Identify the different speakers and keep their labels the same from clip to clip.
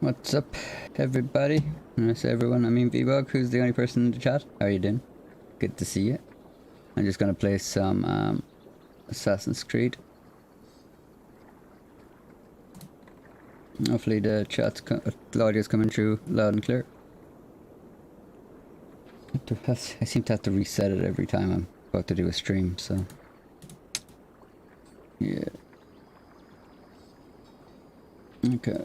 Speaker 1: What's up, everybody? When I say everyone, I mean V-Bug, who's the only person in the chat. How are you doing? Good to see you. I'm just gonna play some Assassin's Creed. Hopefully the the audio's coming through loud and clear. I seem to have to reset it every time I'm about to do a stream, so... yeah. Okay.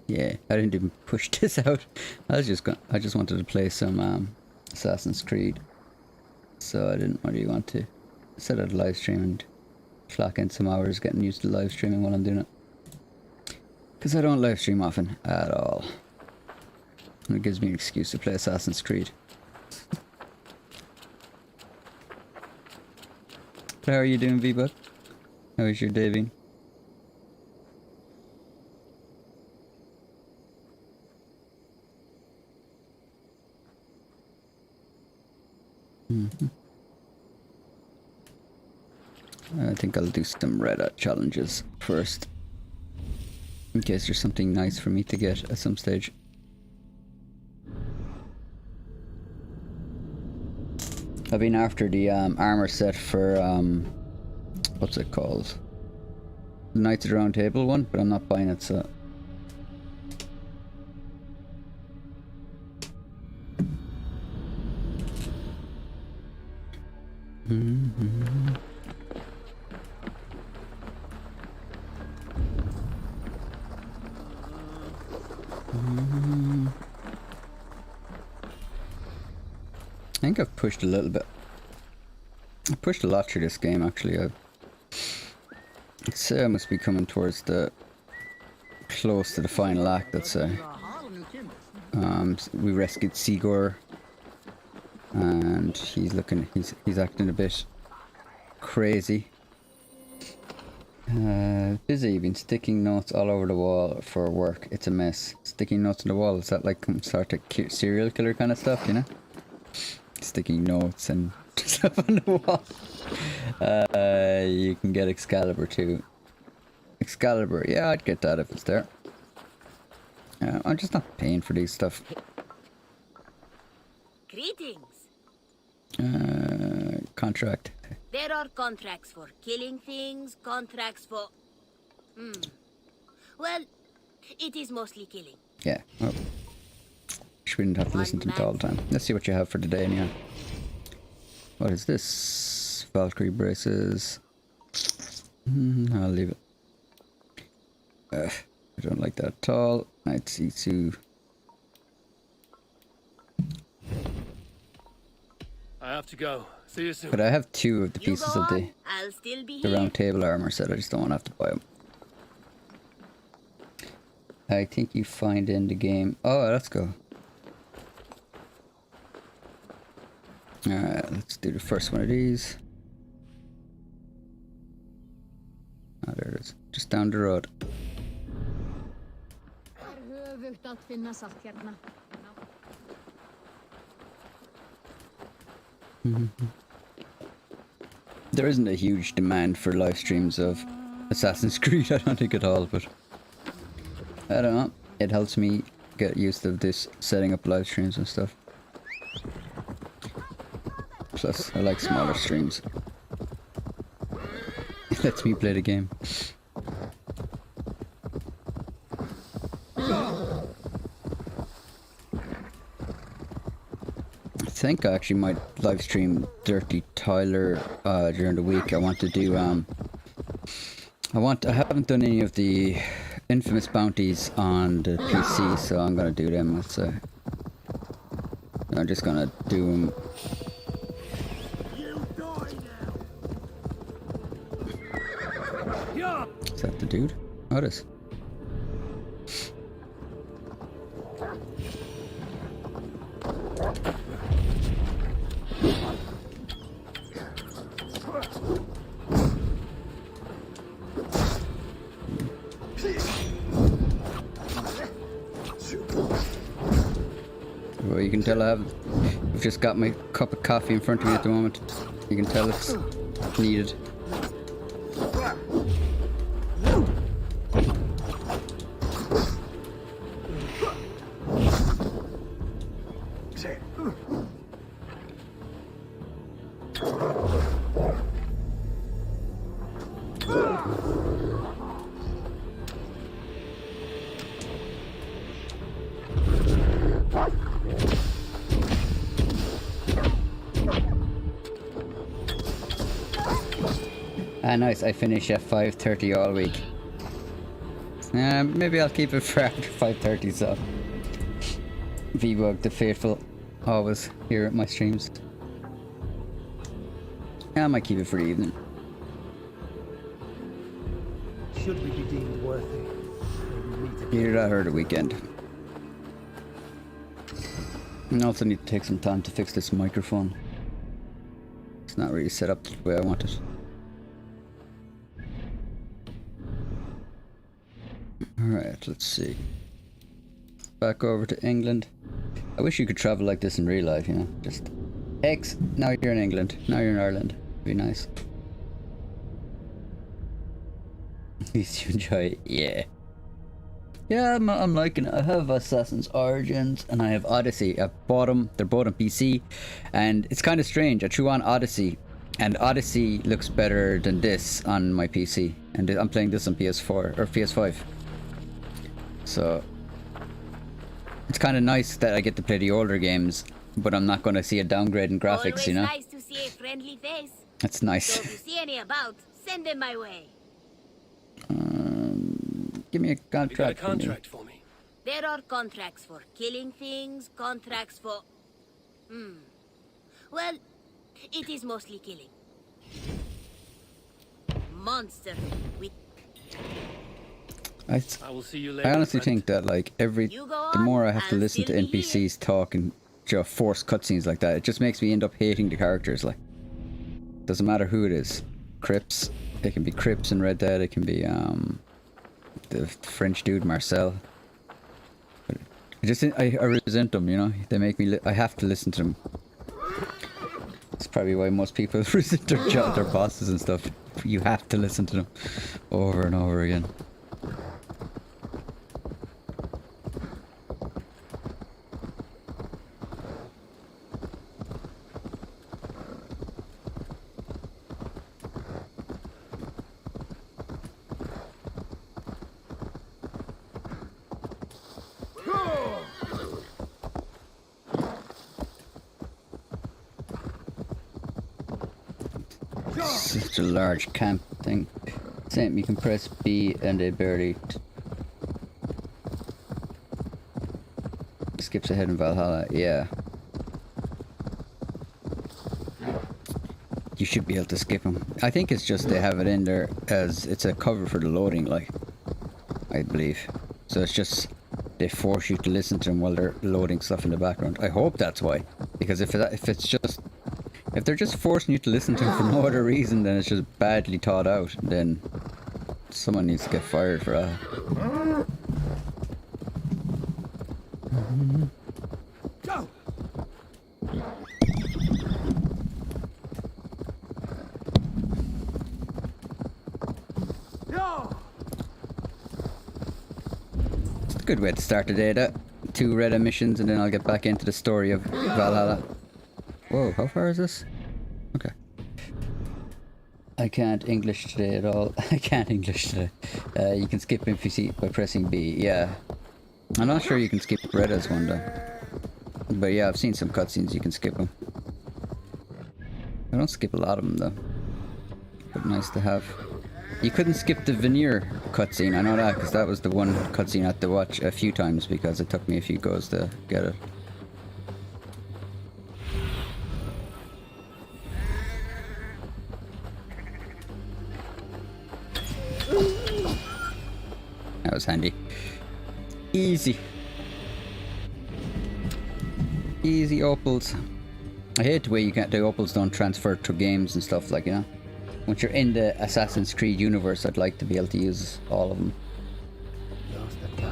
Speaker 1: Yeah, I didn't even push this out. I just wanted to play some Assassin's Creed. So I didn't really want to set out a live stream and clock in some hours getting used to live streaming while I'm doing it. Because I don't live stream often at all. And it gives me an excuse to play Assassin's Creed. But how are you doing, V-Bud? How is your day been? I think I'll do some Red Hat challenges first. In case there's something nice for me to get at some stage. I've been after the armor set for what's it called? The Knights of the Round Table one, but I'm not buying it, so... I think I've pushed a little bit. I pushed a lot through this game, actually. I'd say I must be coming towards the... close to the final act, I'd say. We rescued Sigor. And he's acting a bit crazy. Busy, been sticking notes all over the wall for work. It's a mess. Sticking notes on the wall, is that like some sort of serial killer kind of stuff, you know? Sticking notes and stuff on the wall. You can get Excalibur too. Excalibur, yeah, I'd get that if it's there. I'm just not paying for these stuff.
Speaker 2: Greetings.
Speaker 1: Contract.
Speaker 2: There are contracts for killing things, contracts for... Well, it is mostly killing.
Speaker 1: Yeah, well, wish we didn't have to listen to it all the time. Let's see what you have for today, anyhow. What is this? Valkyrie braces. I'll leave it. I don't like that at all. Knight C2.
Speaker 3: I have to go. See you soon.
Speaker 1: But I have two of the pieces of the round table armor set. I just don't want to have to buy them. I think you find in the game. Oh, let's go. Alright, let's do the first one of these. Ah, there it is. Just down the road. There isn't a huge demand for live streams of Assassin's Creed, I don't think at all, but I don't know. It helps me get used to this setting up live streams and stuff. Plus, I like smaller streams. It lets me play the game. I think I actually might live stream Dirty Tyler during the week. I want to do I haven't done any of the infamous bounties on the PC, so I'm gonna do them. I'm just gonna do them. Is that the dude? Oh, it is. Well, you can tell I've just got my cup of coffee in front of me at the moment. You can tell it's Needed. Ah, nice. I finish at 5:30 all week. Maybe I'll keep it for after 5:30, so V-Bug the faithful always here at my streams. I might keep it for the evening.
Speaker 4: Should we be deemed worthy? Maybe meet again.
Speaker 1: Either that or the weekend. I also need to take some time to fix this microphone. It's not really set up the way I want it. Alright, let's see. Back over to England. I wish you could travel like this in real life, you know? Just X, now you're in England, now you're in Ireland. It'd be nice. At least you enjoy it, yeah. Yeah, I'm liking it. I have Assassin's Origins and I have Odyssey. I bought them, they're both on PC. And it's kind of strange, I threw on Odyssey. And Odyssey looks better than this on my PC. And I'm playing this on PS4, or PS5. So it's kind of nice that I get to play the older games, but I'm not going to see a downgrade in graphics,
Speaker 2: Always
Speaker 1: you know?
Speaker 2: nice to see a friendly face.
Speaker 1: That's nice.
Speaker 2: So if you see any about, send them my way.
Speaker 1: Give me a
Speaker 3: You got a
Speaker 1: contract.
Speaker 3: contract for me?
Speaker 2: There are contracts for killing things, contracts for... Well, it is mostly killing. Monster with...
Speaker 3: I will see you later.
Speaker 1: I honestly
Speaker 3: friend.
Speaker 1: think that like
Speaker 2: You go
Speaker 1: the
Speaker 2: on,
Speaker 1: more I have to
Speaker 2: I'll
Speaker 1: listen to
Speaker 2: still be
Speaker 1: NPCs talk and force cutscenes like that, it just makes me end up hating the characters. Like, doesn't matter who it is. Crips, it can be Crips in Red Dead. It can be the French dude Marcel. But I resent them. You know, they make me. I have to listen to them. That's probably why most people resent their bosses and stuff. You have to listen to them over and over again. Such a large camp thing. Same, you can press B and it barely skips ahead in Valhalla. Yeah, you should be able to skip them. I think it's just they have it in there as it's a cover for the loading, like, I believe. So it's just they force you to listen to them while they're loading stuff in the background. I hope that's why, because if they're just forcing you to listen to them for no other reason, then it's just badly thought out. Then someone needs to get fired for that.
Speaker 4: Go! No!
Speaker 1: It's a good way to start the day, that. 2 red missions and then I'll get back into the story of Valhalla. Whoa, how far is this? Okay. I can't English today at all. I can't English today. You can skip NPC by pressing B. Yeah. I'm not sure you can skip Reda's one though. But yeah, I've seen some cutscenes you can skip them. I don't skip a lot of them though. But nice to have. You couldn't skip the veneer cutscene. I know that because that was the one cutscene I had to watch a few times because it took me a few goes to get it. That was handy. Easy. Easy opals. I hate the way the opals don't transfer to games and stuff, like, you know. Once you're in the Assassin's Creed universe, I'd like to be able to use all of them.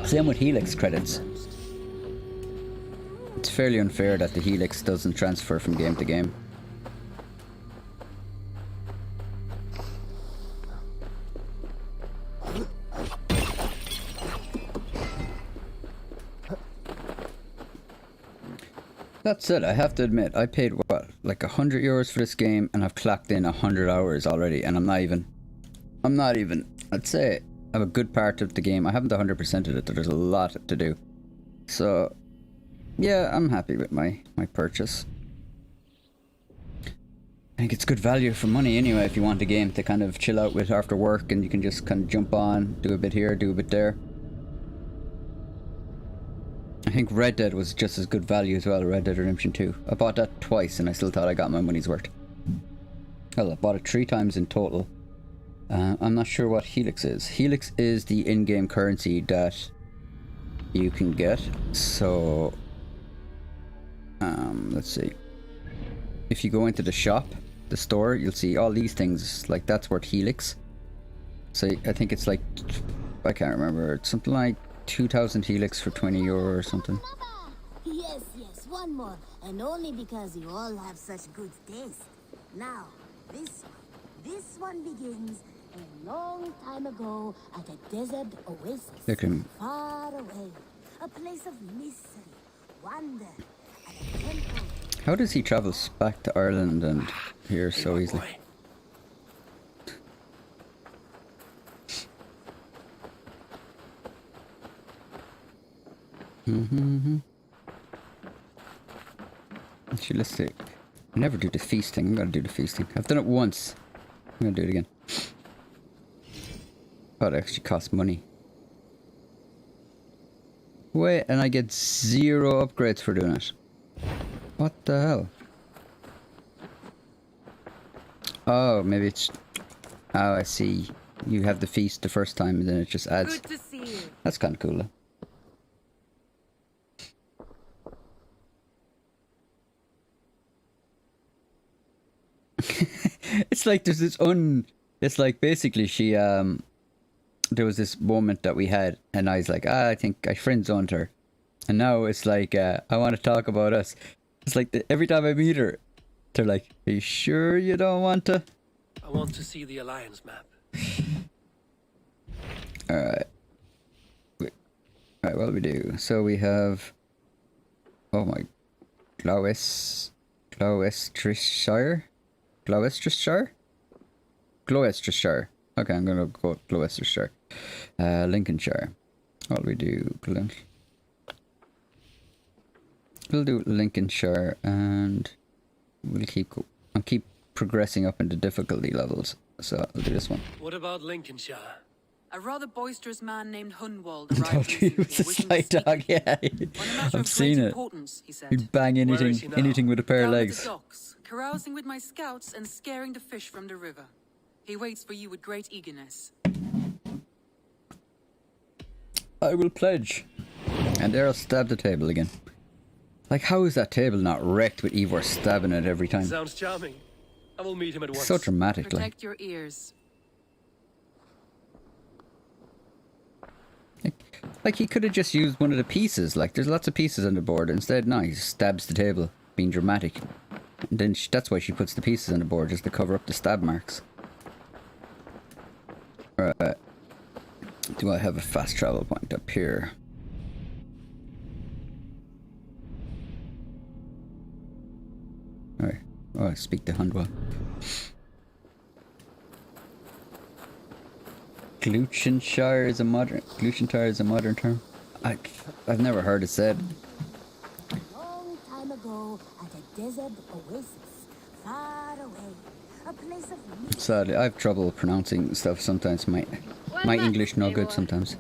Speaker 1: Same with Helix credits. It's fairly unfair that the Helix doesn't transfer from game to game. That said, I have to admit, I paid what, like €100 for this game, and I've clocked in 100 hours already, and I'm not even, I'd say I have a good part of the game. I haven't 100%ed it, there's a lot to do. So, yeah, I'm happy with my purchase. I think it's good value for money anyway if you want a game to kind of chill out with after work and you can just kind of jump on, do a bit here, do a bit there. I think Red Dead was just as good value as well, Red Dead Redemption 2. I bought that twice and I still thought I got my money's worth. Well, I bought it 3 times in total. I'm not sure what Helix is. Helix is the in-game currency that you can get. So, let's see. If you go into the shop, the store, you'll see all these things. Like, that's worth Helix. So I think it's like, I can't remember. It's something like 2,000 Helix for €20 or something.
Speaker 2: Yes, one more. And only because you all have such good taste. Now, this one begins a long time ago at a desert oasis.
Speaker 1: Look at him.
Speaker 2: Far away. A place of mystery, wonder, and a temple.
Speaker 1: How does he travel back to Ireland and here so easily? Actually, let's see. I never do the feasting. I'm gonna do the feasting. I've done it once. I'm gonna do it again. Oh, it actually costs money. Wait, and I get 0 upgrades for doing it. What the hell? Oh, maybe it's... Oh, I see. You have the feast the first time and then it just adds...
Speaker 2: Good to see you.
Speaker 1: That's kind of cool, though. It's like there's this It's like basically she, there was this moment that we had and I was like, I think I friend zoned her. And now it's like, I want to talk about us. It's like every time I meet her, they're like, are you sure you don't want to?
Speaker 3: I want to see the Alliance map.
Speaker 1: Alright. Alright, what do we do? So we have... Oh my... Gloucestershire? Gloucestershire. Okay, I'm gonna go with Gloucestershire. Lincolnshire. What do we do? We'll do Lincolnshire and we'll keep progressing up into difficulty levels. So I'll do this one.
Speaker 3: What about Lincolnshire?
Speaker 5: A rather boisterous man named Hunwald
Speaker 1: I
Speaker 5: arrived
Speaker 1: told you he was a
Speaker 5: recently, wishing
Speaker 1: sly
Speaker 5: to speak
Speaker 1: dog,
Speaker 5: with you.
Speaker 1: yeah.
Speaker 5: On a matter
Speaker 1: I've
Speaker 5: of
Speaker 1: seen
Speaker 5: great
Speaker 1: it.
Speaker 5: importance, he said.
Speaker 1: He'd bang
Speaker 3: Where is
Speaker 1: anything,
Speaker 3: he now?
Speaker 1: anything with a pair of
Speaker 5: Down at the
Speaker 1: legs.
Speaker 5: docks, carousing with my scouts and scaring the fish from the river. He waits for you with great eagerness.
Speaker 1: I will pledge. And there I'll stab the table again. Like, how is that table not wrecked with Ivor stabbing it every time?
Speaker 3: Sounds charming. I will meet him at once.
Speaker 1: So dramatic, like.
Speaker 5: Protect your ears.
Speaker 1: Like he could have just used one of the pieces. Like, there's lots of pieces on the board. Instead, no, he stabs the table, being dramatic. And then that's why she puts the pieces on the board, just to cover up the stab marks. Alright. Do I have a fast travel point up here? Alright. Oh, I speak to Hundwell. Gloucestershire is a modern term. I've never heard it said.
Speaker 2: Long time ago at a desert oasis, far away, a place of mystery.
Speaker 1: Sadly, I have trouble pronouncing stuff sometimes. My English no good sometimes.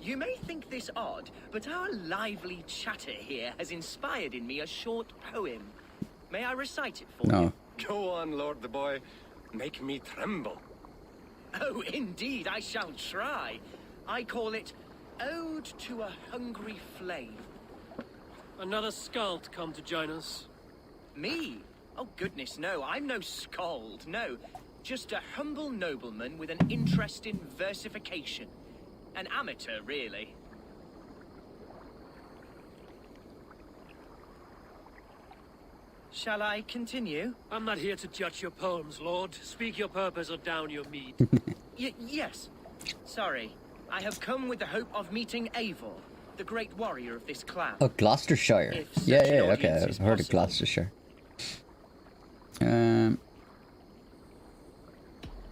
Speaker 6: You may think this odd, but our lively chatter here has inspired in me a short poem. May I recite it for you?
Speaker 1: No.
Speaker 3: Go on, Lord the Boy. Make me tremble.
Speaker 6: Oh, indeed, I shall try. I call it Ode to a Hungry Flame.
Speaker 3: Another skald come to join us.
Speaker 6: Me? Oh, goodness, no, I'm no skald, no. Just a humble nobleman with an interest in versification. An amateur, really. Shall I continue?
Speaker 3: I'm not here to judge your poems, Lord. Speak your purpose or down your mead.
Speaker 6: Yes. Sorry. I have come with the hope of meeting Eivor, the great warrior of this clan.
Speaker 1: Oh, Gloucestershire.
Speaker 6: If such
Speaker 1: Yeah,
Speaker 6: an
Speaker 1: yeah, okay.
Speaker 6: audience
Speaker 1: I've
Speaker 6: is
Speaker 1: heard of
Speaker 6: possible.
Speaker 1: Gloucestershire. I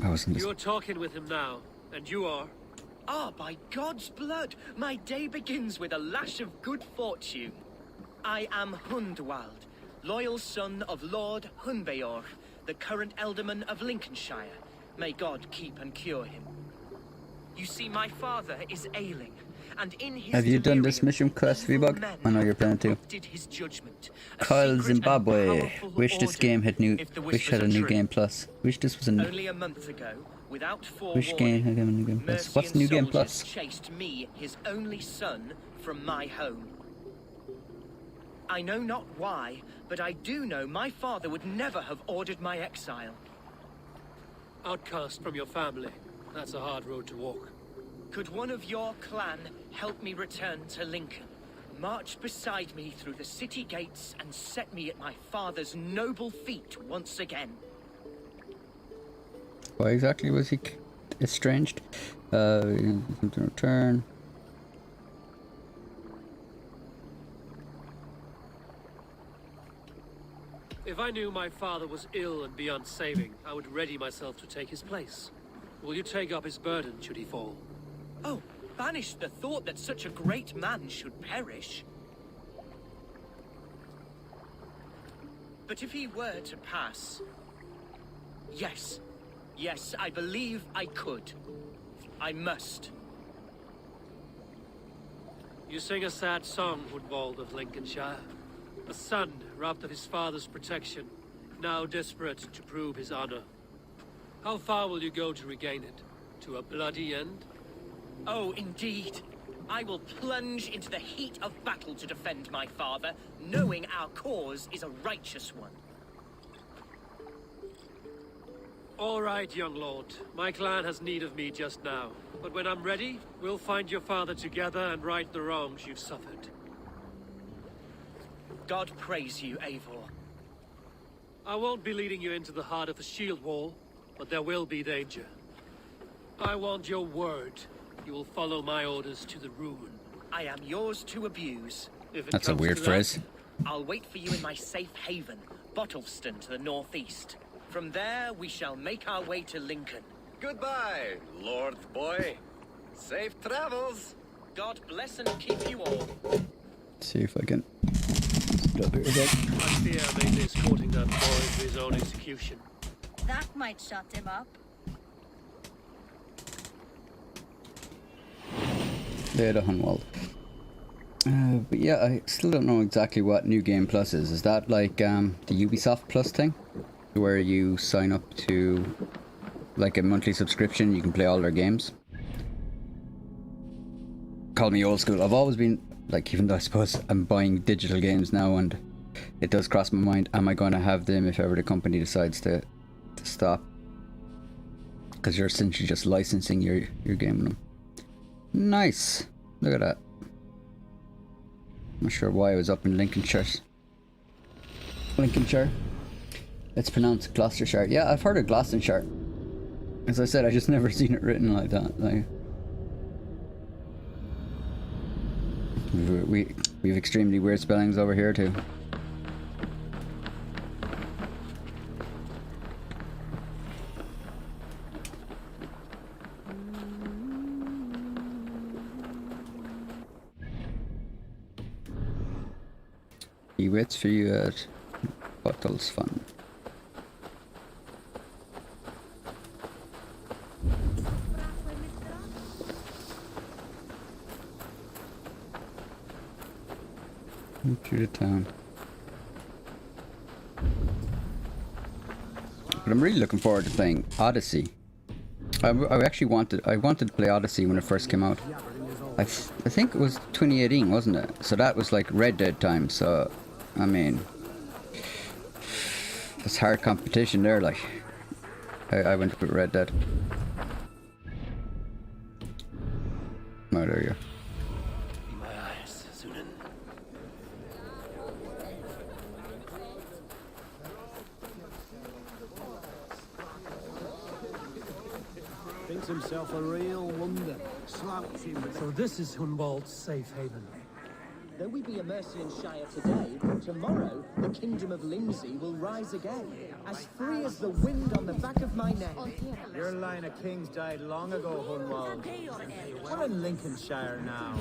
Speaker 1: wasn't just...
Speaker 3: You're talking with him now, and you are.
Speaker 6: Ah, by God's blood, my day begins with a lash of good fortune. I am Hundwald, loyal son of Lord Hunbeorg, the current alderman of Lincolnshire. May God keep and cure him. You see, my father is ailing, and in his
Speaker 1: Have you done this
Speaker 6: delirium,
Speaker 1: mission quest,
Speaker 6: evil
Speaker 1: VBug?
Speaker 6: men
Speaker 1: I know you're
Speaker 6: have
Speaker 1: playing too.
Speaker 6: corrupted his judgment. A
Speaker 1: Kyle
Speaker 6: secret and
Speaker 1: Zimbabwe.
Speaker 6: powerful
Speaker 1: Wish this
Speaker 6: order,
Speaker 1: game had new...
Speaker 6: if the
Speaker 1: Wish
Speaker 6: whispers
Speaker 1: had a
Speaker 6: are
Speaker 1: new
Speaker 6: true.
Speaker 1: game plus. Wish this was a new...
Speaker 6: Only a month ago, without
Speaker 1: Wish game had a new game plus. What's new game plus?
Speaker 6: Chased me, his only son, from my home. I know not why, but I do know my father would never have ordered my exile.
Speaker 3: Outcast from your family. That's a hard road to walk.
Speaker 6: Could one of your clan help me return to Lincoln? March beside me through the city gates and set me at my father's noble feet once again.
Speaker 1: Why exactly was he estranged? To return.
Speaker 3: If I knew my father was ill and beyond saving, I would ready myself to take his place. Will you take up his burden should he fall?
Speaker 6: Oh, banish the thought that such a great man should perish. But if he were to pass... Yes. Yes, I believe I could. I must.
Speaker 3: You sing a sad song, Woodwald of Lincolnshire. A son robbed of his father's protection, now desperate to prove his honor. How far will you go to regain it? To a bloody end?
Speaker 6: Oh, indeed. I will plunge into the heat of battle to defend my father, knowing our cause is a righteous one.
Speaker 3: All right, young lord. My clan has need of me just now. But when I'm ready, we'll find your father together and right the wrongs you've suffered.
Speaker 6: God praise you, Eivor.
Speaker 3: I won't be leading you into the heart of the shield wall, but there will be danger. I want your word. You will follow my orders to the ruin.
Speaker 6: I am yours to abuse.
Speaker 3: If it
Speaker 1: That's a
Speaker 3: comes
Speaker 1: weird
Speaker 3: to that,
Speaker 1: phrase.
Speaker 6: I'll wait for you in my safe haven, Bottleston to the northeast. From there, we shall make our way to Lincoln.
Speaker 7: Goodbye, Lord Boy. Safe travels.
Speaker 6: God bless and keep you all.
Speaker 1: See if I can... Stop here again.
Speaker 3: I fear I may be escorting that boy to his own execution.
Speaker 8: That might shut him up.
Speaker 1: There, the Hunwald. But yeah, I still don't know exactly what New Game Plus is. Is that like the Ubisoft Plus thing? Where you sign up to like a monthly subscription, you can play all their games? Call me old school. I've always been, like, even though I suppose I'm buying digital games now, and it does cross my mind, am I going to have them if ever the company decides to stop? Because you're essentially just licensing your game with them. Nice. Look at that. Not sure why I was up in Lincolnshire. It's pronounced Gloucestershire. Yeah, I've heard of Gloucestershire. As I said, I just never seen it written like that. Like, we've extremely weird spellings over here too. He waits for you at Bottles Fun. Through the town. But I'm really looking forward to playing Odyssey. I actually wanted to play Odyssey when it first came out. I think it was 2018, wasn't it? So that was like Red Dead time. So I mean, it's hard competition there. Like, I went with Red Dead. Oh, there you go.
Speaker 3: My eyes, Sunan.
Speaker 4: Thinks himself a real wonder. Slouching.
Speaker 9: So this is Hunwald's safe haven.
Speaker 6: be a Mercian Shire today, tomorrow the Kingdom of Lindsay will rise again, as free as the wind on the back of my neck.
Speaker 4: Your line of kings died long ago, Hunwald. We're in Lincolnshire now.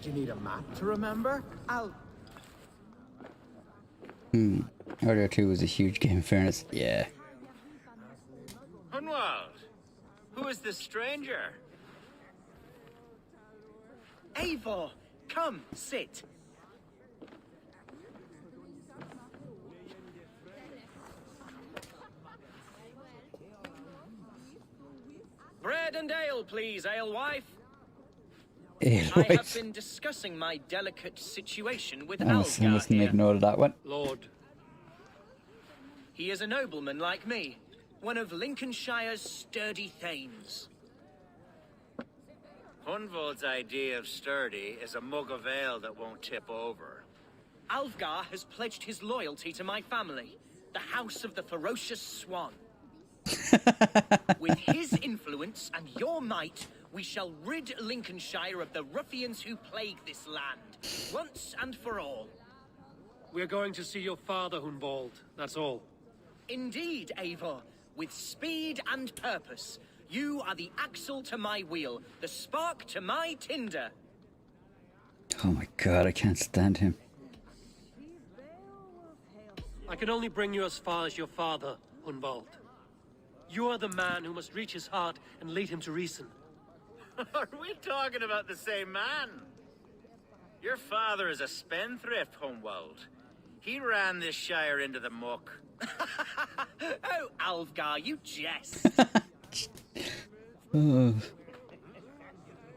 Speaker 4: Do you need a map to remember?
Speaker 1: Order 2 was a huge game, in fairness. Yeah.
Speaker 7: Hunwald, who is this stranger?
Speaker 6: Eivor, come, sit. Bread and ale, please, alewife. I have been discussing my delicate situation with
Speaker 1: I
Speaker 6: Algar
Speaker 1: must
Speaker 6: here.
Speaker 1: make note of that one.
Speaker 3: Lord,
Speaker 6: He is a nobleman like me, one of Lincolnshire's sturdy thanes.
Speaker 7: Hunwald's idea of sturdy is a mug of ale that won't tip over.
Speaker 6: Algar has pledged his loyalty to my family, the House of the Ferocious Swan. With his influence and your might, we shall rid Lincolnshire of the ruffians who plague this land, once and for all.
Speaker 3: we're going to see your father, Hunwald. That's all.
Speaker 6: Indeed, Eivor, with speed and purpose. You are the axle to my wheel, the spark to my tinder.
Speaker 1: Oh my god, I can't stand him.
Speaker 3: I can only bring you as far as your father, Hunwald. You are the man who must reach his heart and lead him to reason.
Speaker 7: Are we talking about the same man? Your father is a spendthrift, Hunwald. He ran this shire into the muck.
Speaker 6: Oh, Algar, you jest.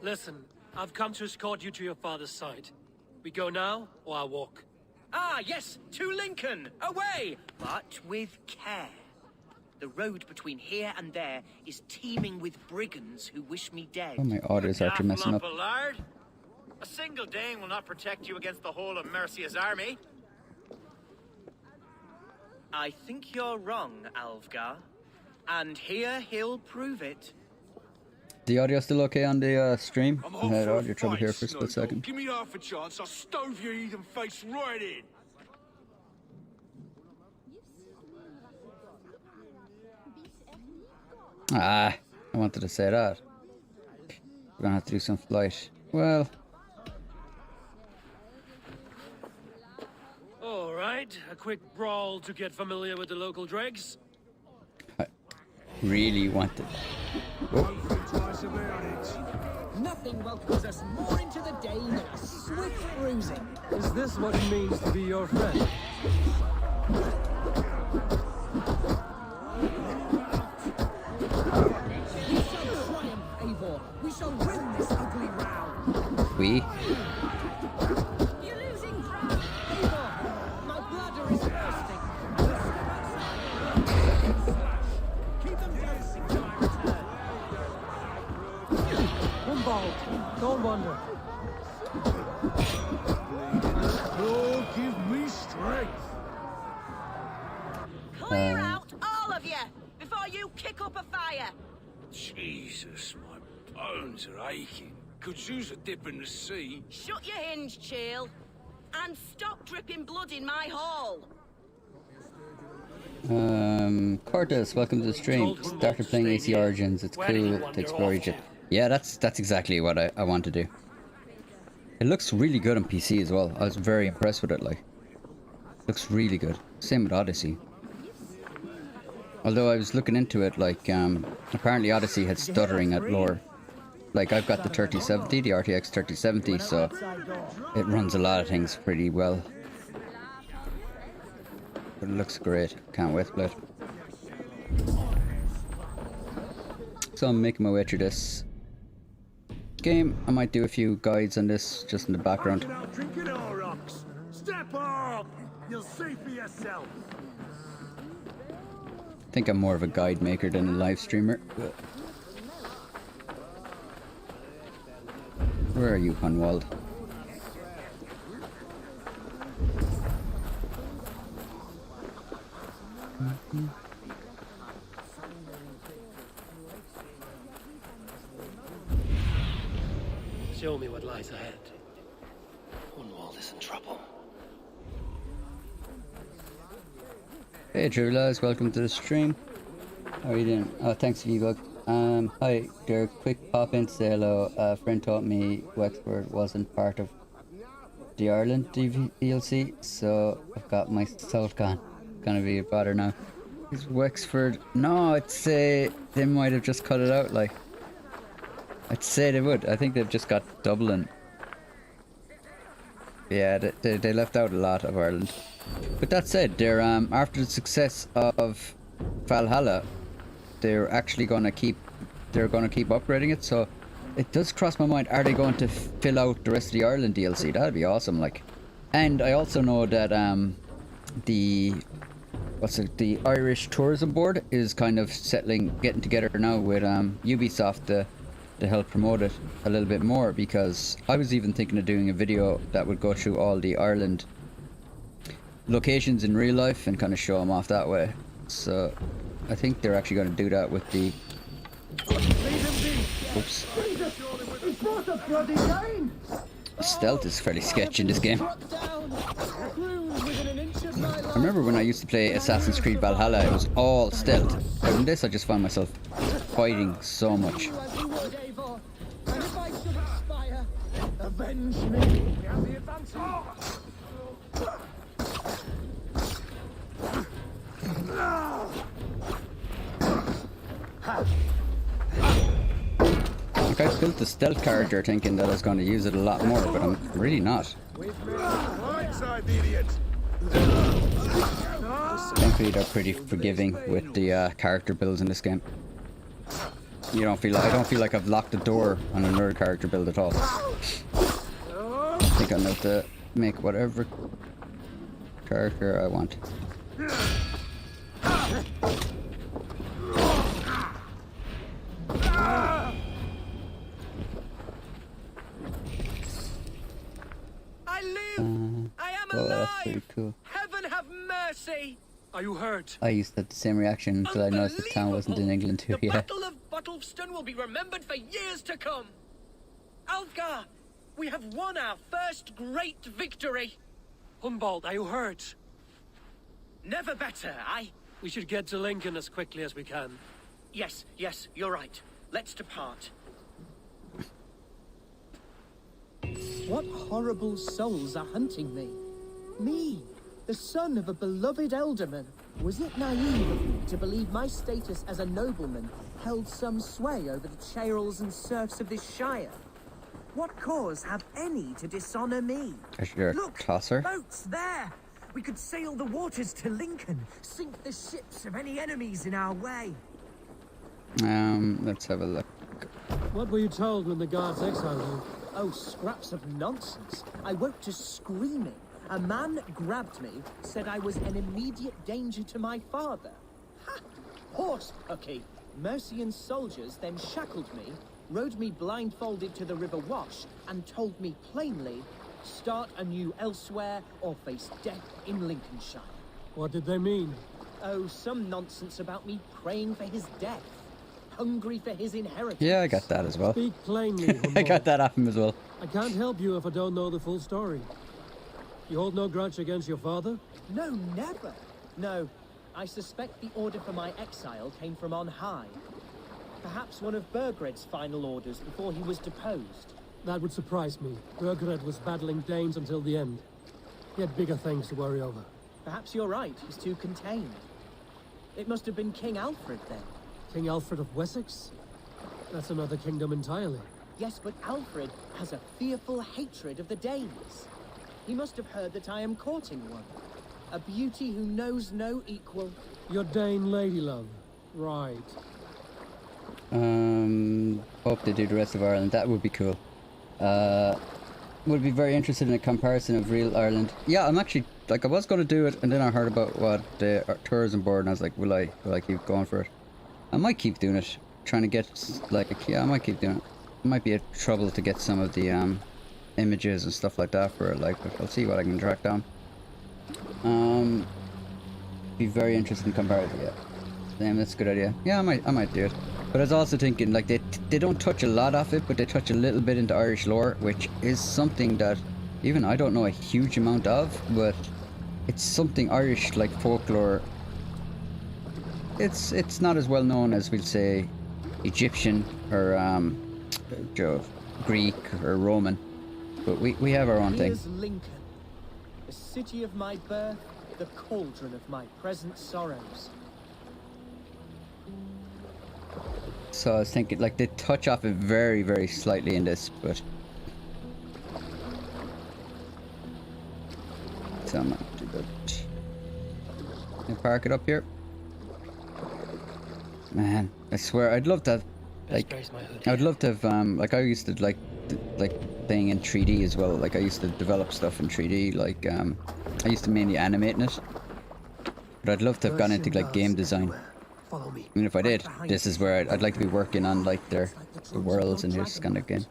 Speaker 3: Listen, I've come to escort you to your father's side. We go now, or I walk.
Speaker 6: Ah, yes, to Lincoln, away! But with care. The road between here and there is teeming with brigands who wish me dead.
Speaker 1: Oh, my orders are
Speaker 7: Daft
Speaker 1: messing up.
Speaker 7: lump of lard. A single Dane will not protect you against the whole of Mercia's army.
Speaker 6: I think you're wrong, Alvgar. And here he'll prove it.
Speaker 1: The audio still okay on the stream?
Speaker 9: I'm
Speaker 1: I
Speaker 9: hot
Speaker 1: had
Speaker 9: for a
Speaker 1: audio trouble
Speaker 9: fight,
Speaker 1: here for a split
Speaker 9: Snowdog.
Speaker 1: second.
Speaker 9: Give me half a chance, I'll stove your heathen face right in.
Speaker 1: Ah, I wanted to say that. We're gonna have to do some flight. Well,
Speaker 3: All right, a quick brawl to get familiar with the local dregs.
Speaker 1: I really wanted.
Speaker 6: Nothing welcomes us more into the day than a swift cruising.
Speaker 4: Is this what it means to be your friend?
Speaker 6: We shall triumph, Eivor. We shall win this ugly row.
Speaker 1: We?
Speaker 6: You're losing ground. Eivor, my bladder is bursting. Keep them dancing till I return.
Speaker 4: Hunwald, don't wander.
Speaker 9: Oh, give me strength.
Speaker 8: Clear out, all of you, before you kick up a fire.
Speaker 9: Jesus, my bones are aching. Could use a dip in the sea.
Speaker 8: Shut your hinge, Chill. And stop dripping blood in my hall.
Speaker 1: Cortez, welcome to the stream. Started playing AC Origins. It's cool to explore Egypt. Yeah, that's exactly what I want to do. It looks really good on PC as well. I was very impressed with it. Like, looks really good. Same with Odyssey. Although I was looking into it, like, apparently Odyssey had stuttering at lower. Like, I've got the 3070, the RTX 3070, so it runs a lot of things pretty well. But it looks great. Can't wait to play it. So I'm making my way through this game. I might do a few guides on this just in the background.
Speaker 9: Drinking our rocks. Step up. You'll see for yourself.
Speaker 1: I think I'm more of a guide maker than a live streamer. Where are you, Hunwald?
Speaker 3: Show me what lies ahead.
Speaker 10: Hunwald isn't
Speaker 1: Hey True Lads, welcome to the stream. How are you doing? Oh, thanks V-Bug. Hi, there, quick pop in to say hello. A friend taught me Wexford wasn't part of the Ireland DLC, so I've got myself gonna be a bother now. Is Wexford? No, I'd say they might have just cut it out, like. I'd say they would. I think they've just got Dublin. Yeah, they left out a lot of Ireland. But that said, they're after the success of Valhalla, they're actually gonna keep upgrading it. So it does cross my mind: are they going to fill out the rest of the Ireland DLC? That'd be awesome. Like, and I also know that the Irish Tourism Board is kind of getting together now with Ubisoft to help promote it a little bit more, because I was even thinking of doing a video that would go through all the Ireland locations in real life and kind of show them off that way. So I think they're actually going to do that with the oops. Stealth is fairly sketchy in this game. I remember when I used to play Assassin's Creed Valhalla, it was all stealth. But in this I just found myself fighting so much.
Speaker 4: Avenge me! We have the advantage!
Speaker 1: Like, I built the stealth character thinking that I was going to use it a lot more, but I'm really not. Thankfully they're pretty forgiving with the character builds in this game. I don't feel like I've locked the door on another character build at all. I think I'm able to make whatever character I want.
Speaker 6: I live! I am
Speaker 1: well,
Speaker 6: alive!
Speaker 1: that's pretty cool.
Speaker 6: Heaven have mercy!
Speaker 3: Are you hurt?
Speaker 1: I used to have the same reaction until I noticed the town wasn't in England too.
Speaker 6: The
Speaker 1: Yeah.
Speaker 6: Battle of Bottleston will be remembered for years to come. Alfgar, we have won our first great victory.
Speaker 3: Humbald, are you hurt?
Speaker 6: Never better,
Speaker 3: We should get to Lincoln as quickly as we can.
Speaker 6: Yes, you're right. Let's depart.
Speaker 10: What horrible souls are hunting me? Me, the son of a beloved elderman. Was it naive of me to believe my status as a nobleman held some sway over the churls and serfs of this shire? What cause have any to dishonor me?
Speaker 1: Look, tosser.
Speaker 10: Boats there! We could sail the waters to Lincoln, sink the ships of any enemies in our way.
Speaker 1: Let's have a look.
Speaker 3: What were you told when the guards exiled you?
Speaker 10: Oh, scraps of nonsense. I woke to screaming. A man grabbed me, said I was an immediate danger to my father. Ha! Horse pucky! Mercian soldiers then shackled me, rode me blindfolded to the River Wash, and told me plainly, start anew elsewhere or face death in Lincolnshire.
Speaker 3: What did they mean?
Speaker 10: Oh, some nonsense about me praying for his death. Hungry for his inheritance.
Speaker 1: Yeah, I got that as well.
Speaker 3: Speak plainly,
Speaker 1: I got that off him as well.
Speaker 3: I can't help you if I don't know the full story. You hold no grudge against your father?
Speaker 10: No, never. No, I suspect the order for my exile came from on high. Perhaps one of Burgred's final orders before he was deposed.
Speaker 3: That would surprise me. Burgred was battling Danes until the end. He had bigger things to worry over.
Speaker 10: Perhaps you're right, he's too contained. It must have been King Alfred then.
Speaker 3: King Alfred of Wessex? That's another kingdom entirely.
Speaker 10: Yes, but Alfred has a fearful hatred of the Danes. He must have heard that I am courting one. A beauty who knows no equal.
Speaker 3: Your Dane lady love. Right.
Speaker 1: Hope they do the rest of Ireland. That would be cool. Would be very interested in a comparison of real Ireland. Yeah, I'm actually, like, I was going to do it, and then I heard about what the tourism board, and I was like, will I keep going for it? I might keep doing it, trying to get, like, yeah, I might keep doing it. It might be a trouble to get some of the images and stuff like that for it, like, but I'll see what I can track down. Be very interested in comparison. Yeah, damn, that's a good idea. Yeah, I might do it. But I was also thinking, like, they don't touch a lot of it, but they touch a little bit into Irish lore, which is something that even I don't know a huge amount of, but it's something Irish, like, folklore it's not as well known as we'll say Egyptian or Greek or Roman, but we have our own thing.
Speaker 10: Here's Lincoln, the city of my birth, the cauldron of my present sorrows.
Speaker 1: So I was thinking, like, they touch off it very, very slightly in this, but so I'm not too good. Can I park it up here? Man, I swear, I'd love to have, like, I'd love to have, like, I used to like playing in 3D as well. Like, I used to develop stuff in 3D. Like, I used to mainly animate in it, but I'd love to have gone into like game design.
Speaker 3: Follow me.
Speaker 1: I mean, if I did, this is where I'd like to be working on, like, the worlds in this kind of game.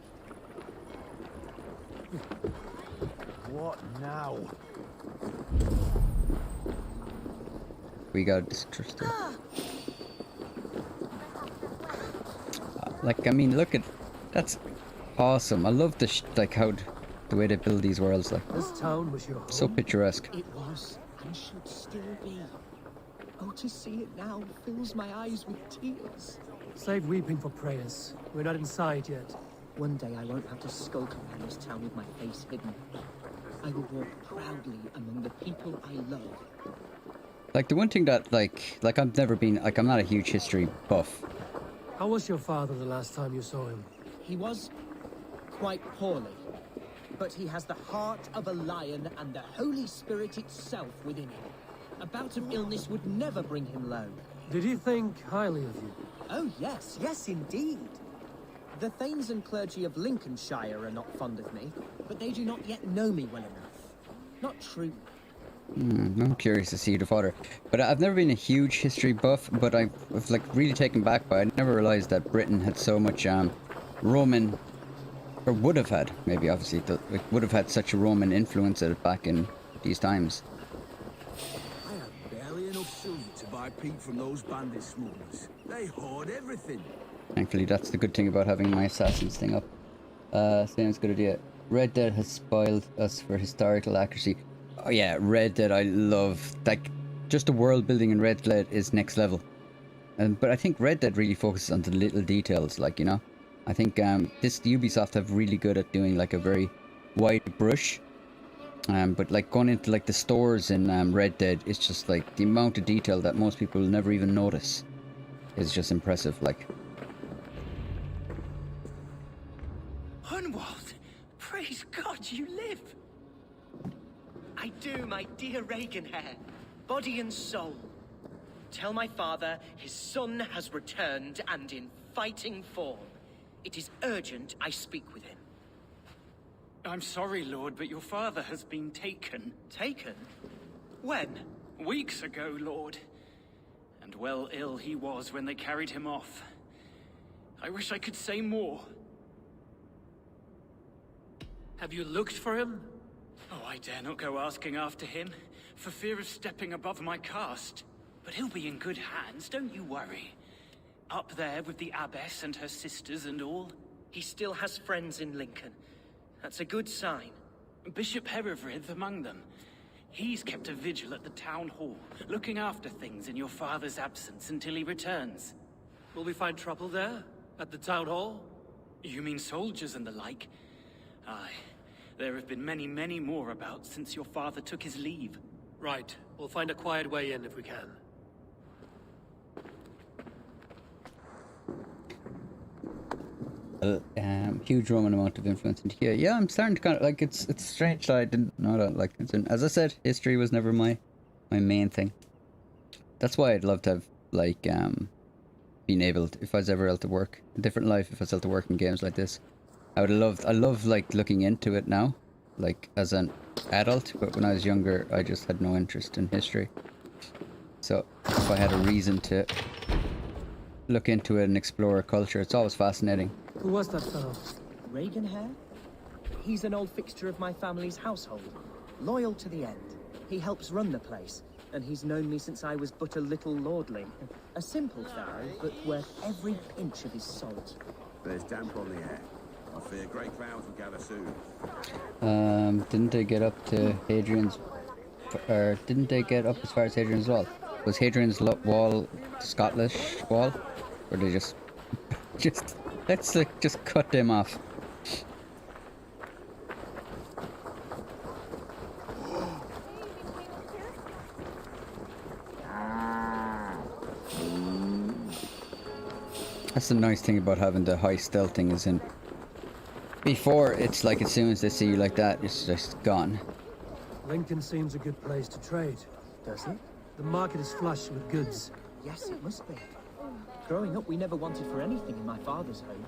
Speaker 4: What now?
Speaker 1: We got distrusted. Like, I mean, look at, that's awesome. I love the like how the way they build these worlds. Like,
Speaker 3: This town was your home?
Speaker 1: so picturesque.
Speaker 10: It was, and should still be. Oh, to see it now fills my eyes with tears.
Speaker 3: Save weeping for prayers. We're not inside yet.
Speaker 10: One day I won't have to skulk around this town with my face hidden. I will walk proudly among the people I love.
Speaker 1: Like, the one thing that like I've never been, like, I'm not a huge history buff.
Speaker 3: How was your father the last time you saw him?
Speaker 10: He was quite poorly, but he has the heart of a lion and the Holy Spirit itself within him. A bout of illness would never bring him low.
Speaker 3: Did he think highly of you?
Speaker 10: Oh yes, yes indeed. The thanes and clergy of Lincolnshire are not fond of me, but they do not yet know me well enough. Not truly.
Speaker 1: I'm curious to see the father, but I've never been a huge history buff. But I've like really taken back by, I never realized that Britain had so much Roman, or would have had, maybe obviously it would have had such a Roman influence at it back in these times.
Speaker 9: I have barely enough silver to buy peat from those bandit smugglers. They hoard everything.
Speaker 1: Thankfully, that's the good thing about having my assassins thing up. Sounds good idea. Red Dead has spoiled us for historical accuracy. Oh yeah, Red Dead, I love. Like, just the world building in Red Dead is next level. But I think Red Dead really focuses on the little details, like, you know. I think this Ubisoft have really good at doing like a very wide brush. But like going into like the stores in Red Dead, it's just like the amount of detail that most people will never even notice is just impressive. Like,
Speaker 6: Hunwald! Praise God you live! I do, my dear Reaganhair. Body and soul. Tell my father his son has returned and in fighting form. It is urgent I speak with him.
Speaker 11: I'm sorry, Lord, but your father has been taken.
Speaker 6: Taken? When?
Speaker 11: Weeks ago, Lord. And well ill he was when they carried him off. I wish I could say more.
Speaker 3: Have you looked for him?
Speaker 11: Oh, I dare not go asking after him, for fear of stepping above my caste. But he'll be in good hands, don't you worry. Up there with the abbess and her sisters and all.
Speaker 6: He still has friends in Lincoln. That's a good sign.
Speaker 11: Bishop Herewrith among them. He's kept a vigil at the town hall, looking after things in your father's absence until he returns.
Speaker 3: Will we find trouble there? At the town hall?
Speaker 11: You mean soldiers and the like? Aye. There have been many, many more about since your father took his leave.
Speaker 3: Right. We'll find a quiet way in if we can.
Speaker 1: huge Roman amount of influence into here. Yeah, I'm starting to kind of like, it's strange that I didn't know that. Like, as I said, history was never my main thing. That's why I'd love to have like been able to, if I was ever able to work a different life, if I was able to work in games like this. I love like looking into it now, like as an adult, but when I was younger I just had no interest in history. So if I had a reason to look into it and explore a culture, it's always fascinating.
Speaker 3: Who was that fellow?
Speaker 10: Reaganhair? He's an old fixture of my family's household. Loyal to the end. He helps run the place, and he's known me since I was but a little lordling. A simple fellow, but worth every pinch of his salt.
Speaker 9: There's damp on the air. I fear great crowds will gather soon.
Speaker 1: Didn't they get up to Hadrian's, or didn't they get up as far as Hadrian as well? Was Hadrian's wall Scottish wall? Or they just let's like just cut them off. That's the nice thing about having the high stealth thing is in. Before, it's like as soon as they see you like that, it's just gone.
Speaker 12: Lincoln seems a good place to trade.
Speaker 10: Does it?
Speaker 12: The market is flush with goods.
Speaker 10: Yes, it must be. Growing up, we never wanted for anything in my father's home.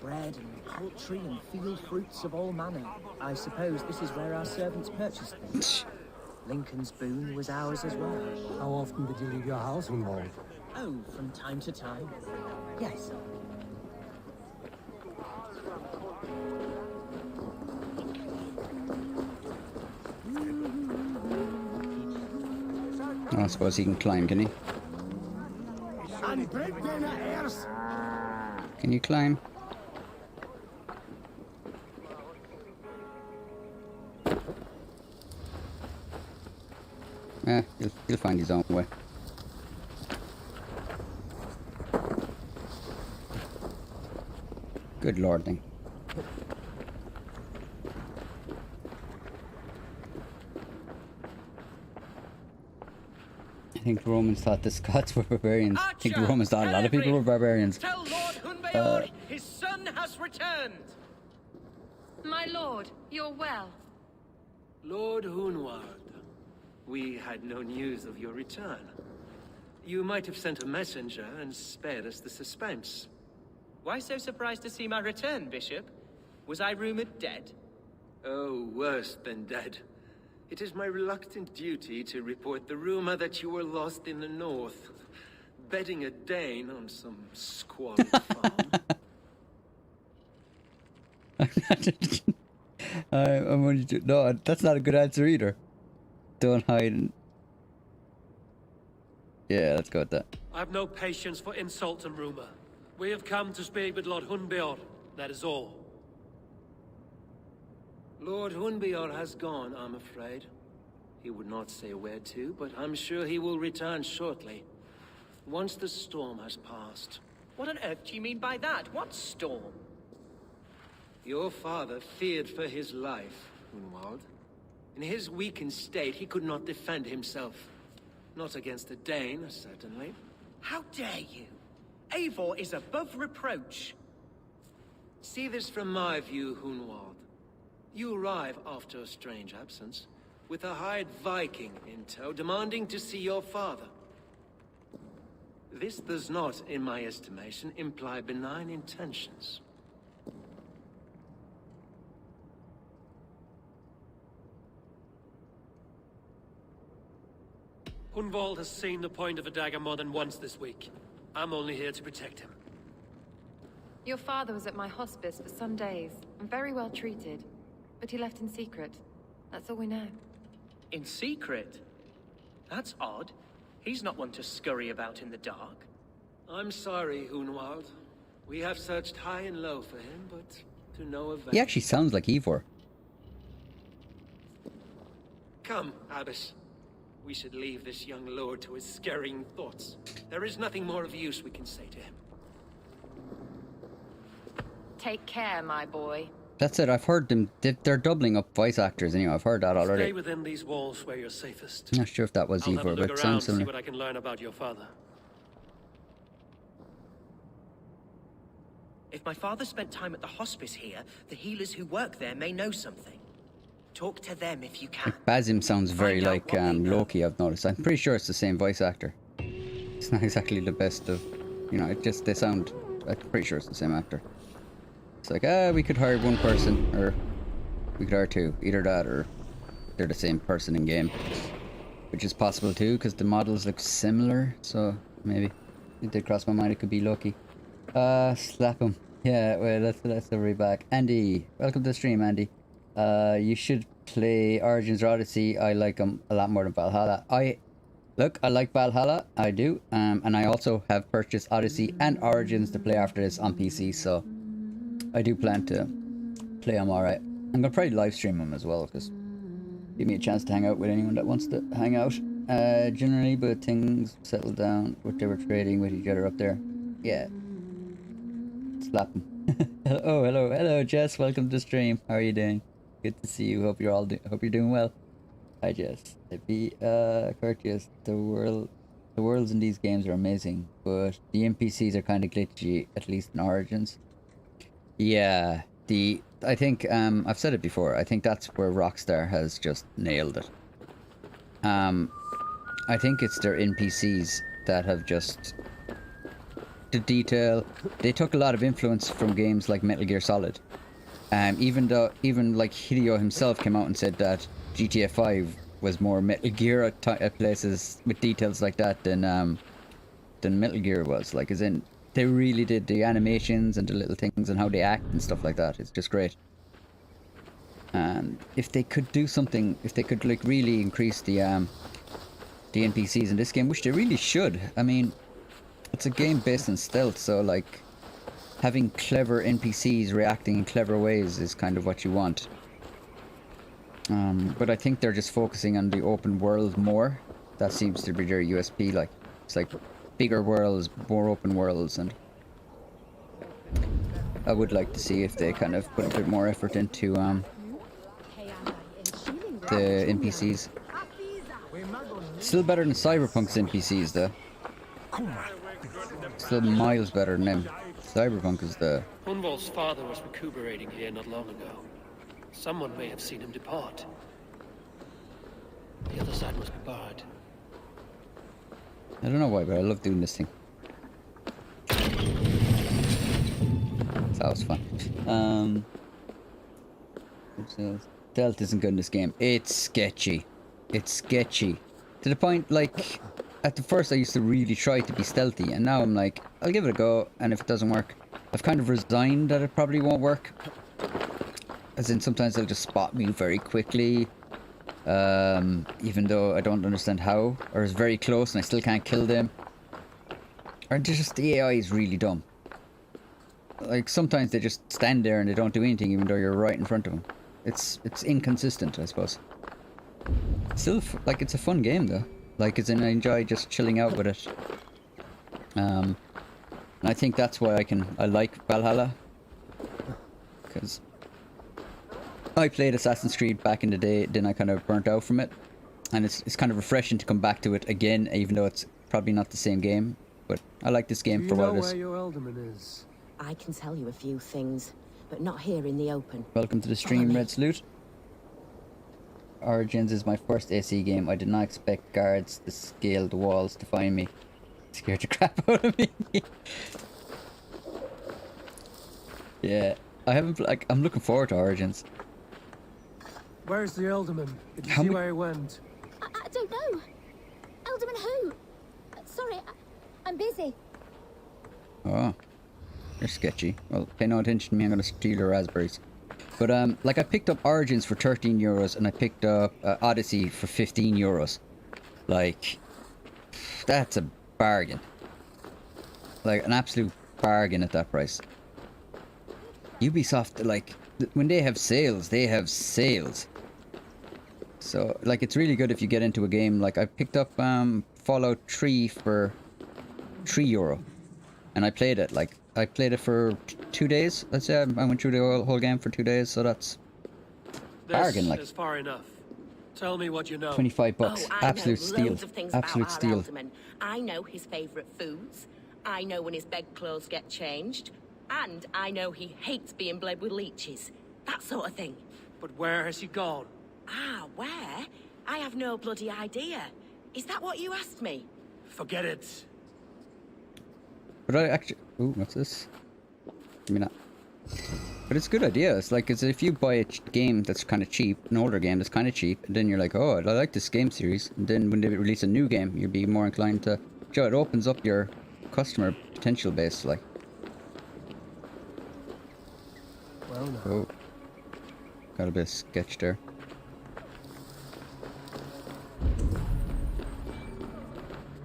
Speaker 10: Bread and poultry and field fruits of all manner. I suppose this is where our servants purchased things. Lincoln's boon was ours as well.
Speaker 12: How often did you leave your house, Hunwald?
Speaker 10: Oh, from time to time. Yes.
Speaker 1: I suppose he can climb, can he? Can you climb? He'll find his own way. Good lord thing. I think the Romans thought the Scots were barbarians. I think the Romans thought a lot of people were barbarians.
Speaker 6: Tell Lord Hunbeor his son has returned.
Speaker 13: My lord, you're well.
Speaker 3: Lord Hunwald, we had no news of your return. You might have sent a messenger and spared us the suspense.
Speaker 6: Why so surprised to see my return, Bishop? Was I rumored dead?
Speaker 3: Oh, worse than dead. It is my reluctant duty to report the rumor that you were lost in the north, bedding a Dane on some squalid farm.
Speaker 1: I'm only no, that's not a good answer either. Don't hide. Yeah, let's go with that.
Speaker 3: I have no patience for insult and rumor. We have come to speak with Lord Hunbeor, that is all. Lord Hunbeor has gone, I'm afraid. He would not say where to, but I'm sure he will return shortly. Once the storm has passed.
Speaker 6: What on earth do you mean by that? What storm?
Speaker 3: Your father feared for his life, Hunwald. In his weakened state, he could not defend himself. Not against a Dane, certainly.
Speaker 6: How dare you? Eivor is above reproach.
Speaker 3: See this from my view, Hunwald. You arrive after a strange absence, with a hired Viking in tow, demanding to see your father. This does not, in my estimation, imply benign intentions. Hunwald has seen the point of a dagger more than once this week. I'm only here to protect him.
Speaker 13: Your father was at my hospice for some days, and very well treated. But he left in secret. That's all we know.
Speaker 6: In secret? That's odd. He's not one to scurry about in the dark.
Speaker 3: I'm sorry, Hunwald. We have searched high and low for him, but to no avail.
Speaker 1: He actually sounds like Eivor.
Speaker 3: Come, Abbess. We should leave this young lord to his scurrying thoughts. There is nothing more of use we can say to him.
Speaker 13: Take care, my boy.
Speaker 1: That's it, I've heard them, they're doubling up voice actors anyway, I've heard that already.
Speaker 3: Stay within these walls where you're safest.
Speaker 1: Not sure if that was Eivor, but it sounds
Speaker 3: see
Speaker 1: similar.
Speaker 3: what I can learn about your father.
Speaker 6: If my father spent time at the hospice here, the healers who work there may know something. Talk to them if you can.
Speaker 1: Basim sounds very
Speaker 6: Find out
Speaker 1: like
Speaker 6: what they know.
Speaker 1: Loki, I've noticed. I'm pretty sure it's the same voice actor. It's not exactly the best of, you know, it just, they sound, I'm pretty sure it's the same actor. It's like, we could hire one person, or we could hire two. Either that, or they're the same person in game. Which is possible too, because the models look similar, so maybe. It did cross my mind it could be Loki. Slap him. Yeah, well, that's the way back. Andy, welcome to the stream, Andy. You should play Origins or Odyssey. I like them a lot more than Valhalla. I like Valhalla, I do. And I also have purchased Odyssey and Origins to play after this on PC, so I do plan to play them alright. I'm gonna probably live stream them as well, because give me a chance to hang out with anyone that wants to hang out. Generally, but things settled down. What they were trading with each other up there. Yeah. Slap them. Oh, hello, Jess. Welcome to the stream. How are you doing? Good to see you. Hope you're hope you're doing well. Hi, Jess. Be courteous. The worlds in these games are amazing, but the NPCs are kind of glitchy, at least in Origins. Yeah, I think I've said it before. I think that's where Rockstar has just nailed it. I think it's their NPCs that have just the detail. They took a lot of influence from games like Metal Gear Solid. Even like Hideo himself came out and said that GTA 5 was more Metal Gear at places with details like that than Metal Gear was. Like, as in, they really did the animations and the little things and how they act and stuff like that. It's just great. And if they could do something, if they could like really increase the NPCs in this game, which they really should. I mean, it's a game based on stealth, so like having clever NPCs reacting in clever ways is kind of what you want. But I think they're just focusing on the open world more. That seems to be their USP. Like, it's like bigger worlds, more open worlds, and I would like to see if they kind of put a bit more effort into the NPCs. Still better than Cyberpunk's NPCs, though. Still miles better than them. Cyberpunk is the...
Speaker 3: Hunwald's father was recuperating here not long ago. Someone may have seen him depart. The other side must be barred.
Speaker 1: I don't know why, but I love doing this thing. That was fun. Stealth isn't good in this game. It's sketchy. It's sketchy. To the point, like, at the first I used to really try to be stealthy, and now I'm like, I'll give it a go, and if it doesn't work, I've kind of resigned that it probably won't work. As in, sometimes they'll just spot me very quickly, even though I don't understand how, or it's very close and I still can't kill them. Or just the AI is really dumb. Like, sometimes they just stand there and they don't do anything even though you're right in front of them. It's inconsistent, I suppose. Still, like, it's a fun game though. Like, as in, I enjoy just chilling out with it. And I think that's why I like Valhalla. Because I played Assassin's Creed back in the day, then I kind of burnt out from it. And it's kind of refreshing to come back to it again, even though it's probably not the same game. But I like this game for what it is.
Speaker 12: Do you know where your Alderman is?
Speaker 8: I can tell you a few things, but not here in the open.
Speaker 1: Welcome to the stream, Red Salute. Origins is my first AC game. I did not expect guards to scale the walls to find me. Scared the crap out of me. Yeah, I haven't. Like, I'm looking forward to Origins.
Speaker 12: Where's the Alderman? Did you see where he went?
Speaker 2: I don't know. Alderman who? Sorry, I'm busy.
Speaker 1: Oh, you're sketchy. Well, pay no attention to me. I'm gonna steal your raspberries. But like, I picked up Origins for 13 euros and I picked up Odyssey for 15 euros. Like, that's a bargain. Like, an absolute bargain at that price. Ubisoft, like, when they have sales, they have sales. So, like, it's really good if you get into a game. Like, I picked up Fallout 3 for €3. And I played it, like, I played it for 2 days. Let's say I went through the whole game for 2 days, so that's bargain. Like,
Speaker 3: is far enough. Tell me what you know.
Speaker 1: $25.
Speaker 8: Oh, I
Speaker 1: Absolute
Speaker 8: know
Speaker 1: steal.
Speaker 8: loads of things
Speaker 1: Absolute
Speaker 8: about
Speaker 1: steal.
Speaker 8: our Alderman. I know his favourite foods. I know when his bedclothes get changed. And I know he hates being bled with leeches. That sort of thing.
Speaker 3: But where has he gone?
Speaker 8: Ah, where? I have no bloody idea. Is that what you asked me?
Speaker 3: Forget it.
Speaker 1: But I actually... Ooh, what's this? Give me that. But it's a good idea. It's like, it's if you buy a game that's kind of cheap, an older game that's kind of cheap, and then you're like, oh, I like this game series. And then when they release a new game, you'd be more inclined to... Joe, it opens up your customer potential base, like.
Speaker 12: Well, no.
Speaker 1: Oh. Got a bit of sketch there.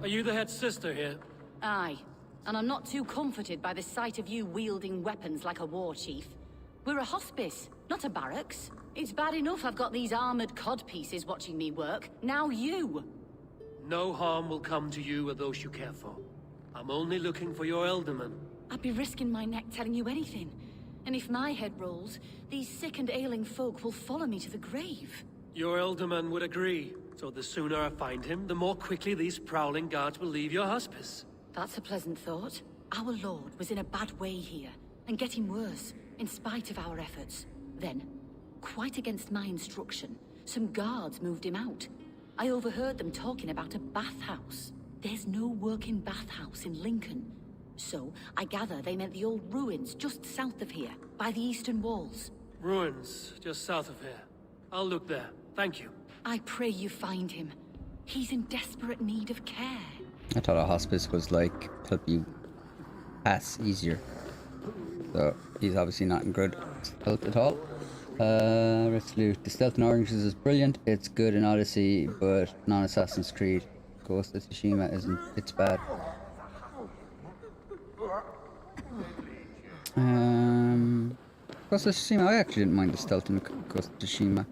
Speaker 3: Are you the head sister here?
Speaker 14: Aye. And I'm not too comforted by the sight of you wielding weapons like a war chief. We're a hospice, not a barracks. It's bad enough I've got these armored codpieces watching me work. Now you!
Speaker 3: No harm will come to you or those you care for. I'm only looking for your Elderman.
Speaker 14: I'd be risking my neck telling you anything. And if my head rolls, these sick and ailing folk will follow me to the grave.
Speaker 3: Your Elderman would agree. So the sooner I find him, the more quickly these prowling guards will leave your hospice.
Speaker 14: That's a pleasant thought. Our lord was in a bad way here, and getting worse, in spite of our efforts. Then, quite against my instruction, some guards moved him out. I overheard them talking about a bathhouse. There's no working bathhouse in Lincoln. So, I gather they meant the old ruins just south of here, by the eastern walls.
Speaker 3: Ruins, just south of here. I'll look there. Thank you.
Speaker 14: I pray you find him. He's in desperate need of care.
Speaker 1: I thought a hospice was like help you pass easier. So he's obviously not in good health at all. Resolute. The stealth in Oranges is brilliant. It's good in Odyssey, but non-Assassin's Creed. Ghost of Tsushima isn't. It's bad. Ghost of Tsushima, I actually didn't mind the stealth in Ghost of Tsushima.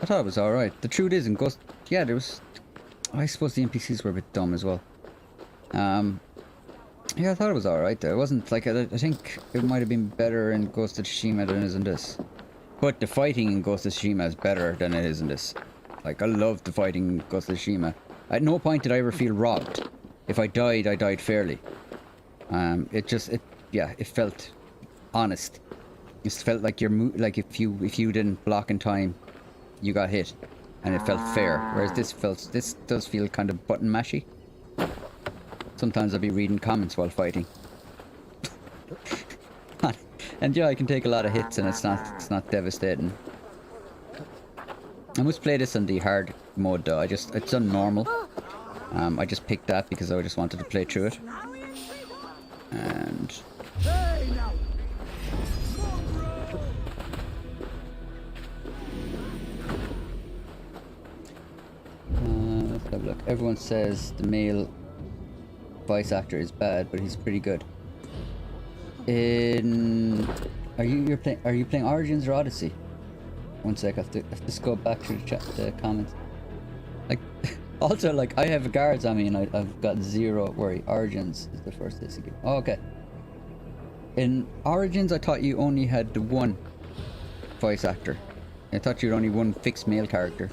Speaker 1: I thought it was alright. The truth is, in Ghost... Yeah, there was... I suppose the NPCs were a bit dumb as well. Yeah, I thought it was alright though. It wasn't like... I think it might have been better in Ghost of Tsushima than it is in this. But the fighting in Ghost of Tsushima is better than it is in this. Like, I love the fighting in Ghost of Tsushima. At no point did I ever feel robbed. If I died fairly. It felt honest. It felt like like if you didn't block in time, you got hit, and it felt fair. Whereas this does feel kind of button mashy. Sometimes I'll be reading comments while fighting, and yeah, I can take a lot of hits, and it's not devastating. I must play this on the hard mode though. It's on normal. I just picked that because I just wanted to play through it. And let's have a look. Everyone says the male voice actor is bad, but he's pretty good. Are you playing Origins or Odyssey? One sec, I have to just go back to the comments. Like, also, like, I have guards on me and I've got zero worry. Origins is the first this again. Oh, okay. In Origins, I thought you only had the one voice actor. I thought you had only one fixed male character.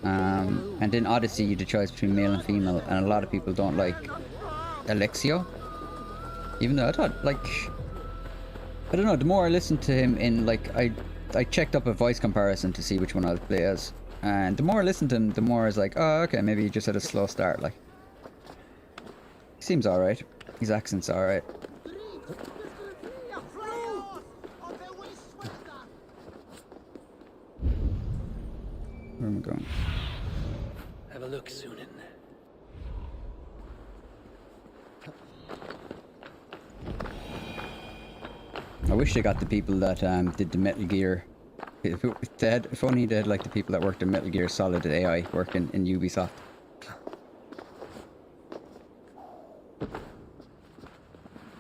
Speaker 1: And in Odyssey, you had a choice between male and female, and a lot of people don't like Alexio. Even though I thought, like, I don't know, the more I listened to him in, like, I checked up a voice comparison to see which one I'll play as. And the more I listened to him, the more I was like, oh, okay, maybe he just had a slow start, like. He seems alright. His accent's alright. Where am I going?
Speaker 3: Have a look, Sunan.
Speaker 1: I wish they got the people that did the Metal Gear. If only they had like the people that worked in Metal Gear Solid AI working in Ubisoft.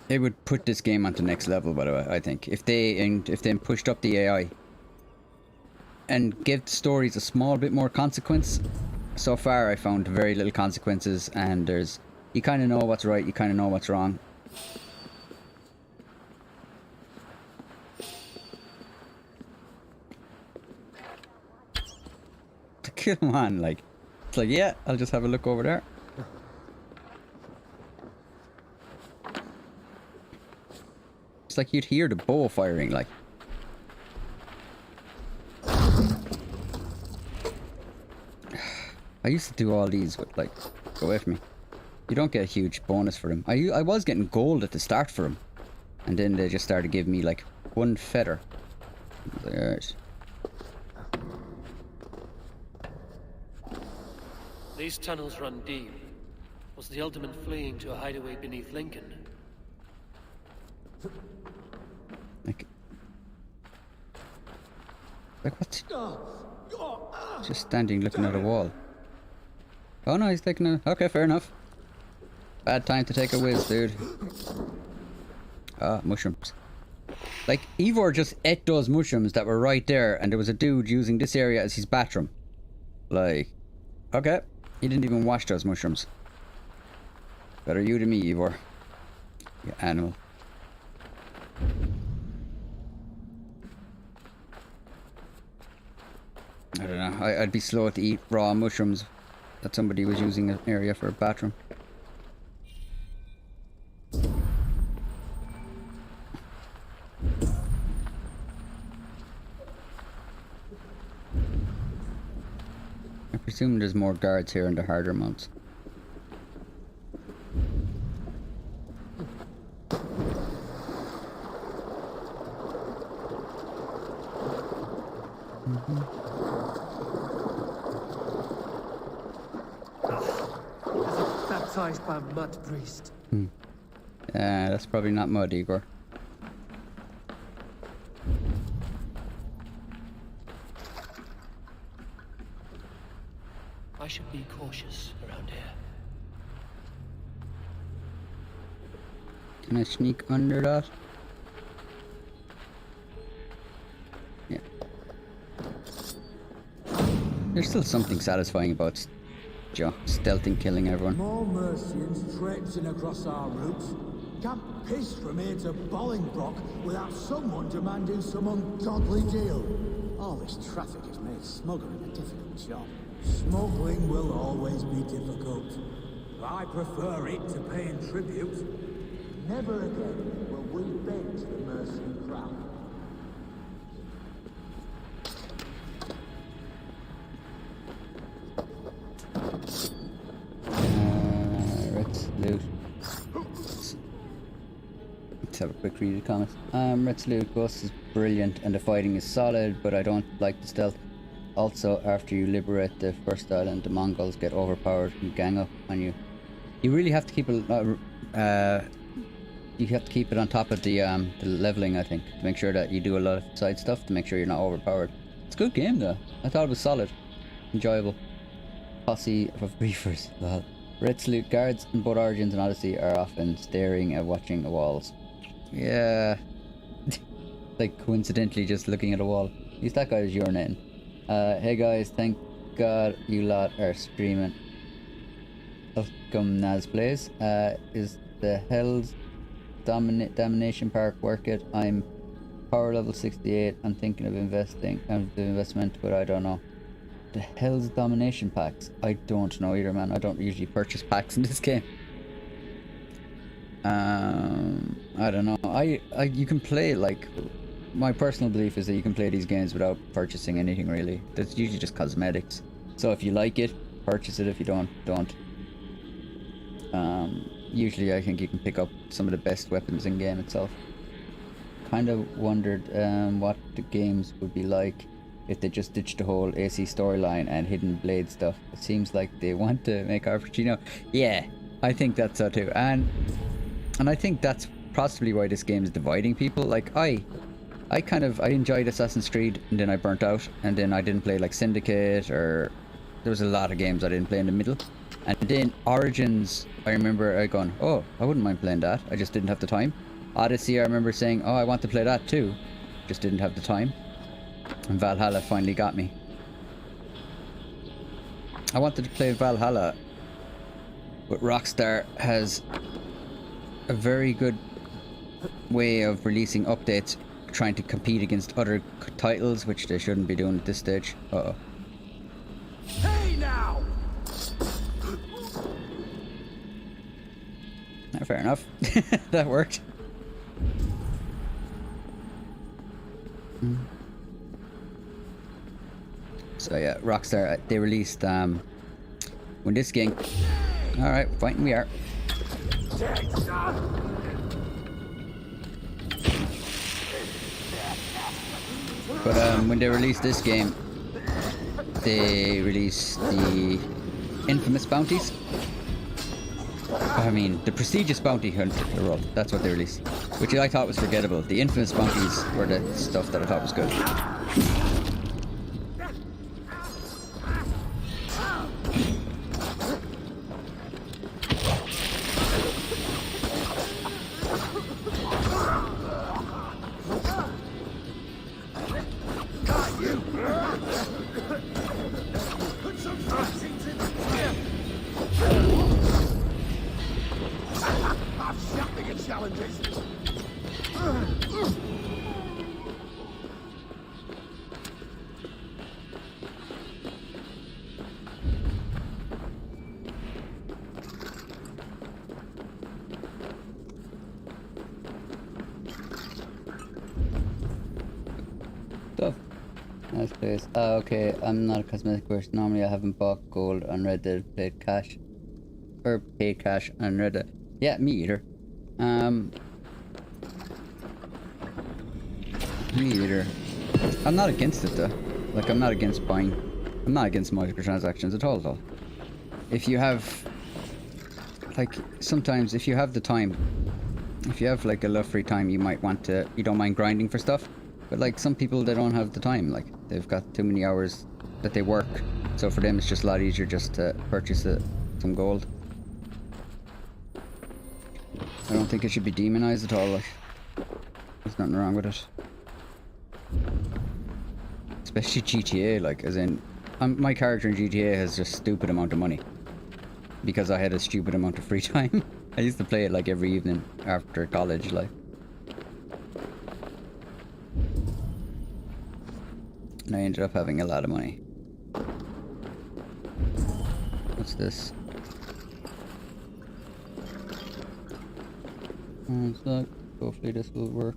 Speaker 1: They would put this game onto the next level, by the way. I think if they pushed up the AI and give the stories a small bit more consequence. So far, I found very little consequences, and you kind of know what's right, you kind of know what's wrong. Come on, like, it's like, yeah, I'll just have a look over there. It's like you'd hear the bow firing, like. I used to do all these with, like, go away from me. You don't get a huge bonus for them. I was getting gold at the start for them. And then they just started giving me, like, one feather. I was like, alright.
Speaker 3: These tunnels run deep. Was the Ultimate fleeing to a hideaway beneath Lincoln?
Speaker 1: Like what? Just standing looking at a wall. Oh no, he's taking a... Okay, fair enough. Bad time to take a whiz, dude. Ah, mushrooms. Like, Ivor just ate those mushrooms that were right there, and there was a dude using this area as his bathroom. Like, Okay. You didn't even wash those mushrooms. Better you than me, Ivor. You animal. I don't know. I'd be slow to eat raw mushrooms that somebody was using an area for a bathroom. I presume there's more guards here in the harder months.
Speaker 12: Baptized by a mud priest.
Speaker 1: That's probably not mud, Igor.
Speaker 3: I should be cautious around here.
Speaker 1: Can I sneak under that? Yeah. There's still something satisfying about stealthing killing everyone.
Speaker 9: More Mercians traipsing across our routes. Can't piss from here to Bolingbroke without someone demanding some ungodly deal. All this traffic has made smuggling a difficult job. Smuggling will always be difficult. I prefer it to paying tribute. Never again will we bend to the Mercian crown.
Speaker 1: Let's loot. Let's have a quick read of the comments. Let's loot. Ghost is brilliant and the fighting is solid, but I don't like the stealth. Also, after you liberate the first island, the Mongols get overpowered and gang up on you. You really have to keep it. You have to keep it on top of the leveling, I think, to make sure that you do a lot of side stuff to make sure you're not overpowered. It's a good game though. I thought it was solid, enjoyable. Posse of briefers. Well, Red Salute guards in both Origins and Odyssey are often staring at watching the walls. Yeah, like coincidentally just looking at a wall. At least that guy is urinating. Hey guys, thank God you lot are streaming. Welcome Naz Plays. Is the Hell's Domination Park worth it? I'm power level 68. I'm thinking of the investment, but I don't know. The Hell's Domination packs? I don't know either, man. I don't usually purchase packs in this game. I don't know. You can play, like, my personal belief is that you can play these games without purchasing anything really. That's usually just cosmetics. So if you like it, purchase it. If you don't. Usually I think you can pick up some of the best weapons in game itself. Kind of wondered what the games would be like if they just ditched the whole AC storyline and hidden blade stuff. It seems like they want to make RPG now. Yeah, I think that's so too. And I think that's possibly why this game is dividing people. Like I enjoyed Assassin's Creed and then I burnt out, and then I didn't play like Syndicate, or there was a lot of games I didn't play in the middle. And then Origins, I remember going, oh, I wouldn't mind playing that. I just didn't have the time. Odyssey, I remember saying, oh, I want to play that too. Just didn't have the time. And Valhalla finally got me. I wanted to play Valhalla, but Rockstar has a very good way of releasing updates, trying to compete against other titles, which they shouldn't be doing at this stage. Uh-oh.
Speaker 9: Hey now!
Speaker 1: Fair enough. That worked. So yeah, Rockstar, they released when this game. All right, fighting we are. But when they released this game, they released the infamous bounties. I mean, the prestigious bounty hunter role. That's what they released, which I thought was forgettable. The infamous bounties were the stuff that I thought was good.
Speaker 9: Put some fighting to challenges.
Speaker 1: Stuff. Nice place. Okay, I'm not a cosmetic person. Normally I haven't bought gold on Red Dead, paid cash on Red Dead. Yeah, me either. Me either. I'm not against it though. Like, I'm not against buying. I'm not against microtransactions at all though. If you have, like, sometimes if you have the time, if you have like a lot of free time, you might want to, you don't mind grinding for stuff. But like some people, they don't have the time, like they've got too many hours that they work. So for them it's just a lot easier just to purchase some gold. I don't think it should be demonized at all, like, there's nothing wrong with it. Especially GTA, like, as in, my character in GTA has just stupid amount of money. Because I had a stupid amount of free time. I used to play it like every evening after college, like. And I ended up having a lot of money. What's this? One sec. Hopefully this will work.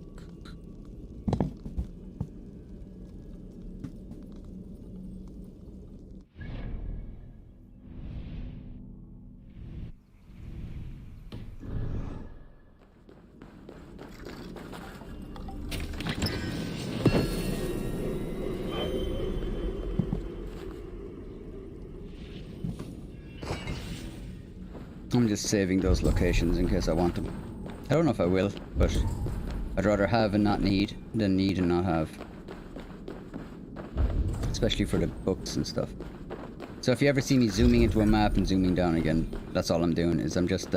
Speaker 1: I'm just saving those locations in case I want them. I don't know if I will, but I'd rather have and not need than need and not have. Especially for the books and stuff. So if you ever see me zooming into a map and zooming down again, that's all I'm doing, is I'm just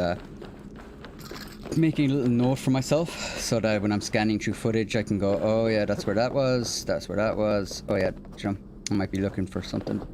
Speaker 1: making a little note for myself so that when I'm scanning through footage I can go, oh yeah, that's where that was, that's where that was, oh yeah, you know, I might be looking for something.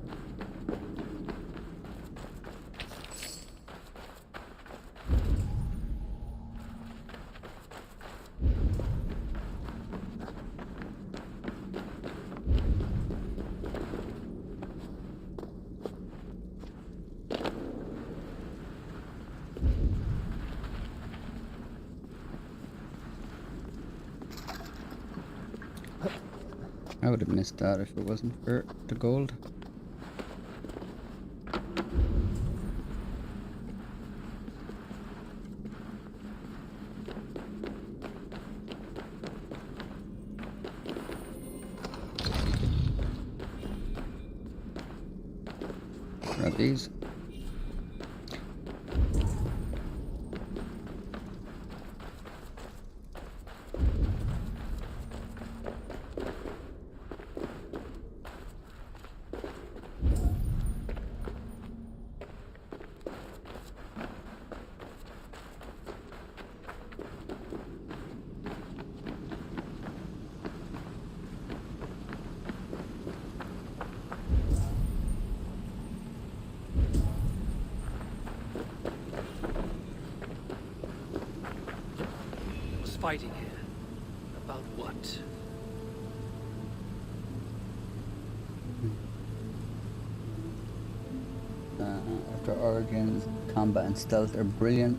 Speaker 1: I would have missed that if it wasn't for the gold. Grab these.
Speaker 3: Fighting here. About what?
Speaker 1: After Origins, combat and stealth are brilliant.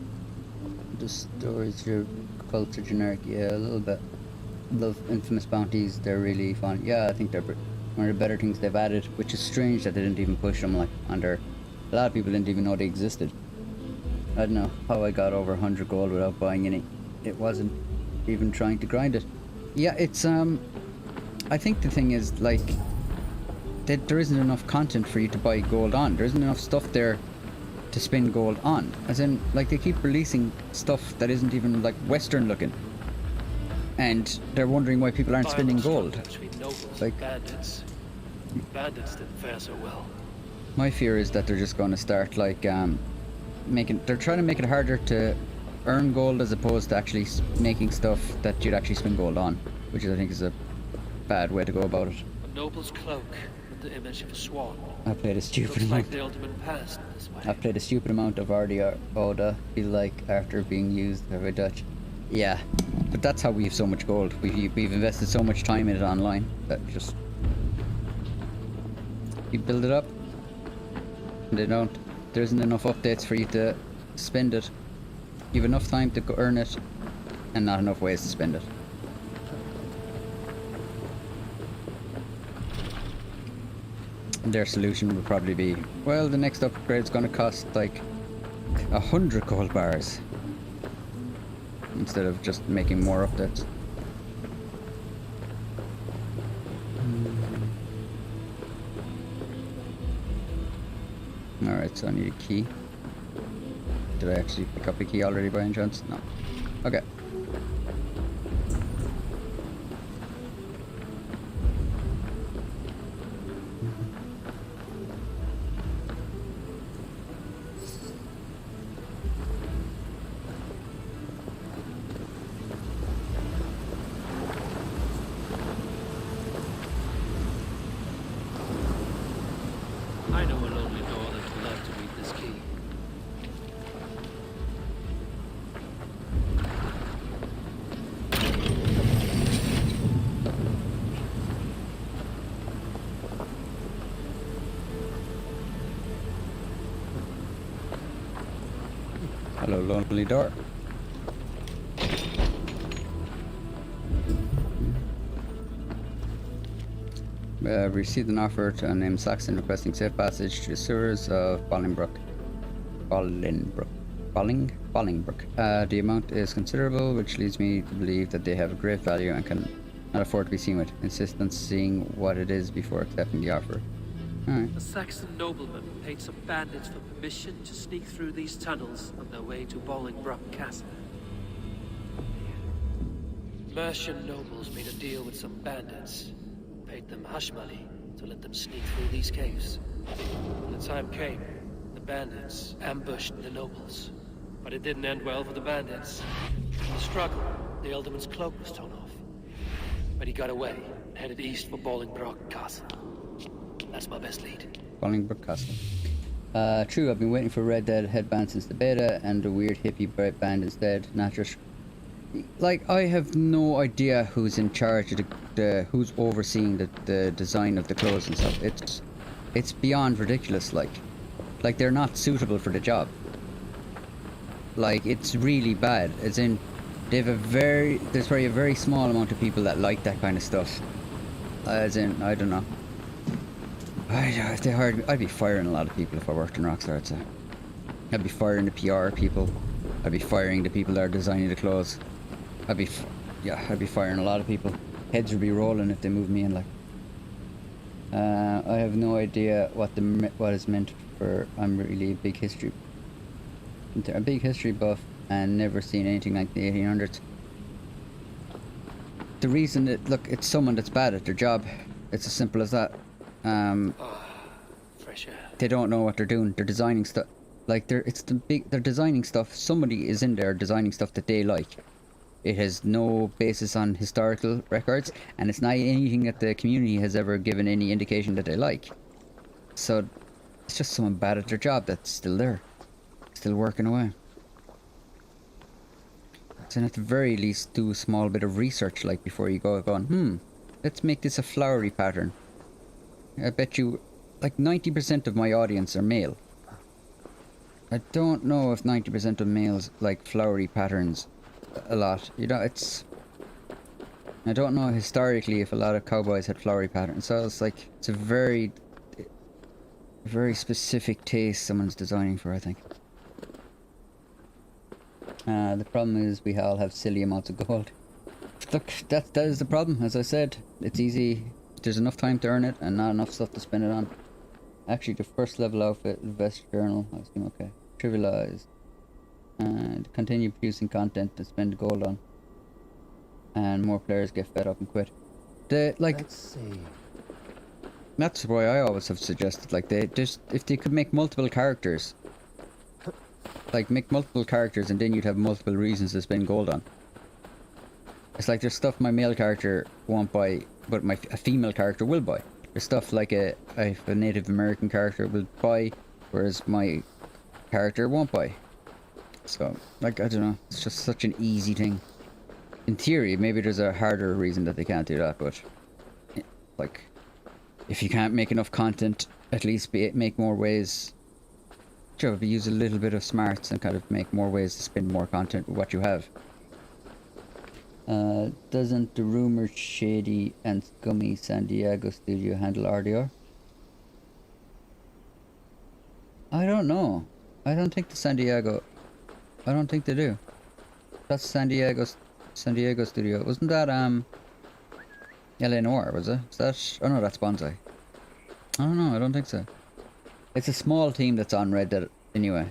Speaker 1: The stories are culture generic, yeah, a little bit. Love infamous bounties, they're really fun. Yeah, I think they're one of the better things they've added, which is strange that they didn't even push them like under. A lot of people didn't even know they existed. I don't know how I got over 100 gold without buying any. It wasn't even trying to grind it. Yeah, it's I think the thing is, like, that there isn't enough content for you to buy gold on. There isn't enough stuff there to spend gold on. As in, like, they keep releasing stuff that isn't even like Western looking, and they're wondering why people aren't spending gold. Like,
Speaker 3: bandits didn't fare so well.
Speaker 1: my fear is that they're just going to start like they're trying to make it harder to earn gold as opposed to actually making stuff that you'd actually spend gold on, which I think is a bad way to go about it.
Speaker 3: A noble's cloak with the image of a swan.
Speaker 1: I played a stupid
Speaker 3: Looks
Speaker 1: amount.
Speaker 3: like the ultimate passed this way.
Speaker 1: I played a stupid amount of RDR Oda, feel like, after being used by Dutch. Yeah, but that's how we have so much gold. We've invested so much time in it online that just you build it up and there isn't enough updates for you to spend it. You have enough time to earn it and not enough ways to spend it. And their solution would probably be, well, the next upgrade's gonna cost like 100 gold bars instead of just making more updates. Alright, so I need a key. Did I actually pick up a key already by any chance? No. Okay.
Speaker 3: I know a lonely door that would like to read this key.
Speaker 1: Hello, lonely door. Received an offer to name Saxon requesting safe passage to the sewers of Bolingbrook. The amount is considerable, which leads me to believe that they have a great value and can not afford to be seen with. Insist on seeing what it is before accepting the offer. Alright.
Speaker 3: A Saxon nobleman paid some bandits for permission to sneak through these tunnels on their way to Bolingbroke Castle. Mercian nobles made a deal with some bandits, paid them hush money to let them sneak through these caves. When the time came, the bandits ambushed the nobles. But it didn't end well for the bandits. In the struggle, the Ealdorman's cloak was torn off. But he got away and headed east for Bolingbroke Castle. That's my best lead.
Speaker 1: Bolingbroke Castle. True, I've been waiting for Red Dead headband since the beta and the weird hippie band instead. Not just... Like, I have no idea who's in charge of who's overseeing the design of the clothes and stuff. It's beyond ridiculous, like they're not suitable for the job. Like, it's really bad. As in, there's probably a very small amount of people that like that kind of stuff. As in, I don't know. If they hired me, I'd be firing a lot of people if I worked in Rockstar, I'd say. I'd be firing the PR people. I'd be firing the people that are designing the clothes. I'd be firing a lot of people. Heads would be rolling if they moved me in, like. I have no idea what is meant for. I'm really a big history buff and never seen anything like the 1800s. The reason that, look, it's someone that's bad at their job. It's as simple as that.
Speaker 3: Fresh air.
Speaker 1: They don't know what they're doing. They're designing stuff. Like, they're designing stuff. Somebody is in there designing stuff that they like. It has no basis on historical records, and it's not anything that the community has ever given any indication that they like. So, it's just someone bad at their job that's still there. Still working away. So at the very least, do a small bit of research, like, before you go going, let's make this a flowery pattern. I bet you, like, 90% of my audience are male. I don't know if 90% of males like flowery patterns a lot. You know, I don't know historically if a lot of cowboys had flowery patterns. So it's like, it's a very specific taste someone's designing for, I think. The problem is we all have silly amounts of gold. Look, that is the problem. As I said, it's easy. There's enough time to earn it and not enough stuff to spend it on. Actually, the first level outfit, Vest Journal, I was doing okay. Trivialize. And continue producing content to spend gold on. And more players get fed up and quit. Let's see. That's why I always have suggested, like, if they could make multiple characters. Like, make multiple characters and then you'd have multiple reasons to spend gold on. It's like there's stuff my male character won't buy, but a female character will buy. There's stuff like a Native American character will buy, whereas my character won't buy. So, like, I don't know, it's just such an easy thing. in theory, maybe there's a harder reason that they can't do that, but like, if you can't make enough content, at least make more ways. Sure, use a little bit of smarts and kind of make more ways to spin more content with what you have. Doesn't the rumored shady and scummy San Diego studio handle RDR? I don't know. I don't think the San Diego. I don't think they do. That's San Diego studio. Wasn't that LA Noire, was it? Is that? Oh no, that's Bonsai. I don't know. I don't think so. It's a small team that's on Red Dead anyway.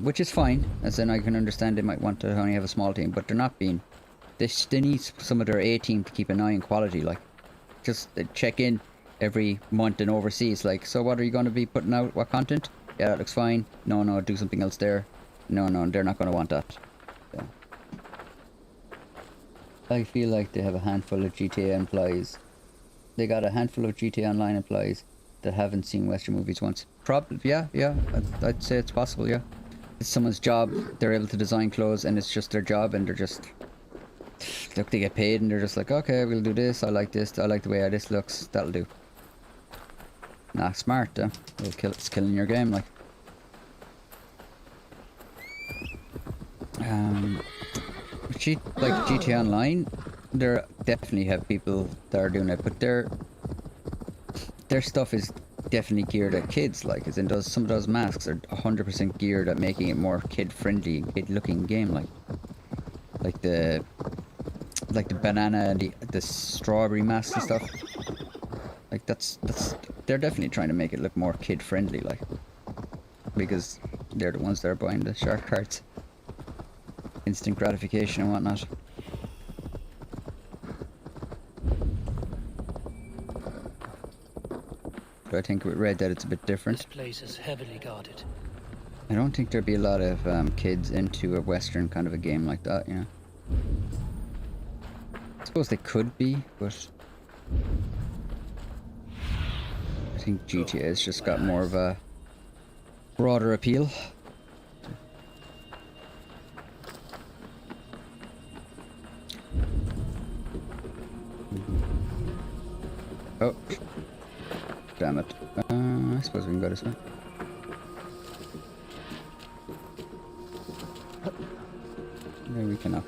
Speaker 1: Which is fine, as in I can understand they might want to only have a small team, but they're not being. They need some of their A team to keep an eye on quality, like just check in every month and overseas. Like, so what are you going to be putting out? What content? Yeah, that looks fine. No, do something else there. No, they're not going to want that. So. I feel like they have a handful of GTA employees. They got a handful of GTA Online employees that haven't seen Western movies once. Probably, yeah. I'd say it's possible, yeah. It's someone's job. They're able to design clothes, and it's just their job, and they're just... Look, they get paid, and they're just like, okay, we'll do this. I like this. I like the way this looks. That'll do. Nah, smart, though. It's killing your game, like. Like GTA Online, there definitely have people that are doing it, but their stuff is definitely geared at kids. Like, as in some of those masks are 100% geared at making it more kid-friendly, kid-looking game. Like the banana and the strawberry masks and stuff. Like they're definitely trying to make it look more kid-friendly, like, because they're the ones that are buying the shark cards. Instant gratification and whatnot. But I think with Red Dead it's a bit different.
Speaker 3: This place is heavily guarded.
Speaker 1: I don't think there'd be a lot of kids into a Western kind of a game like that, you know. I suppose they could be, but I think GTA has just got more of a broader appeal. Oh, damn it. I suppose we can go this way. There we cannot.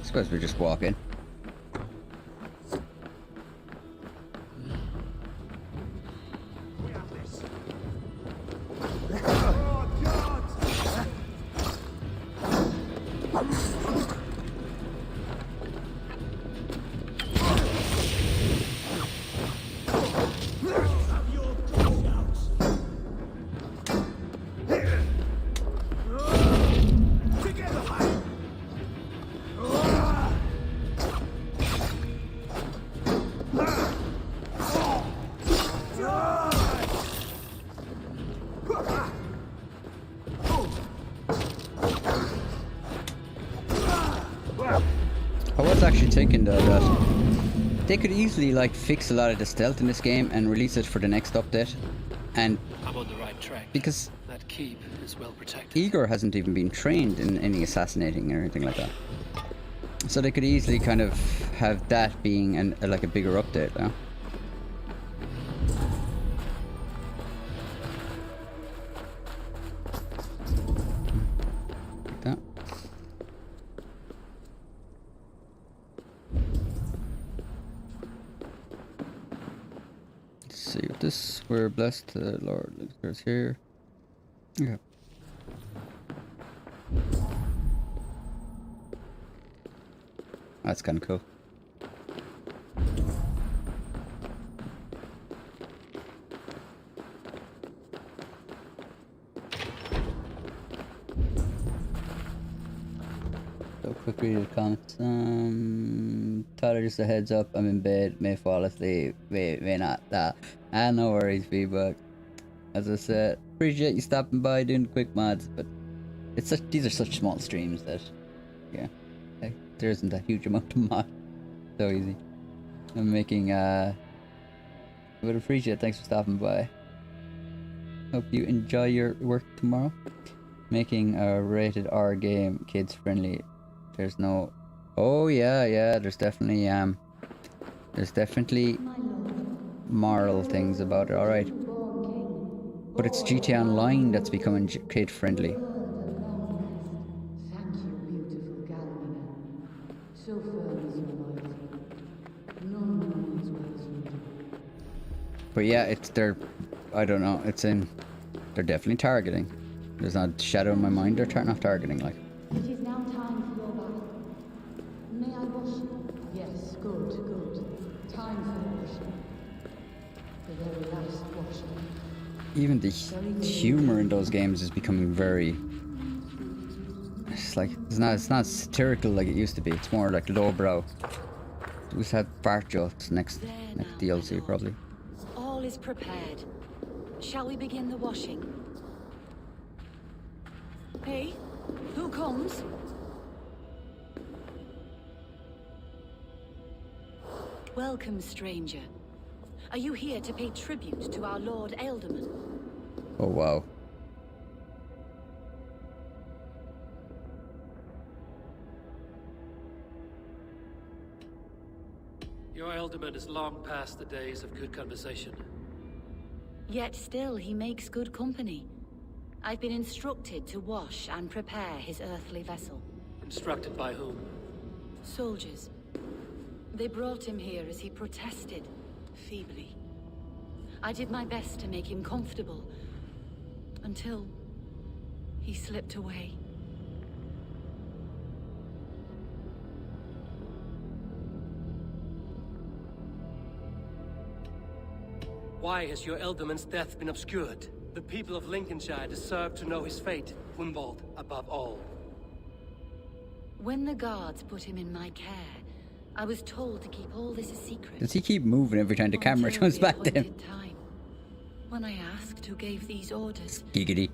Speaker 1: I suppose we're just walking. Thinking though that they could easily like fix a lot of the stealth in this game and release it for the next update, and
Speaker 3: I'm on the right track.
Speaker 1: Because
Speaker 3: that keep is well protected.
Speaker 1: Igor hasn't even been trained in any assassinating or anything like that, so they could easily kind of have that being like a bigger update, you know? Like that. See if this we're blessed, Lord is here. Yeah. That's kind of cool. So quick read the comments. Tyler, just a heads up, I'm in bed, may fall asleep, may not. No worries, V-Buck. As I said, appreciate you stopping by doing quick mods, but these are such small streams that, yeah, like, there isn't a huge amount of mod. So easy. I'm making, I would appreciate it. Thanks for stopping by. Hope you enjoy your work tomorrow. Making a rated R game kids friendly. There's no... Oh yeah, there's definitely moral things about it, alright. But it's GTA Online that's becoming kid friendly.
Speaker 14: Thank you, beautiful Galmina. So firm is your loyalty. None know me as well as you do.
Speaker 1: But yeah, I don't know, they're definitely targeting. There's not a shadow in my mind they're turning off targeting, like.
Speaker 14: It is now time for your bath. May I wash you? Yes, good. Time for washing. The very last washing.
Speaker 1: Even the humor in those games is becoming very... It's like, it's not satirical like it used to be. It's more like lowbrow. We just had fart jokes next DLC probably.
Speaker 14: All is prepared. Shall we begin the washing? Hey, who comes? Welcome, stranger. Are you here to pay tribute to our Lord Ealdorman?
Speaker 1: Oh wow.
Speaker 3: Your Ealdorman is long past the days of good conversation.
Speaker 14: Yet still he makes good company. I've been instructed to wash and prepare his earthly vessel.
Speaker 3: Instructed by whom?
Speaker 14: Soldiers. They brought him here as he protested, feebly. I did my best to make him comfortable, until he slipped away.
Speaker 3: Why has your Ealdorman's death been obscured? The people of Lincolnshire deserve to know his fate, Hunwald above all.
Speaker 14: When the guards put him in my care, I was told to keep all this a secret.
Speaker 1: Does he keep moving every time the camera comes back to him?
Speaker 14: Time. When I asked who gave these orders,
Speaker 1: Giggity.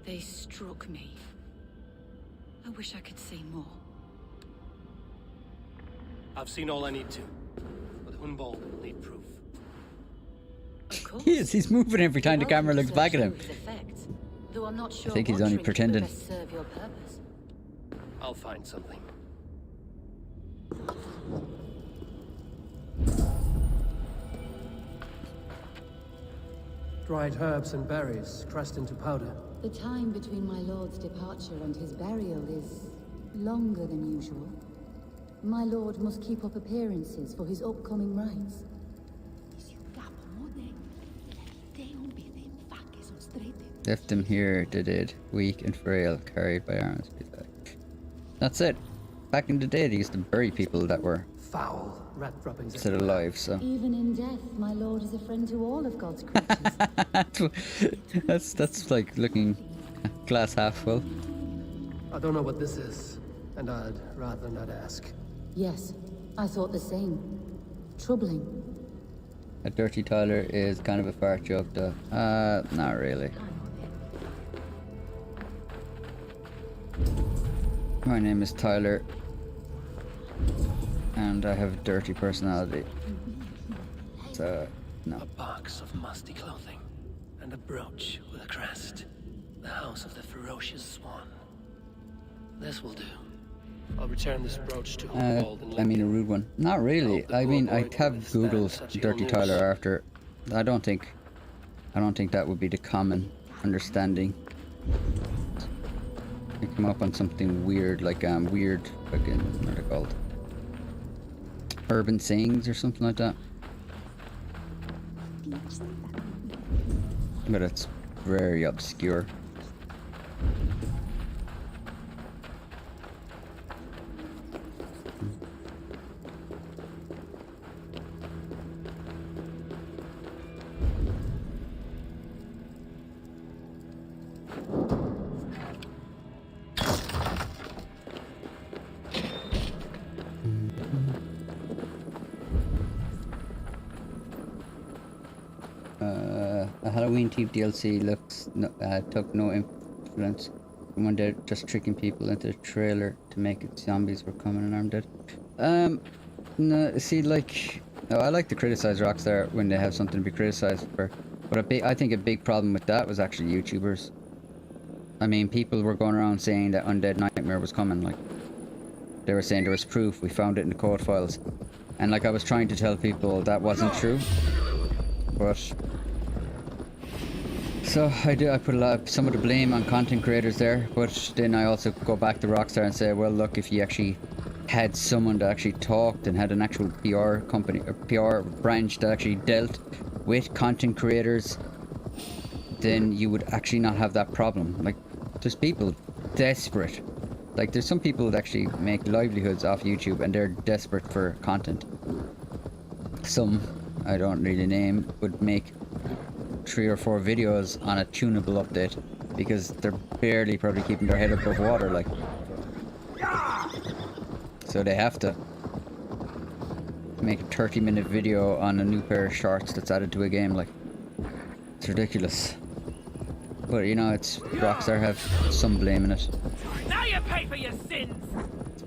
Speaker 14: they struck me. I wish I could say more.
Speaker 3: I've seen all I need to, but Hunwald will need proof.
Speaker 1: He's moving every time the camera looks back at him.
Speaker 14: Though I'm not sure
Speaker 1: I think he's only pretending.
Speaker 14: best serve your purpose.
Speaker 3: I'll find something.
Speaker 12: Dried herbs and berries pressed into powder.
Speaker 14: The time between my lord's departure and his burial is longer than usual. My lord must keep up appearances for his upcoming rites.
Speaker 1: Left him here, they did. Weak and frail, carried by arms. That's it. Back in the day, they used to bury people that were
Speaker 12: Foul rat droppings.
Speaker 1: still alive, so.
Speaker 14: Even in death, my lord is a friend to all of God's creatures.
Speaker 1: that's like looking glass half full.
Speaker 12: I don't know what this is, and I'd rather not ask.
Speaker 14: Yes, I thought the same. Troubling.
Speaker 1: A dirty Tyler is kind of a fart joke, though. Not really. My name is Tyler, and I have a dirty personality. So, no.
Speaker 3: A box of musty clothing, and a brooch with a crest. The house of the ferocious swan. This will do. I'll return this brooch to Hunwald and
Speaker 1: I mean a rude one. Not really. I mean, I have googled Dirty Tyler after. I don't think that would be the common understanding. I come up on something weird, like weird fucking, what are they called? Urban sayings or something like that. But it's very obscure. a Halloween themed DLC took no influence from when they're just tricking people into the trailer to make it zombies were coming and armed dead. No, see, like, no, I like to criticize Rockstar when they have something to be criticized for, but I think a big problem with that was actually YouTubers. I mean, people were going around saying that Undead Nightmare was coming, like, they were saying there was proof, we found it in the code files, and like I was trying to tell people that wasn't true, but so I put some of the blame on content creators there, but then I also go back to Rockstar and say, well, look, if you actually had someone that actually talked and had an actual PR company or PR branch that actually dealt with content creators, then you would actually not have that problem. Like, there's people desperate. Like, there's some people that actually make livelihoods off YouTube and they're desperate for content. Some, I don't really name, would make 3 or 4 videos on a tunable update because they're barely probably keeping their head above water, like. So they have to make a 30-minute video on a new pair of shorts that's added to a game, like. It's ridiculous. But you know, it's Rockstar have some blame in it.
Speaker 6: Now you pay for your sins!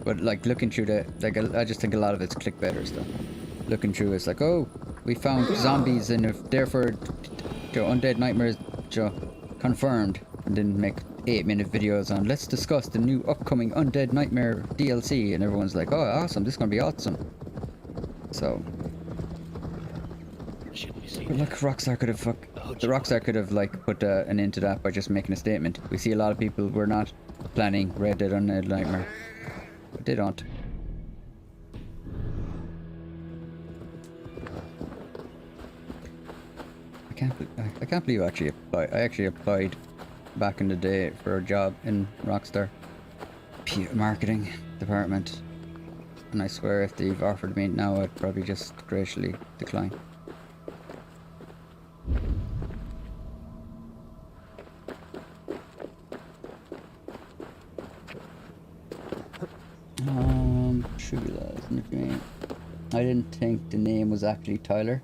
Speaker 1: But like looking through the, like, I just think a lot of it's clickbaiters though. Looking through it's like, oh, we found zombies and therefore the Undead Nightmares confirmed, and then make 8-minute videos on let's discuss the new upcoming Undead Nightmare DLC, and everyone's like, oh, awesome, this is gonna be awesome. So, but look, Rockstar could have like put an end to that by just making a statement. We see a lot of people were not planning Red Dead Undead Nightmare, but they don't. I can't believe I actually applied back in the day for a job in Rockstar marketing department, and I swear if they've offered me now, I'd probably just graciously decline. Tribulars in the dream. I didn't think the name was actually Tyler.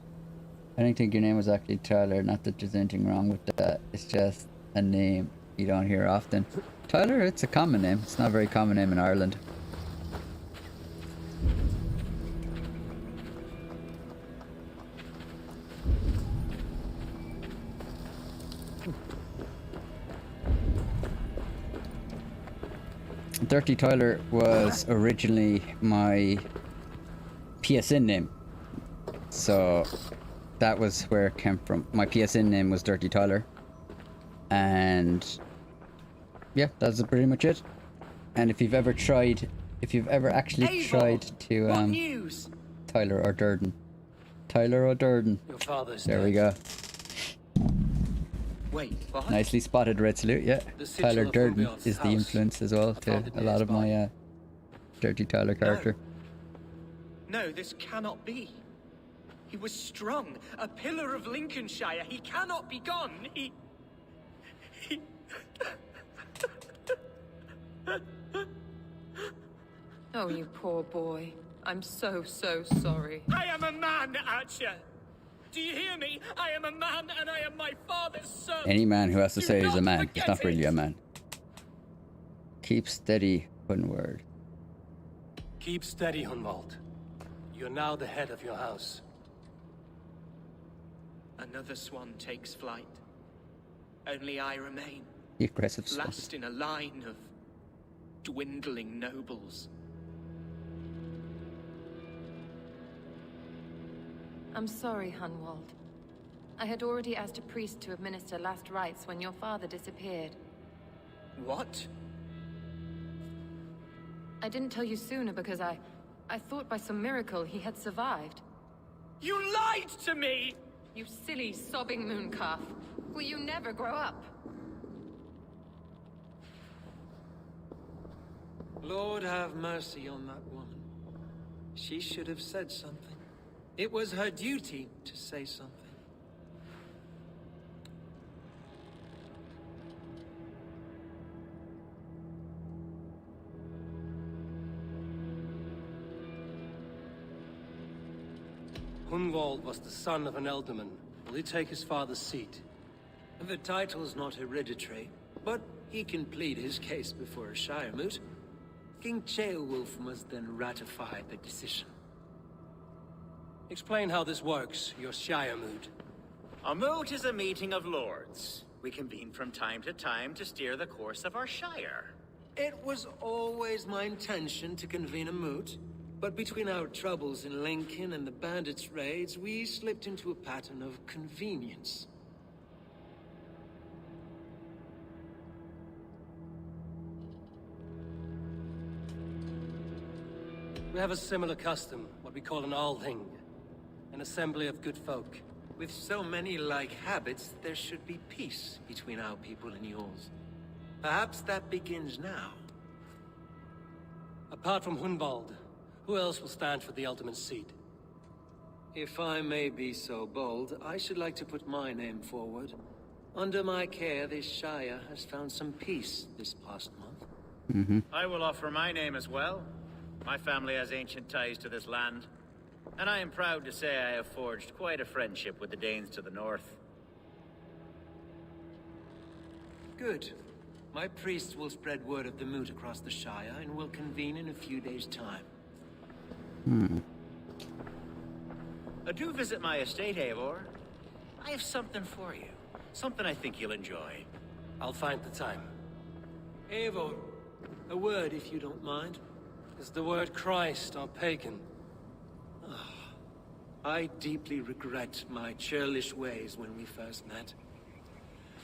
Speaker 1: I didn't think your name was actually Tyler, not that there's anything wrong with that. It's just a name you don't hear often. Tyler, it's a common name. It's not a very common name in Ireland. Dirty Tyler was originally my PSN name. So that was where it came from. My PSN name was Dirty Tyler. And yeah, that's pretty much it. And if you've ever actually tried to Tyler or Durden. Tyler or Durden.
Speaker 3: Your father's
Speaker 1: there
Speaker 3: dead.
Speaker 1: we go.
Speaker 6: Wait, what?
Speaker 1: Nicely spotted, Red Salute, yeah. Tyler Durden is the influence as well to a lot of my Dirty Tyler character.
Speaker 6: No, this cannot be. He was strong, a pillar of Lincolnshire. He cannot be gone. He...
Speaker 13: Oh, you poor boy. I'm so sorry.
Speaker 6: I am a man, Archer. Do you hear me? I am a man and I am my father's son.
Speaker 1: Any man who has to
Speaker 6: Do
Speaker 1: say he's a man
Speaker 6: forget
Speaker 1: is not really
Speaker 6: it.
Speaker 1: a man. Keep steady, Hunward.
Speaker 3: Keep steady, Hunwald. You're now the head of your house.
Speaker 6: Another swan takes flight. Only I remain.
Speaker 1: The aggressive swan.
Speaker 6: Last in a line of dwindling nobles.
Speaker 13: I'm sorry, Hunwald. I had already asked a priest to administer last rites when your father disappeared.
Speaker 6: What?
Speaker 13: I didn't tell you sooner because I thought by some miracle he had survived.
Speaker 6: You lied to me!
Speaker 13: You silly, sobbing mooncalf. Will you never grow up?
Speaker 3: Lord have mercy on that woman. She should have said something. It was her duty to say something. Hunwald was the son of an ealdorman. Will he take his father's seat? The title's not hereditary, but he can plead his case before a shire moot. King Ceolwulf must then ratify the decision. Explain how this works, your shire moot.
Speaker 7: A moot is a meeting of lords. We convene from time to time to steer the course of our shire.
Speaker 3: It was always my intention to convene a moot, but between our troubles in Lincoln and the bandits' raids, we slipped into a pattern of convenience. We have a similar custom, what we call an althing, an assembly of good folk. With so many like habits, there should be peace between our people and yours. Perhaps that begins now. Apart from Hunwald, who else will stand for the ultimate seat? If I may be so bold, I should like to put my name forward. Under my care, this shire has found some peace this past month.
Speaker 7: I will offer my name as well. My family has ancient ties to this land, and I am proud to say I have forged quite a friendship with the Danes to the north.
Speaker 3: Good. My priests will spread word of the moot across the Shire and will convene in a few days' time.
Speaker 7: Do visit my estate, Eivor. I have something for you. Something I think you'll enjoy.
Speaker 3: I'll find the time. Eivor, a word if you don't mind. Is the word Christ or pagan? I deeply regret my churlish ways when we first met.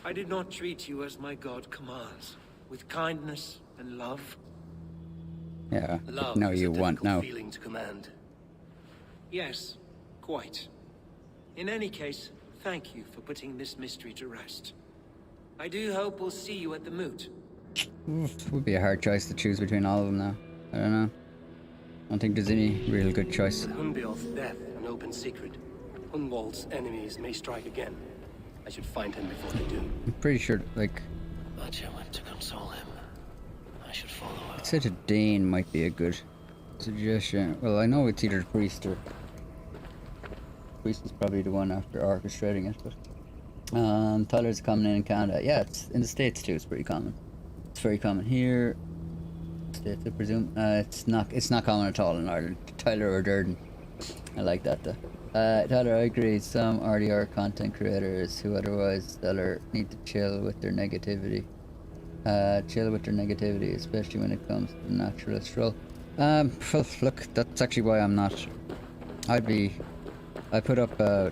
Speaker 3: I did not treat you as my god commands, with kindness and love.
Speaker 1: Yeah,
Speaker 3: Love
Speaker 1: no,
Speaker 3: is
Speaker 1: you
Speaker 3: a
Speaker 1: want
Speaker 3: difficult
Speaker 1: no.
Speaker 3: feeling to command. Yes, quite. In any case, thank you for putting this mystery to rest. I do hope we'll see you at the moot.
Speaker 1: It would be a hard choice to choose between all of them now. I don't know. I don't think there's any real good choice.
Speaker 3: Hunbeor's death, an open secret. Hunwald's enemies may strike again. I should find him before they do.
Speaker 1: I'm pretty sure, like...
Speaker 3: Atcha went to console him. I should follow her.
Speaker 1: I'd say a Dane might be a good suggestion. Well, I know it's either Priest or... Priest is probably the one after orchestrating it, but... Tyler's common in Canada. Yeah, it's in the States too, it's pretty common. It's very common here. States, I presume. It's not common at all in Ireland. Tyler or Durden. I like that though. Tyler, I agree. Some already are content creators who otherwise need to chill with their negativity. Especially when it comes to the naturalist role. Well, look, that's actually why I'm not. I put up a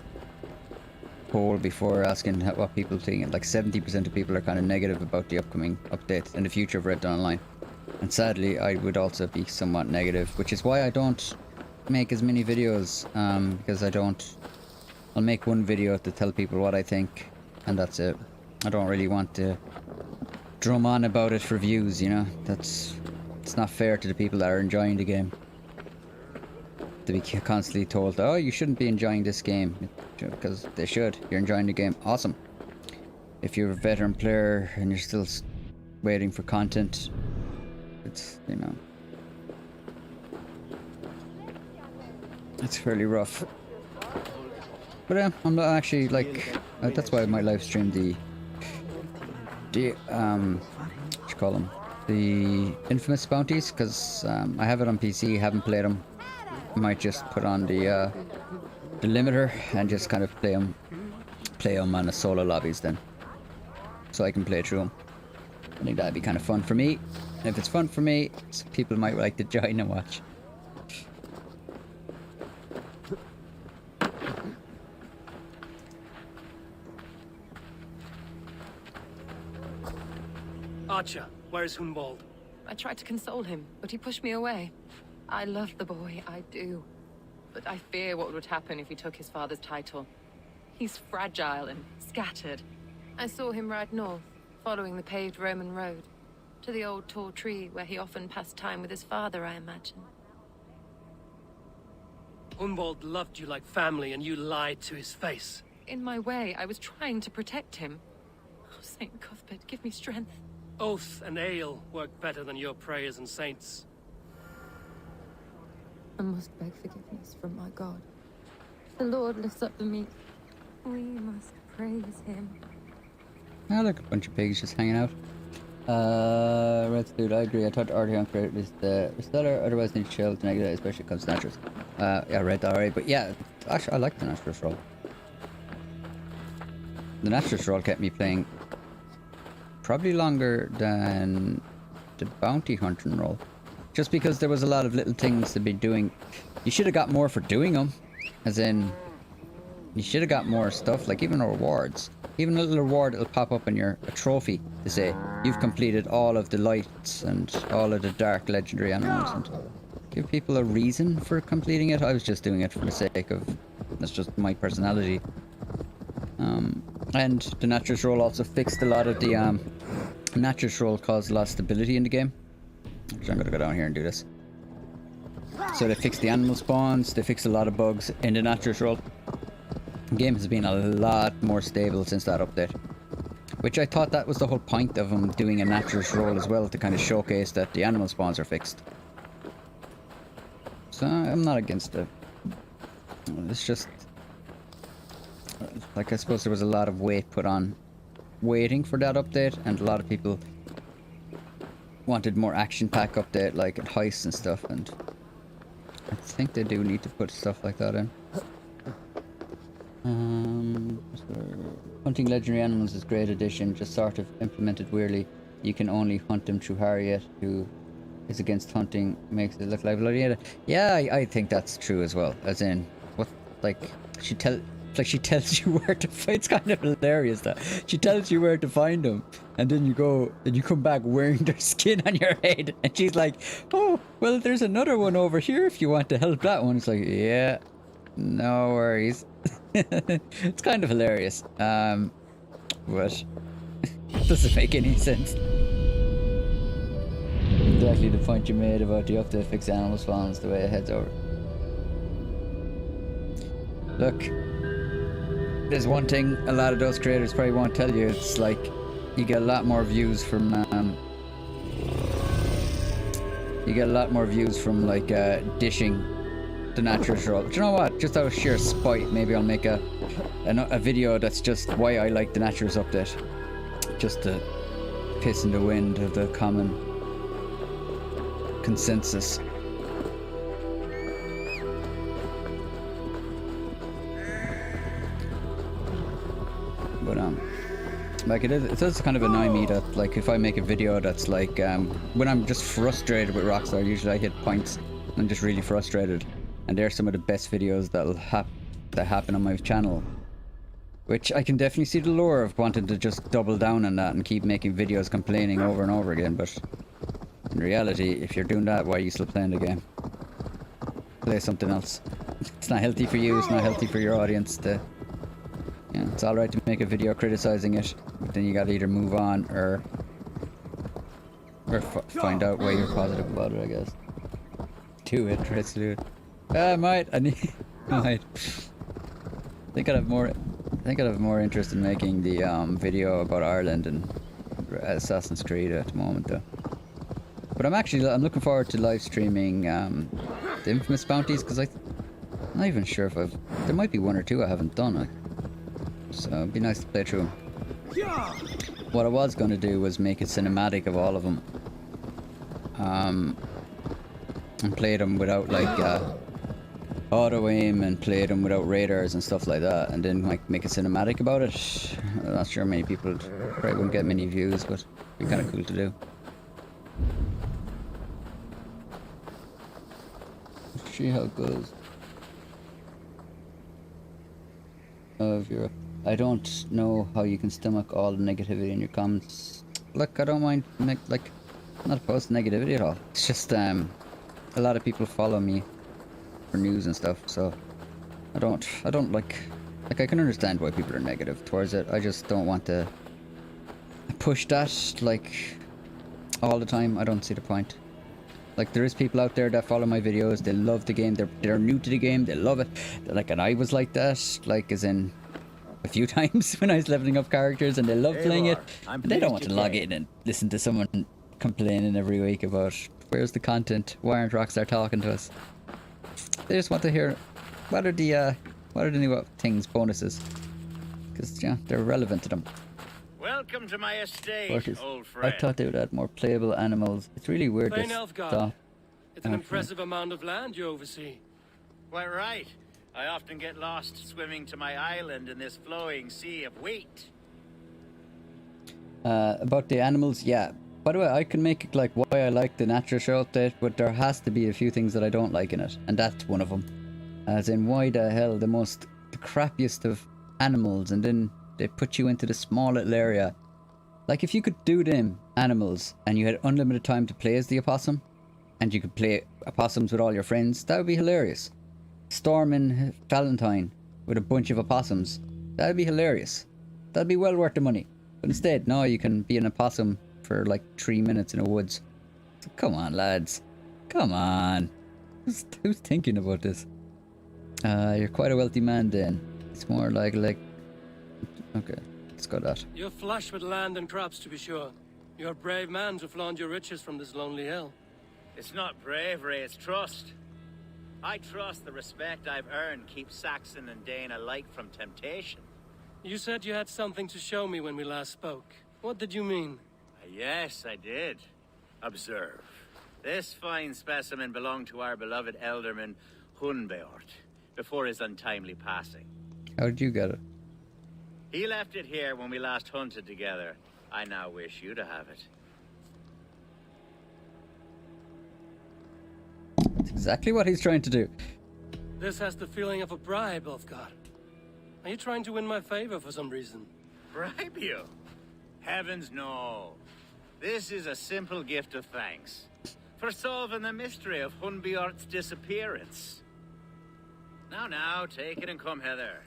Speaker 1: poll before asking what people think, and like 70% of people are kind of negative about the upcoming updates and the future of Red Dawn Online. And sadly, I would also be somewhat negative, which is why I don't make as many videos, because I'll make one video to tell people what I think, and that's it. I don't really want to drum on about it for views, you know? It's not fair to the people that are enjoying the game. To be constantly told, oh, you shouldn't be enjoying this game, because they should. You're enjoying the game, awesome. If you're a veteran player and you're still waiting for content, it's, you know, it's fairly rough. But I'm not actually, like, that's why I might live stream the what you call them, the infamous bounties, because I have it on PC, haven't played them. I might just put on the limiter and just kind of play them on a solo lobbies then, so I can play through them. I think that'd be kind of fun for me. And if it's fun for me, people might like to join and watch.
Speaker 3: Atcha, where's Hunwald?
Speaker 13: I tried to console him, but he pushed me away. I love the boy, I do. But I fear what would happen if he took his father's title. He's fragile and scattered. I saw him ride north, following the paved Roman road. To the old tall tree where he often passed time with his father, I imagine.
Speaker 3: Hunwald loved you like family, and you lied to his face.
Speaker 13: In my way, I was trying to protect him. Oh, Saint Cuthbert, give me strength.
Speaker 3: Oath and ale work better than your prayers and saints.
Speaker 13: I must beg forgiveness from my God. The Lord lifts up the meek. We must praise him.
Speaker 1: I like a bunch of pigs just hanging out. Red Dude, I agree. I thought Arteon created is the stellar, otherwise need to chill to negative, especially because naturals. Yeah, read that already, but yeah, actually I like the naturals role. The naturals role kept me playing probably longer than the bounty hunting role. Just because there was a lot of little things to be doing. You should have got more for doing them. As in, you should have got more stuff, like even rewards. Even a little reward that'll pop up in your trophy to say you've completed all of the lights and all of the dark legendary animals, and give people a reason for completing it. I was just doing it for the sake of, that's just my personality. And the naturals role also fixed a lot of the naturals role caused a lot of stability in the game. So I'm gonna go down here and do this. So they fixed the animal spawns, they fixed a lot of bugs in the naturals role. The game has been a lot more stable since that update. Which I thought that was the whole point of them doing a naturals role as well, to kind of showcase that the animal spawns are fixed. So I'm not against it. It's just, like, I suppose there was a lot of weight put on waiting for that update, and a lot of people wanted more action pack update, like heists and stuff, and I think they do need to put stuff like that in. Hunting legendary animals is great addition, just sort of implemented weirdly. You can only hunt them through Harriet, who is against hunting, makes it look like bloody. Yeah, I think that's true as well. As in, what, like, she tells you where to find. It's kind of hilarious that she tells you where to find them, and then you go and you come back wearing their skin on your head, and she's like, "Oh, well, there's another one over here if you want to help that one." It's like, yeah, no worries. It's kind of hilarious, but it doesn't make any sense. Exactly the point you made about the update fix animal spawns the way it heads over. Look, there's one thing a lot of those creators probably won't tell you. It's like you get a lot more views from like dishing the naturals role. But you know what? Just out of sheer spite, maybe I'll make a video that's just why I like the naturals update. Just to piss in the wind of the common consensus. But like it does kind of annoy me that, like, if I make a video that's like when I'm just frustrated with Rockstar, usually I hit points and I'm just really frustrated, and they're some of the best videos that happen on my channel, which I can definitely see the lure of wanting to just double down on that and keep making videos complaining over and over again. But in reality, if you're doing that, why are you still playing the game? Play something else. It's not healthy for you, it's not healthy for your audience to, yeah, it's alright to make a video criticizing it, but then you gotta either move on or find out why you're positive about it, I guess. Do it, try to do it. I might I think I'd have more interest in making the video about Ireland and Assassin's Creed at the moment though. But I'm looking forward to live streaming the Infamous bounties, because I'm not even sure if there might be one or two I haven't done. So it'd be nice to play through them. What I was going to do was make a cinematic of all of them. And play them without like auto aim, and play them without radars and stuff like that, and then like make a cinematic about it. I'm not sure many people probably wouldn't get many views, but it'd be kind of cool to do. See how it goes. Of Europe. I don't know how you can stomach all the negativity in your comments. Look, I don't mind, like, I'm not opposed to negativity at all. It's just, a lot of people follow me for news and stuff, so I don't like I can understand why people are negative towards it. I just don't want to push that, like, all the time. I don't see the point. Like, there is people out there that follow my videos, they love the game, they're new to the game, they love it. Like, and I was like that, like, as in a few times when I was leveling up characters, and they love playing it. And they don't want to log in and listen to someone complaining every week about where's the content, why aren't Rockstar talking to us. They just want to hear what are the new things, bonuses, because yeah, they're relevant to them.
Speaker 7: Welcome Welcome to my estate,
Speaker 1: Horses.
Speaker 7: old
Speaker 1: I
Speaker 7: friend.
Speaker 1: thought they would add more playable animals. It's really weird
Speaker 3: Plain
Speaker 1: to
Speaker 3: Elfgard.
Speaker 1: stop.
Speaker 3: It's an
Speaker 1: after-
Speaker 3: impressive amount of land you oversee.
Speaker 7: Quite right. I often get lost swimming to my island in this flowing sea of wheat.
Speaker 1: About the animals, yeah. By the way, I can make it like why I like the natural show update, but there has to be a few things that I don't like in it, and that's one of them. As in, why the hell the crappiest of animals, and then they put you into the small little area. Like, if you could do them animals, and you had unlimited time to play as the opossum, and you could play opossums with all your friends, that would be hilarious. Storming Valentine with a bunch of opossums, that would be hilarious. That'd be well worth the money. But instead, no, you can be an opossum for like 3 minutes in the woods. So come on, lads. Come on. Who's thinking about this? You're quite a wealthy man then. It's more like... Okay, let's go that.
Speaker 3: You're flush with land and crops, to be sure. You're a brave man to flaunt your riches from this lonely hill.
Speaker 7: It's not bravery, it's trust. I trust the respect I've earned keeps Saxon and Dane alike from temptation.
Speaker 3: You said you had something to show me when we last spoke. What did you mean?
Speaker 7: Yes, I did. Observe. This fine specimen belonged to our beloved elderman, Hunbeort, before his untimely passing.
Speaker 1: How did you get it?
Speaker 7: He left it here when we last hunted together. I now wish you to have it.
Speaker 1: That's exactly what he's trying to do.
Speaker 3: This has the feeling of a bribe, Ulfgar. Are you trying to win my favor for some reason?
Speaker 7: Bribe you? Heavens no. This is a simple gift of thanks for solving the mystery of Hunbeort's disappearance. Now, take it and come hither.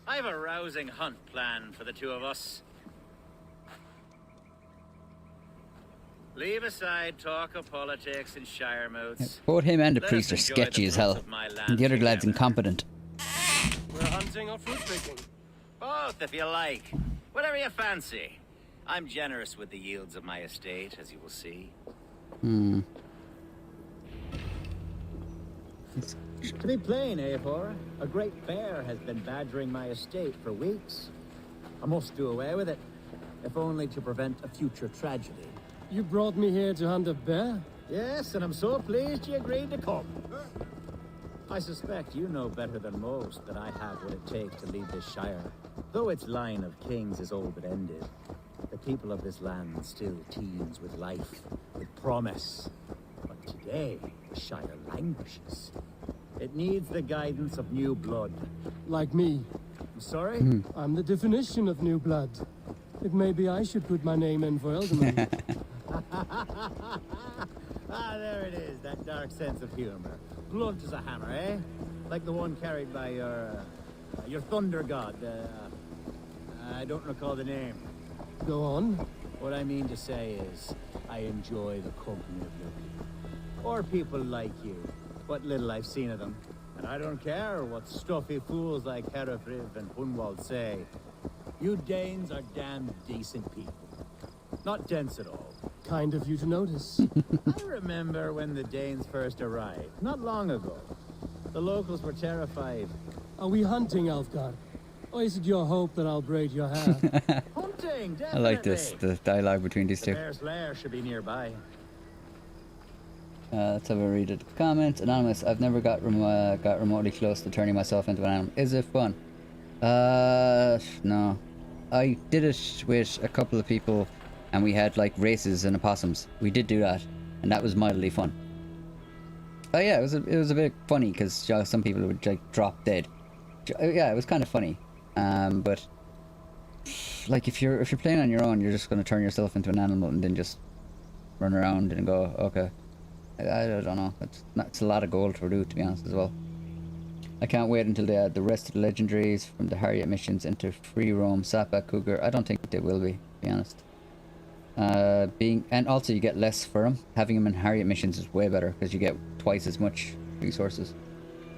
Speaker 7: I've a rousing hunt planned for the two of us. Leave aside talk of politics and shire moats.
Speaker 1: Both him and the
Speaker 7: Let
Speaker 1: priest are
Speaker 7: us enjoy
Speaker 1: sketchy
Speaker 7: the
Speaker 1: as
Speaker 7: fruits
Speaker 1: hell.
Speaker 7: of my land
Speaker 1: And the other lad's
Speaker 7: together.
Speaker 1: incompetent.
Speaker 3: We're hunting or fruit picking?
Speaker 7: Both, if you like. Whatever you fancy. I'm generous with the yields of my estate, as you will see.
Speaker 4: To be plain, Eivor, a great bear has been badgering my estate for weeks. I must do away with it, if only to prevent a future tragedy.
Speaker 3: You brought me here to hunt a bear?
Speaker 4: Yes, and I'm so pleased you agreed to come. I suspect you know better than most that I have what it takes to lead this shire. Though its line of kings is all but ended, the people of this land still teems with life, with promise. But today, the shire languishes. It needs the guidance of new blood.
Speaker 3: Like me.
Speaker 4: I'm sorry?
Speaker 3: I'm the definition of new blood. If maybe I should put my name in for Elderman.
Speaker 4: There it is, that dark sense of humor. Blunt as a hammer, eh? Like the one carried by your thunder god. I don't recall the name.
Speaker 3: Go on.
Speaker 4: What I mean to say is, I enjoy the company of your people. Or people like you. What little I've seen of them. And I don't care what stuffy fools like Herefriv and Hunwald say. You Danes are damn decent people. Not dense at all.
Speaker 3: Kind of you to notice.
Speaker 4: I remember when the Danes first arrived, not long ago. The locals were terrified.
Speaker 3: Are we hunting, Alfgar? Or is it your hope that I'll braid your hair?
Speaker 4: Hunting, definitely.
Speaker 1: I like this, the dialogue between these
Speaker 4: The
Speaker 1: two.
Speaker 4: bear's lair should be nearby.
Speaker 1: Let's have a read of the comments. Anonymous, I've never got remotely close to turning myself into an animal. Is it fun? No. I did it with a couple of people and we had like races and opossums. We did do that and that was mildly fun. Oh yeah, it was a bit funny because some people would like drop dead. Yeah, it was kind of funny. But like if you're playing on your own, you're just going to turn yourself into an animal and then just run around and go, okay. I don't know. It's a lot of gold to do, to be honest, as well. I can't wait until they add the rest of the legendaries from the Harriet missions into free roam, Sapback, Cougar. I don't think they will be honest. And also you get less for them. Having them in Harriet missions is way better because you get twice as much resources.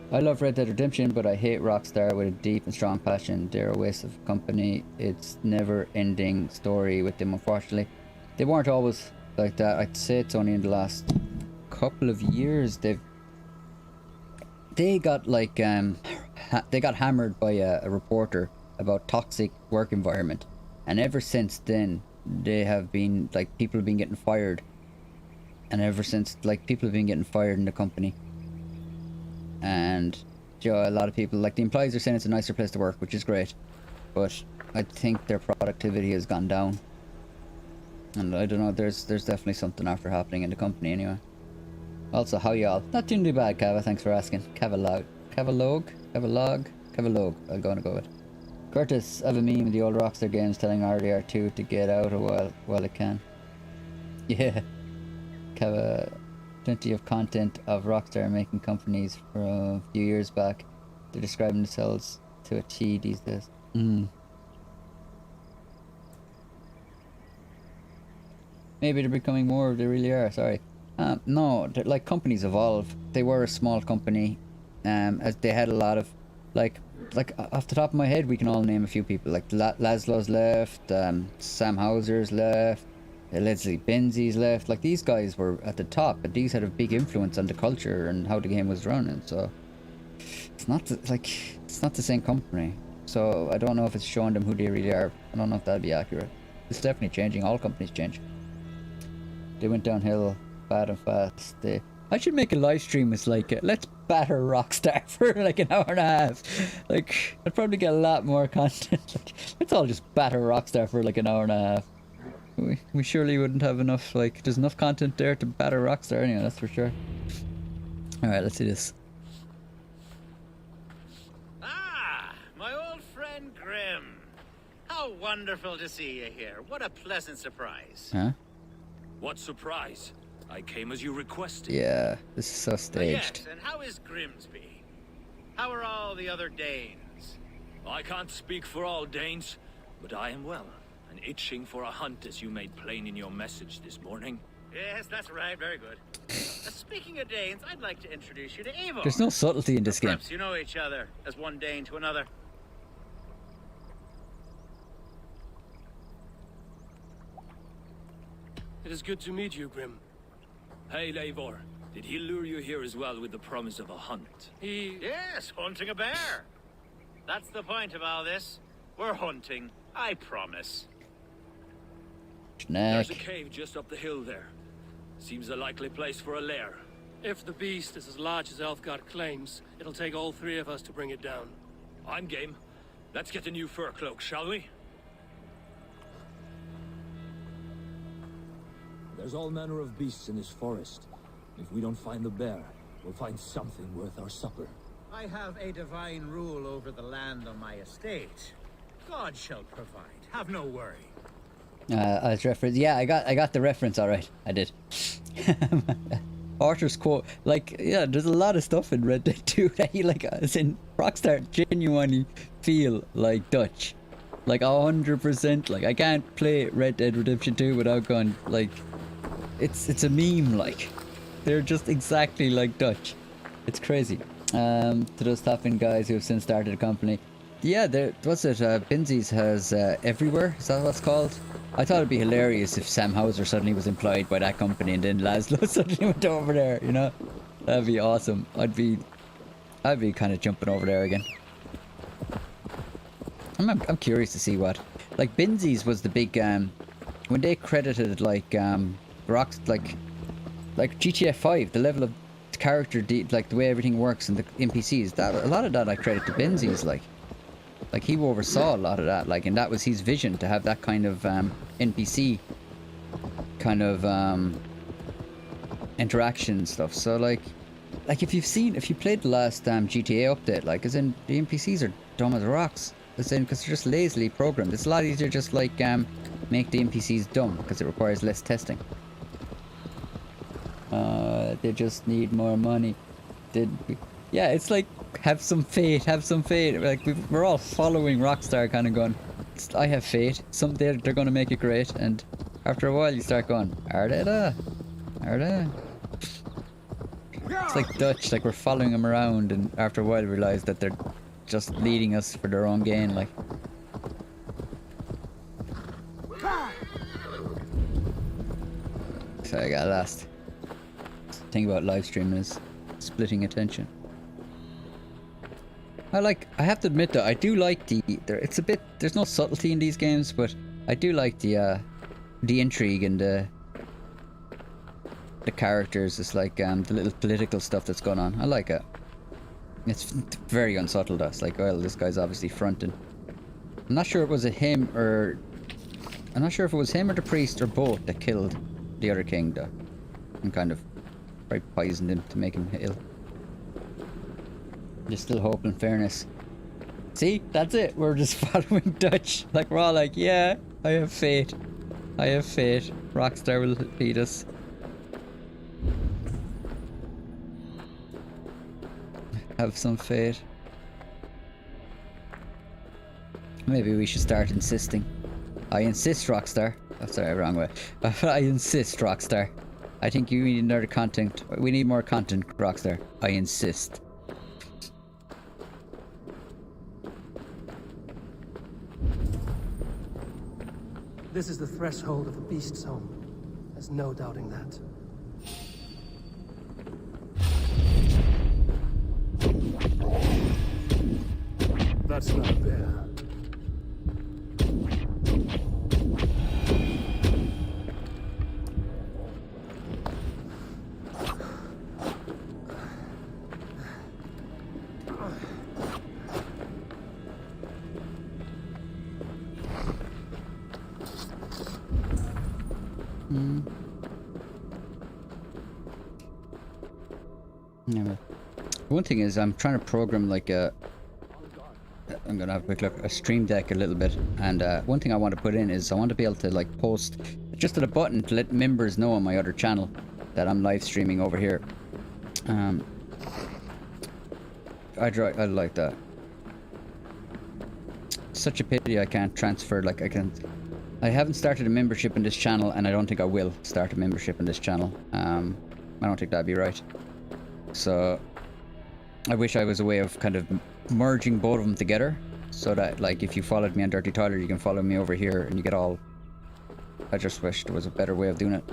Speaker 1: I love Red Dead Redemption, but I hate Rockstar with a deep and strong passion. They're a waste of company. It's never-ending story with them, unfortunately. They weren't always like that. I'd say it's only in the last couple of years they got like they got hammered by a reporter about toxic work environment And ever since then, they have been, like, people have been getting fired. And ever since, like, people have been getting fired in the company. And, you know, a lot of people, like, the employees are saying it's a nicer place to work, which is great. But I think their productivity has gone down. And I don't know, there's definitely something after happening in the company anyway. Also, how y'all? Not doing too bad, Cava, thanks for asking. Cavalog. I'm gonna go with. Curtis, I have a meme of the old Rockstar games telling RDR2 to get out a while it can. Yeah. Cava, plenty of content of Rockstar making companies from a few years back. They're describing themselves to a T these days. Maybe they're becoming more, they really are, sorry. No, like, companies evolve. They were a small company, as they had a lot of, like off the top of my head, we can all name a few people. Like Laszlo's left, Sam Hauser's left, Leslie Benzies left. Like, these guys were at the top, but these had a big influence on the culture and how the game was running. So it's not it's not the same company. So I don't know if it's showing them who they really are. I don't know if that'd be accurate. It's definitely changing. All companies change. They went downhill bad and fast. I should make a live stream as like, let's batter Rockstar for like an hour and a half. Like, I'd probably get a lot more content. Like, let's all just batter Rockstar for like an hour and a half. We surely wouldn't have enough, like, there's enough content there to batter Rockstar anyway, that's for sure. Alright, let's do this.
Speaker 7: Ah, my old friend Grim. How wonderful to see you here. What a pleasant surprise.
Speaker 1: Huh?
Speaker 15: What surprise? I came as you requested.
Speaker 1: Yeah, this is so staged.
Speaker 7: Yes, and how is Grimsby? How are all the other Danes?
Speaker 15: I can't speak for all Danes, but I am well, and itching for a hunt, as you made plain in your message this morning.
Speaker 7: Yes, that's right. Very good. Speaking of Danes, I'd like to introduce you to Eivor.
Speaker 1: There's no subtlety in this game.
Speaker 7: Perhaps you know each other as one Dane to another.
Speaker 3: It is good to meet you, Grim.
Speaker 15: Hey, Eivor. Did he lure you here as well with the promise of a hunt?
Speaker 7: Yes, hunting a bear. That's the point of all this. We're hunting, I promise.
Speaker 15: There's a cave just up the hill there. Seems a likely place for a lair.
Speaker 3: If the beast is as large as Elfgard claims, it'll take all three of us to bring it down.
Speaker 15: I'm game. Let's get a new fur cloak, shall we?
Speaker 16: There's all manner of beasts in this forest. If we don't find the bear, we'll find something worth our supper.
Speaker 4: I have a divine rule over the land on my estate. God shall provide. Have no worry.
Speaker 1: I was reference. Yeah, I got the reference. All right, I did. Arthur's quote, like, yeah, there's a lot of stuff in Red Dead 2 that you like, as in Rockstar genuinely feel like Dutch, like 100%. Like, I can't play Red Dead Redemption 2 without going like, it's a meme. Like, they're just exactly like Dutch. It's crazy. To those top-end guys who have since started a company, yeah, there what's it? Binzies has everywhere. Is that what it's called? I thought it'd be hilarious if Sam Hauser suddenly was employed by that company and then Laszlo suddenly went over there, you know? That'd be awesome. I'd be kind of jumping over there again. I'm curious to see what, like, Binzies was the big when they credited like rocks, like GTA 5, the level of character, like the way everything works and the NPCs, that a lot of that I credit to Binzies. Like he oversaw a lot of that, like, and that was his vision, to have that kind of NPC kind of interaction and stuff. So like if you played the last GTA update, like, as in, the NPCs are dumb as rocks, as in, because they're just lazily programmed. It's a lot easier just like make the NPCs dumb, because it requires less testing. They just need more money. Yeah, it's like, have some faith. Like, we're all following Rockstar, kind of going, I have faith. Someday they're going to make it great, and after a while you start going, are they? It's like Dutch, like we're following them around, and after a while realize that they're just leading us for their own gain, like. So I got lost. The thing about live streaming is splitting attention. I have to admit though, I do like it's a bit, there's no subtlety in these games, but I do like the intrigue and the characters. It's like the little political stuff that's going on. I like it. It's very unsubtle. That's like, well, this guy's obviously fronting. I'm not sure it was him or... I'm not sure if it was him or the priest or both that killed the other king, though. And kind of poisoned him to make him ill. Just still hope and fairness. See? That's it. We're just following Dutch. Like, we're all like, yeah, I have faith. I have faith. Rockstar will beat us. Have some faith. Maybe we should start insisting. I insist, Rockstar. Oh, sorry, wrong way. I insist, Rockstar. I think you need another content. We need more content, Rockstar. I insist.
Speaker 12: This is the threshold of the beast's home. There's no doubting that. That's not a bear.
Speaker 1: Yeah, one thing is I'm trying to program like a... I'm gonna have a quick look. A stream deck a little bit, and one thing I want to put in is I want to be able to like post just at a button to let members know on my other channel that I'm live streaming over here. I like that. Such a pity I can't transfer. Like I haven't started a membership in this channel, and I don't think I will start a membership in this channel. I don't think that'd be right. So I wish I was a way of kind of merging both of them together, so that like if you followed me on Dirty Tyler, you can follow me over here and you get all... I just wish there was a better way of doing it.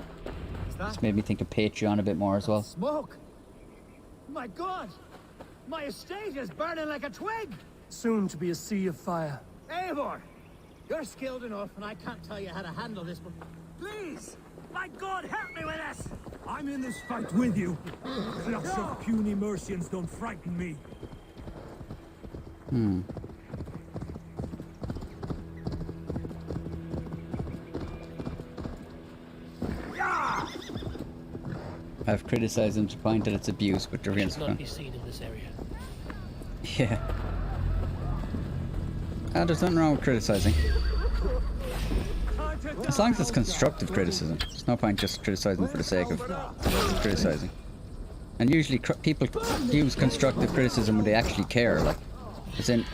Speaker 1: It's made me think of Patreon a bit more as well.
Speaker 9: Smoke! My God! My estate is burning like a twig!
Speaker 12: Soon to be a sea of fire.
Speaker 9: Eivor! You're skilled enough, and I can't tell you how to handle this, but please! My God, help me with this!
Speaker 16: I'm in this fight with you. Flocks of puny Mercians don't frighten me.
Speaker 1: I've criticized him to the point that it's abuse, but the real...
Speaker 17: Should not be seen in this area.
Speaker 1: Yeah. There's nothing wrong with criticizing. As long as it's constructive criticism. There's no point just criticizing for the sake of criticizing. And usually people use constructive criticism when they actually care. Like, as in,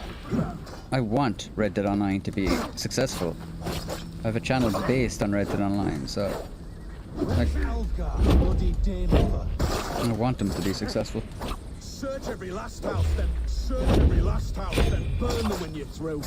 Speaker 1: I want Red Dead Online to be successful. I have a channel based on Red Dead Online, so... like, I want them to be successful.
Speaker 9: Search every last house, then search every last house, then burn them when you're through.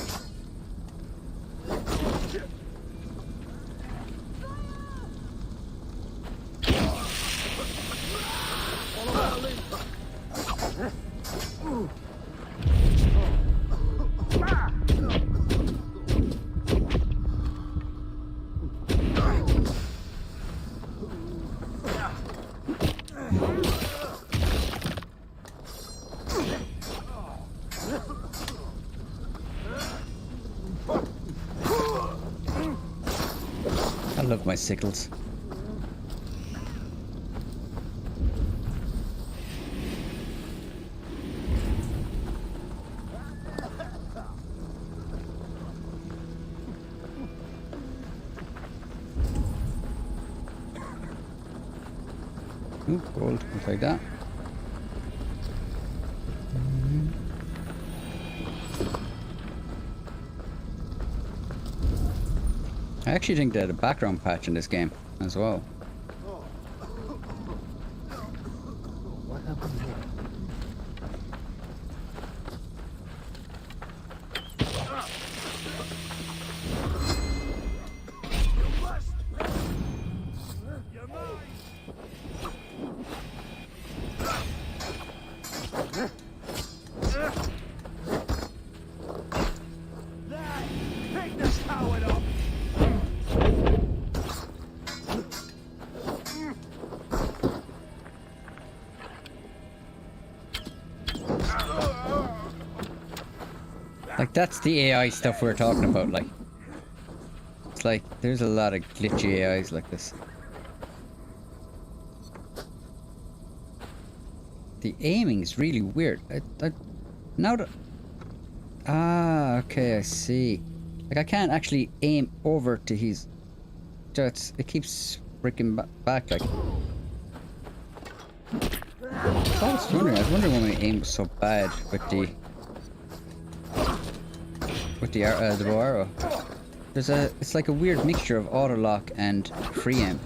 Speaker 1: I love my sickles. Ooh, gold. I'll take that. I actually think they had a background patch in this game as well.
Speaker 12: What happened here?
Speaker 9: Pick this coward up!
Speaker 1: Like, that's the AI stuff we're talking about, like. It's like, there's a lot of glitchy AIs like this. The aiming is really weird. Now that... Ah, okay, I see. Like, I can't actually aim over to his... It keeps freaking back, like... I was wondering why my aim was so bad with the bow arrow. It's like a weird mixture of auto lock and free aim.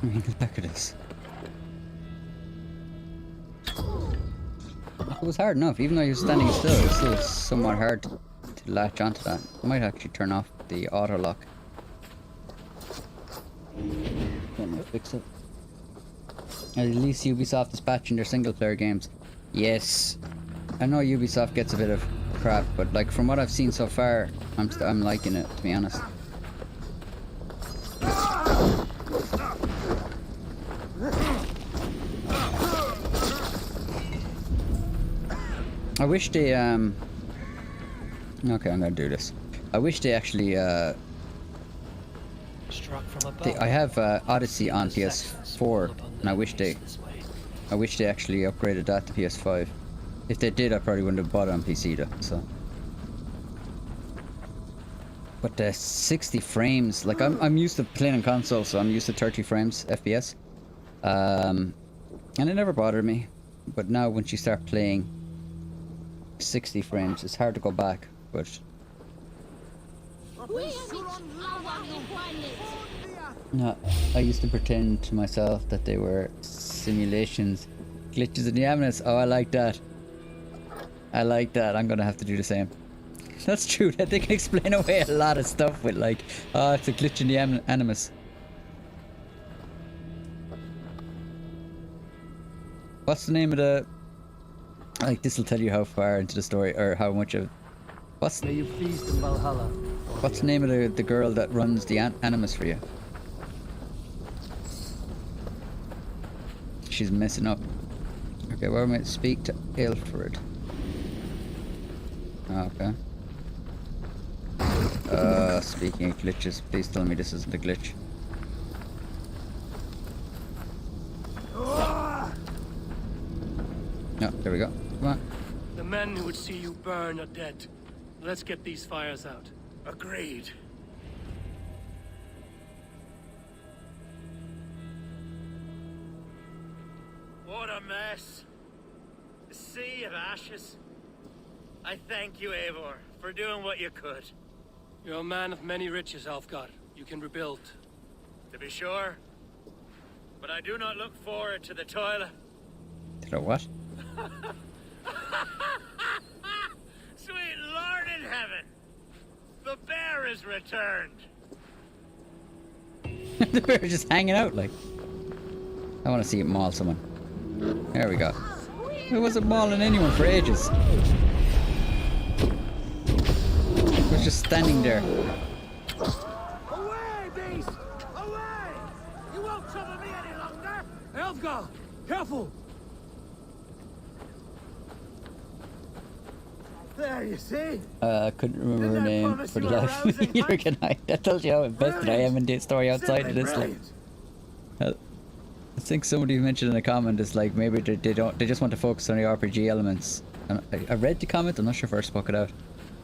Speaker 1: I mean, look at this. It was hard enough, even though he was standing still. It was still somewhat hard to latch onto that. I might actually turn off the auto lock. Let me fix it. At least Ubisoft is patching their single player games. Yes. I know Ubisoft gets a bit of crap, but like from what I've seen so far, I'm liking it, to be honest. I wish they okay, I'm gonna do this. I wish they actually I have Odyssey on PS4, and I wish they actually upgraded that to PS5. If they did, I probably wouldn't have bought it on PC though. So, but the 60 frames, like I'm used to playing on console, so I'm used to 30 frames FPS, and it never bothered me. But now, once you start playing 60 frames, it's hard to go back. But no, I used to pretend to myself that they were simulations, glitches in the eminence. Oh, I like that. I like that. I'm gonna have to do the same. That's true. That they can explain away a lot of stuff with like, oh, it's a glitch in the animus. What's the name of the? Like, this will tell you how far into the story or how much of.
Speaker 12: May you feast in Valhalla.
Speaker 1: What's the name of the girl that runs the animus for you? She's messing up. Okay, where am I? Speak to Ilfred. Okay. Speaking of glitches, please tell me this isn't a glitch. No, there we go. Come on.
Speaker 3: The men who would see you burn are dead. Let's get these fires out.
Speaker 7: Agreed. What a mess. A sea of ashes. I thank you, Eivor, for doing what you could.
Speaker 3: You're a man of many riches, Alfgar. You can rebuild.
Speaker 7: To be sure. But I do not look forward to the toilet.
Speaker 1: To the what?
Speaker 7: Sweet Lord in heaven! The bear is returned!
Speaker 1: The bear is just hanging out, like. I want to see it maul someone. There we go. It wasn't mauling anyone for ages. It was just standing there.
Speaker 9: Away, beast! Away! You won't trouble me any longer! Elfgar! Careful! There, you see?
Speaker 1: I couldn't remember her name for the life of me. Neither can I. That tells you how invested I am in the story outside of this. Like, I think somebody mentioned in a comment is like maybe they just want to focus on the RPG elements. And I read the comment. I'm not sure if I spoke it out,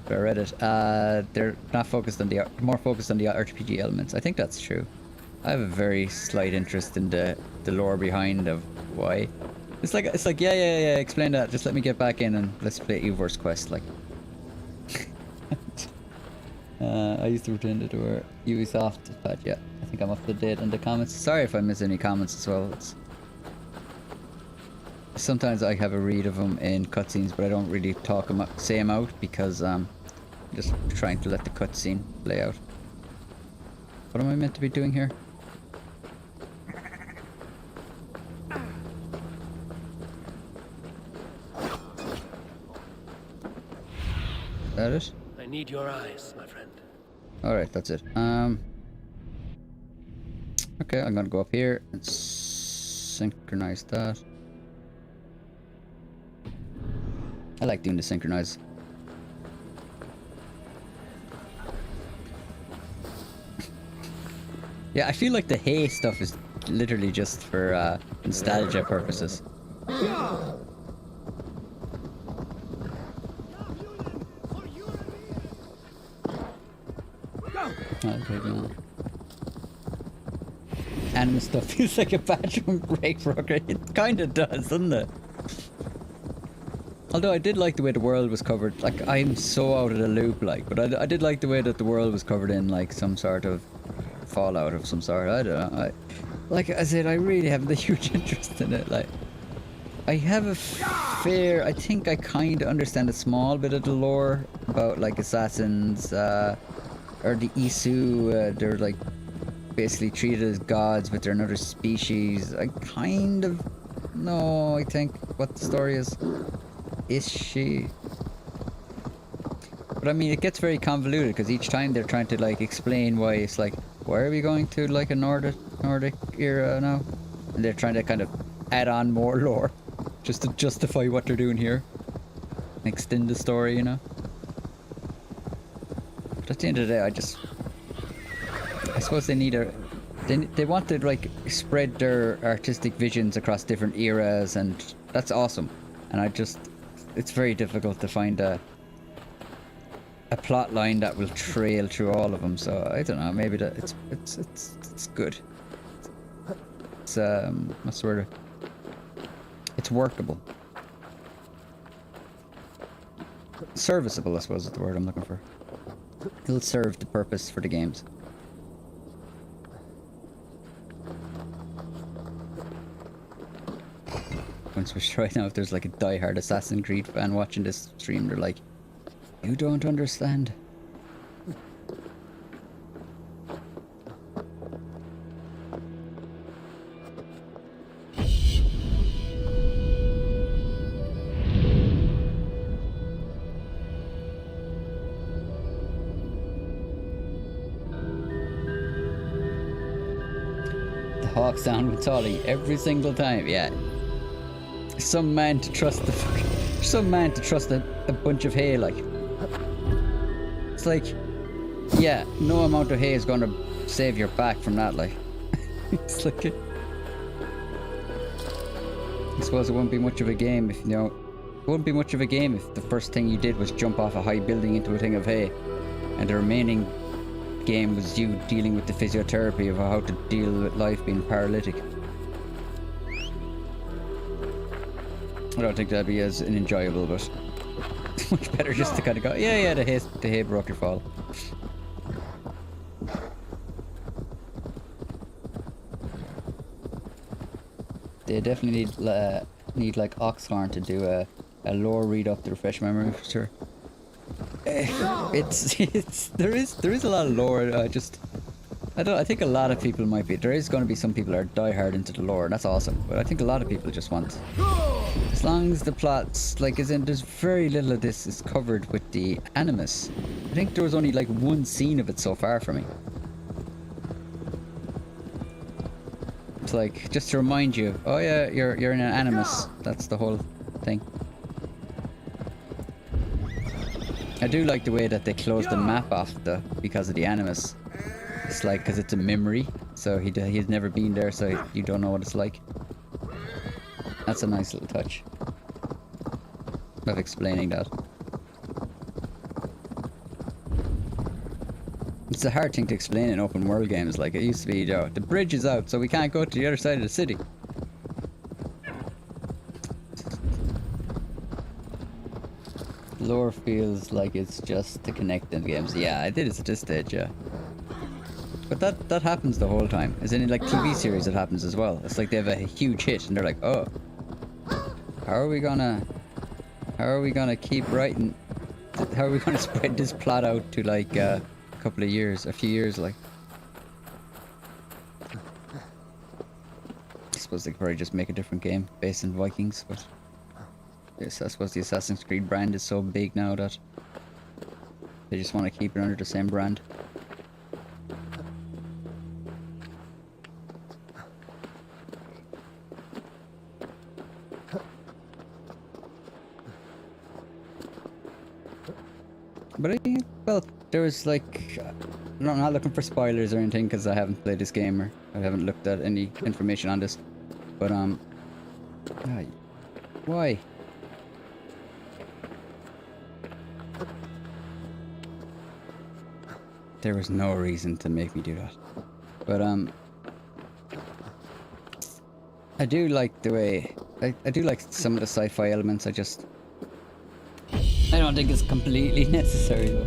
Speaker 1: but I read it. They're not focused on more focused on the RPG elements. I think that's true. I have a very slight interest in the lore behind of why. It's like yeah, explain that. Just let me get back in and let's play Eivor's quest. Like, I used to pretend it were Ubisoft, but yeah, I think I'm up to date on the comments. Sorry if I miss any comments as well. Sometimes I have a read of them in cutscenes, but I don't really say them out because I'm just trying to let the cutscene play out. What am I meant to be doing here? Is that it?
Speaker 3: I need your eyes, my friend.
Speaker 1: Alright, that's it. Okay, I'm gonna go up here and synchronize that. I like doing the synchronize. Yeah, I feel like the hay stuff is literally just for nostalgia purposes. Okay, no. Anime stuff feels like a badge from break broker. It kind of does, doesn't it? Although I did like the way the world was covered. Like, I'm so out of the loop, like, but I did like the way that the world was covered in, like, some sort of fallout of some sort. I don't know. Like I said, I really have a huge interest in it. Like, I have a fair... I think I kind of understand a small bit of the lore about, like, assassins, or the Isu. They're, like, basically treated as gods, but they're another species. I kind of know, I think, what the story is. Is she? But I mean, it gets very convoluted because each time they're trying to like explain why it's like, why are we going to like a Nordic era now? And they're trying to kind of add on more lore just to justify what they're doing here and extend the story, you know. But at the end of the day, I suppose they need a. They want to like spread their artistic visions across different eras, and that's awesome. And it's very difficult to find a plot line that will trail through all of them. So I don't know. Maybe that it's good. It's what's the word? It's workable. Serviceable, I suppose, is the word I'm looking for. It'll serve the purpose for the games. Once we're right now, if there's like a die-hard Assassin's Creed fan watching this stream, they're like, you don't understand. The hawk sound with Tolly every single time, yeah. Some man to trust a bunch of hay, like. It's like, yeah, no amount of hay is gonna save your back from that, like. It's like I suppose it wouldn't be much of a game if, you know, it wouldn't be much of a game if the first thing you did was jump off a high building into a thing of hay, and the remaining game was you dealing with the physiotherapy of how to deal with life being paralytic. I don't think that'd be as enjoyable, but it's much better just to kind of go, yeah, the hay broke your fall. They definitely need like Oxhorn to do a lore read up to refresh memory for sure. There is a lot of lore. I think a lot of people might be. There is going to be some people that are diehard into the lore, and that's awesome. But I think a lot of people just want, as long as the plots, like, as in, there's very little of this is covered with the Animus. I think there was only like one scene of it so far for me. It's like, just to remind you, oh yeah, you're in an Animus. That's the whole thing. I do like the way that they closed the map off because of the Animus. It's like, because it's a memory, so he's never been there, so you don't know what it's like. That's a nice little touch of explaining that. It's a hard thing to explain in open world games. Like, it used to be, you know, the bridge is out, so we can't go to the other side of the city. Lore feels like it's just to connect in games. Yeah, I did it at this stage, yeah. But that happens the whole time. As in like TV series, it happens as well. It's like they have a huge hit and they're like, oh, how are we gonna keep writing? How are we gonna spread this plot out to like a couple of years, a few years, like? I suppose they could probably just make a different game based on Vikings, but yes, I suppose the Assassin's Creed brand is so big now that they just want to keep it under the same brand. But well, there was like, I'm not looking for spoilers or anything because I haven't played this game or I haven't looked at any information on this. But why? There was no reason to make me do that. But I do like the way I do like some of the sci-fi elements. I don't think it's completely necessary though.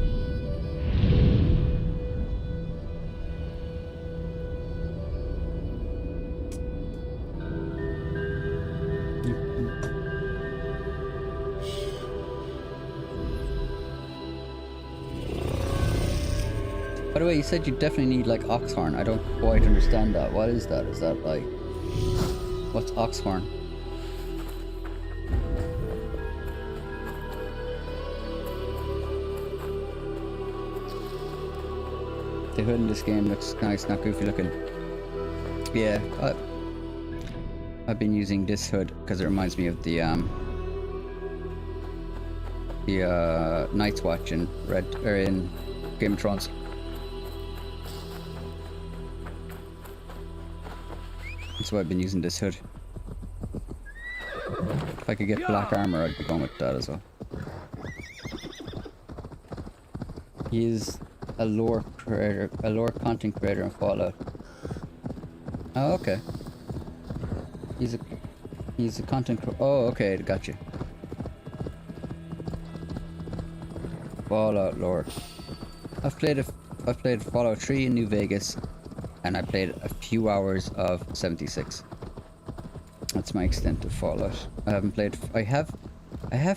Speaker 1: By the way, you said you definitely need like oxhorn. I don't quite understand that. What is that? Is that like, what's oxhorn? The hood in this game looks nice, not goofy looking. Yeah, I've been using this hood because it reminds me of the Night's Watch in in Game of Thrones. That's why I've been using this hood. If I could get black armor, I'd be going with that as well. He is a lore creator, a lore content creator in Fallout. Oh, okay. He's a content. Oh, okay, got you. Fallout lore. I've played Fallout 3 in New Vegas, and I played a few hours of 76. That's my extent of Fallout. I haven't played. I have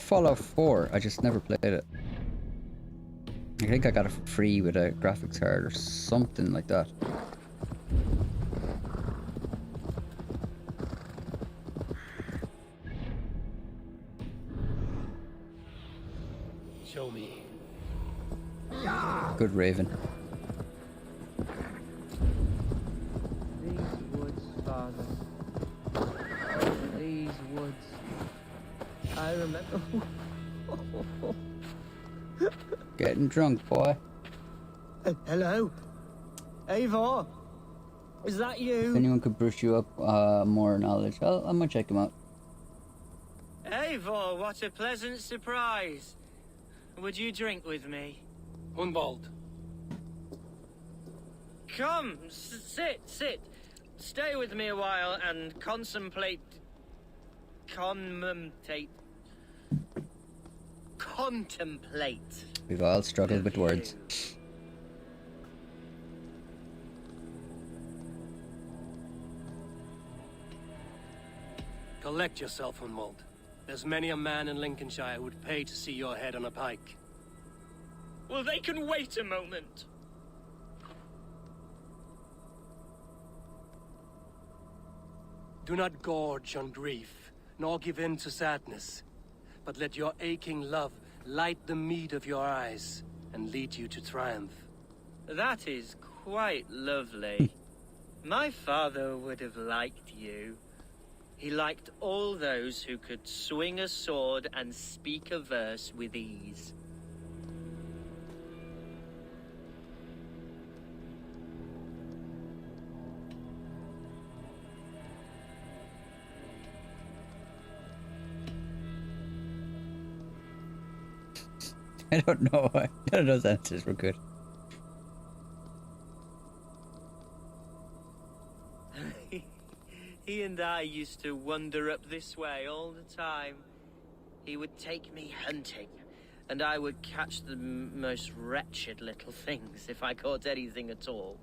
Speaker 1: Fallout 4. I just never played it. I think I got it for free with a graphics card or something like that.
Speaker 3: Show me.
Speaker 1: Good Raven.
Speaker 10: These woods, Father. These woods. I remember.
Speaker 1: Getting drunk, boy.
Speaker 10: Hello? Eivor? Is that you?
Speaker 1: If anyone could brush you up more knowledge, I'm gonna check him out.
Speaker 6: Eivor, what a pleasant surprise. Would you drink with me?
Speaker 3: Hunwald.
Speaker 6: Come, sit. Stay with me a while and contemplate.
Speaker 1: We've all struggled with words.
Speaker 3: Collect yourself, Hunwald. There's many a man in Lincolnshire who would pay to see your head on a pike.
Speaker 6: Well, they can wait a moment.
Speaker 3: Do not gorge on grief, nor give in to sadness, but let your aching love light the mead of your eyes and lead you to triumph.
Speaker 6: That is quite lovely. My father would have liked you. He liked all those who could swing a sword and speak a verse with ease.
Speaker 1: I don't know why. None of those answers were good.
Speaker 6: He and I used to wander up this way all the time. He would take me hunting, and I would catch the most wretched little things if I caught anything at all.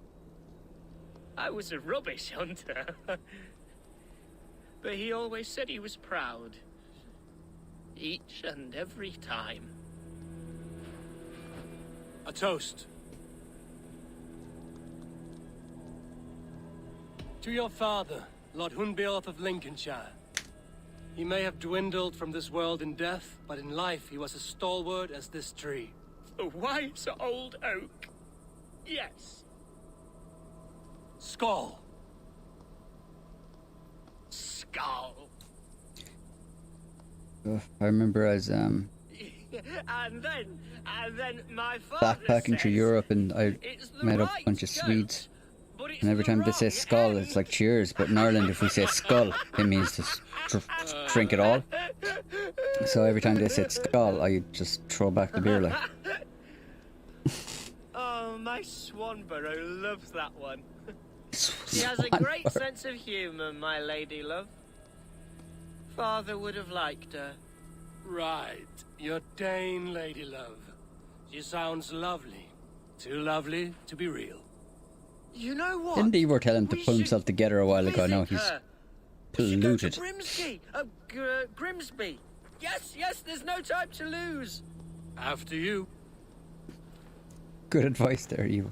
Speaker 6: I was a rubbish hunter. But he always said he was proud. Each and every time.
Speaker 3: A toast. To your father, Lord Hunbeorth of Lincolnshire. He may have dwindled from this world in death, but in life he was as stalwart as this tree.
Speaker 6: The wise old oak. Yes.
Speaker 3: Skull.
Speaker 6: Skull.
Speaker 1: I remember as
Speaker 6: and then my father
Speaker 1: backpacking through
Speaker 6: says,
Speaker 1: Europe, and I
Speaker 6: "It's the
Speaker 1: met up
Speaker 6: right
Speaker 1: a bunch of
Speaker 6: goat,
Speaker 1: Swedes.
Speaker 6: but it's
Speaker 1: And every
Speaker 6: the
Speaker 1: time they say
Speaker 6: wrong
Speaker 1: skull,
Speaker 6: end."
Speaker 1: it's like cheers. But in Ireland, if we say skull, it means to drink it all. So every time they said skull, I just throw back the beer like.
Speaker 6: Oh, my Swanborough loves that one. She has a great sense of humour, my lady love. Father would have liked her.
Speaker 3: Right. Your Dane lady love. She sounds lovely. Too lovely to be real.
Speaker 6: You know what?
Speaker 1: Didn't Ivor tell him to pull himself together a while ago? No, he's polluted.
Speaker 6: Grimsby. Yes, there's no time to lose.
Speaker 3: After you.
Speaker 1: Good advice there, Ivor.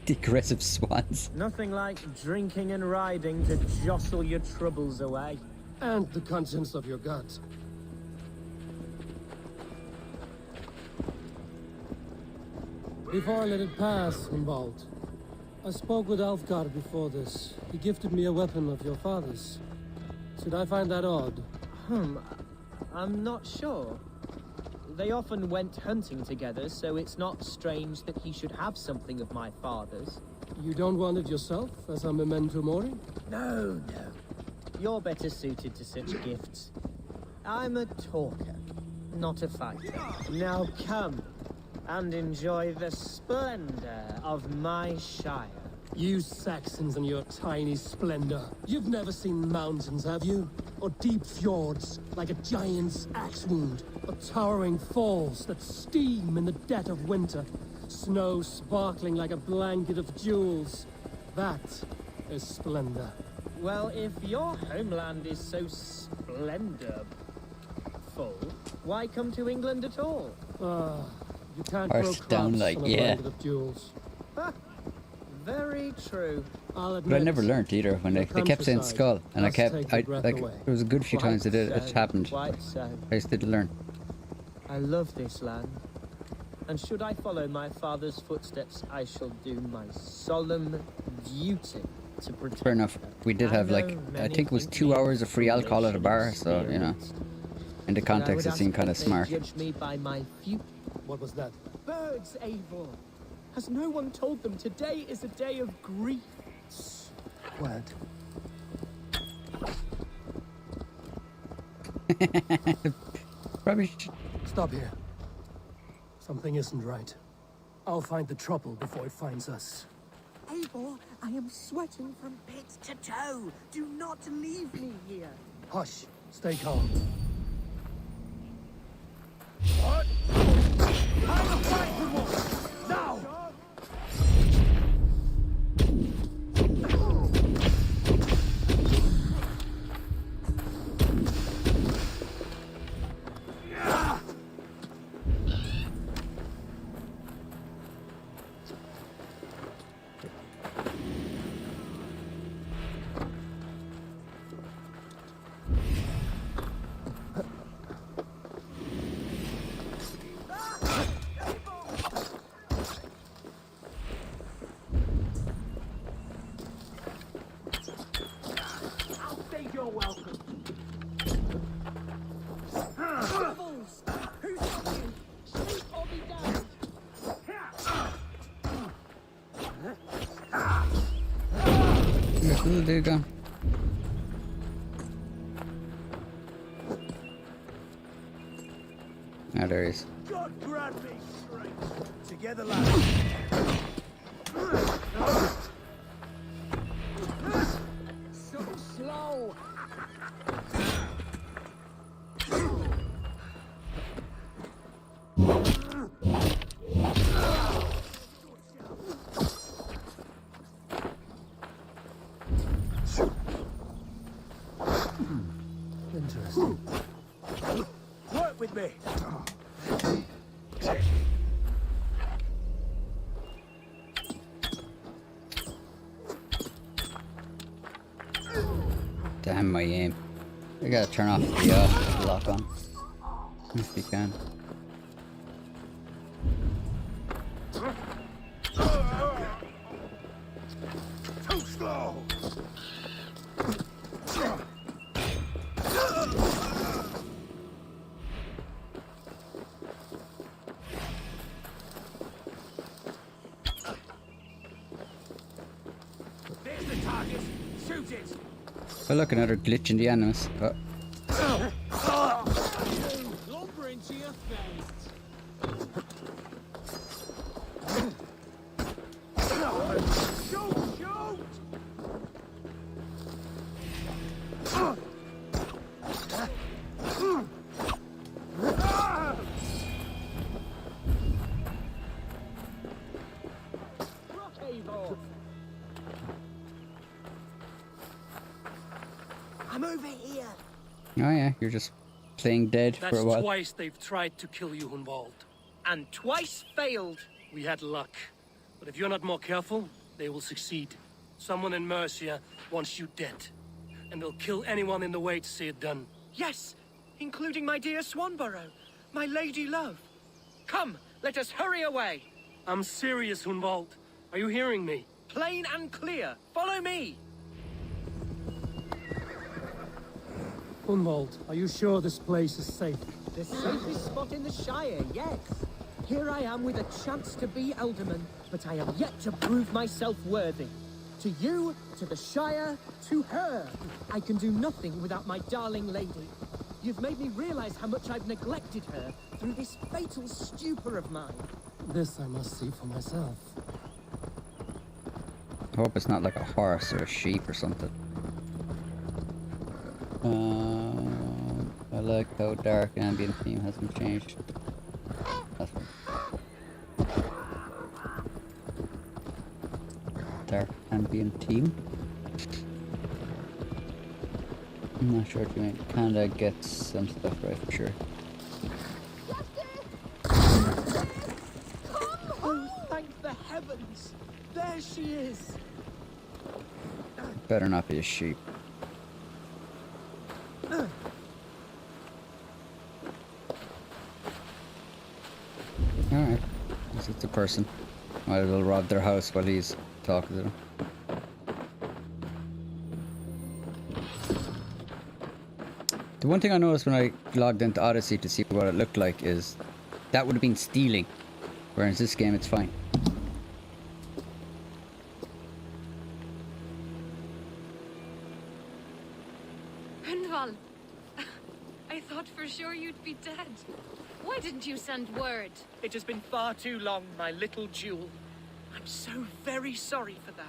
Speaker 1: The aggressive swans.
Speaker 10: Nothing like drinking and riding to jostle your troubles away.
Speaker 12: And the contents of your gut. Before I let it pass, Humboldt, I spoke with Alfgar before this. He gifted me a weapon of your father's. Should I find that odd?
Speaker 10: I'm not sure. They often went hunting together, so it's not strange that he should have something of my father's.
Speaker 12: You don't want it yourself, as a memento mori?
Speaker 10: No. You're better suited to such gifts. I'm a talker, not a fighter. Now come and enjoy the splendor of my shire.
Speaker 12: You Saxons and your tiny splendor. You've never seen mountains, have you? Or deep fjords, like a giant's axe wound. Or towering falls that steam in the dead of winter. Snow sparkling like a blanket of jewels. That is splendor.
Speaker 10: Well, if your homeland is so splendorful, why come to England at all?
Speaker 12: You can't
Speaker 1: Arse
Speaker 12: grow
Speaker 1: down
Speaker 12: crops
Speaker 1: like,
Speaker 12: on a
Speaker 1: yeah.
Speaker 12: blanket of jewels.
Speaker 10: Very true.
Speaker 12: I'll
Speaker 1: But I
Speaker 12: admit,
Speaker 1: never learnt either when they kept saying skull, and I
Speaker 12: does
Speaker 1: kept,
Speaker 12: take the breath
Speaker 1: like,
Speaker 12: away.
Speaker 1: there was a good few times that it
Speaker 10: so,
Speaker 1: happened.
Speaker 10: Quite so.
Speaker 1: I just didn't learn.
Speaker 10: I love this land. And should I follow my father's footsteps, I shall do my solemn duty to protect
Speaker 1: Fair enough.
Speaker 10: her.
Speaker 1: We did have, like, I
Speaker 10: many
Speaker 1: think it was
Speaker 10: think
Speaker 1: 2
Speaker 10: me
Speaker 1: hours of free alcohol at a bar, so, you know.
Speaker 10: inexperienced.
Speaker 1: In the
Speaker 10: But I would
Speaker 1: context, it
Speaker 10: ask
Speaker 1: seemed kind of
Speaker 10: that they
Speaker 1: smart.
Speaker 10: Judge me by my few
Speaker 12: What was that?
Speaker 10: birds, Eivor. Has no one told them today is a day of grief?
Speaker 12: What?
Speaker 1: Probably should...
Speaker 12: Stop here. Something isn't right. I'll find the trouble before it finds us.
Speaker 10: Eivor, I am sweating from pit to toe. Do not leave me here.
Speaker 12: Hush. Stay calm.
Speaker 9: What? Time to fight for one! Now!
Speaker 1: This little dude gone. Ah, there he is.
Speaker 9: God grant me strength. Together, lads.
Speaker 10: So slow.
Speaker 12: Interesting.
Speaker 9: Work with me.
Speaker 1: Damn my aim. I gotta turn off the lock on. If you can.
Speaker 9: Too slow.
Speaker 1: Oh look, another glitch in the animus. Oh.
Speaker 12: Lumber into your face. Shoot! Shoot!
Speaker 2: I'm over here.
Speaker 1: Oh yeah, you're just playing dead
Speaker 3: That's
Speaker 1: for a while.
Speaker 3: twice they've tried to kill you, Hunwald.
Speaker 6: And twice failed.
Speaker 3: We had luck. But if you're not more careful, they will succeed. Someone in Mercia wants you dead. And they'll kill anyone in the way to see it done.
Speaker 6: Yes, including my dear Swanborough, my lady love. Come, let us hurry away.
Speaker 3: I'm serious, Hunwald. Are you hearing me?
Speaker 6: Plain and clear. Follow me.
Speaker 12: Hunwald, are you sure this place is safe?
Speaker 10: The safest spot in the Shire, yes. Here I am with a chance to be Alderman, but I am yet to prove myself worthy. To you, to the Shire, to her. I can do nothing without my darling lady. You've made me realize how much I've neglected her through this fatal stupor of mine.
Speaker 12: This I must see for myself.
Speaker 1: I hope it's not like a horse or a sheep or something. I like how dark and ambient theme hasn't changed. That's dark ambient theme. I'm not sure what you mean. Kinda gets some stuff right for sure.
Speaker 10: Oh, thank the heavens! There she is!
Speaker 1: Better not be a sheep. Alright. Guess it's a person. Might as well rob their house while he's talking to them. The one thing I noticed when I logged into Odyssey to see what it looked like is that would have been stealing. Whereas this game it's fine.
Speaker 13: Hunwald, I thought for sure you'd be dead. Why didn't you send word?
Speaker 6: It has been far too long, my little jewel. I'm so very sorry for that.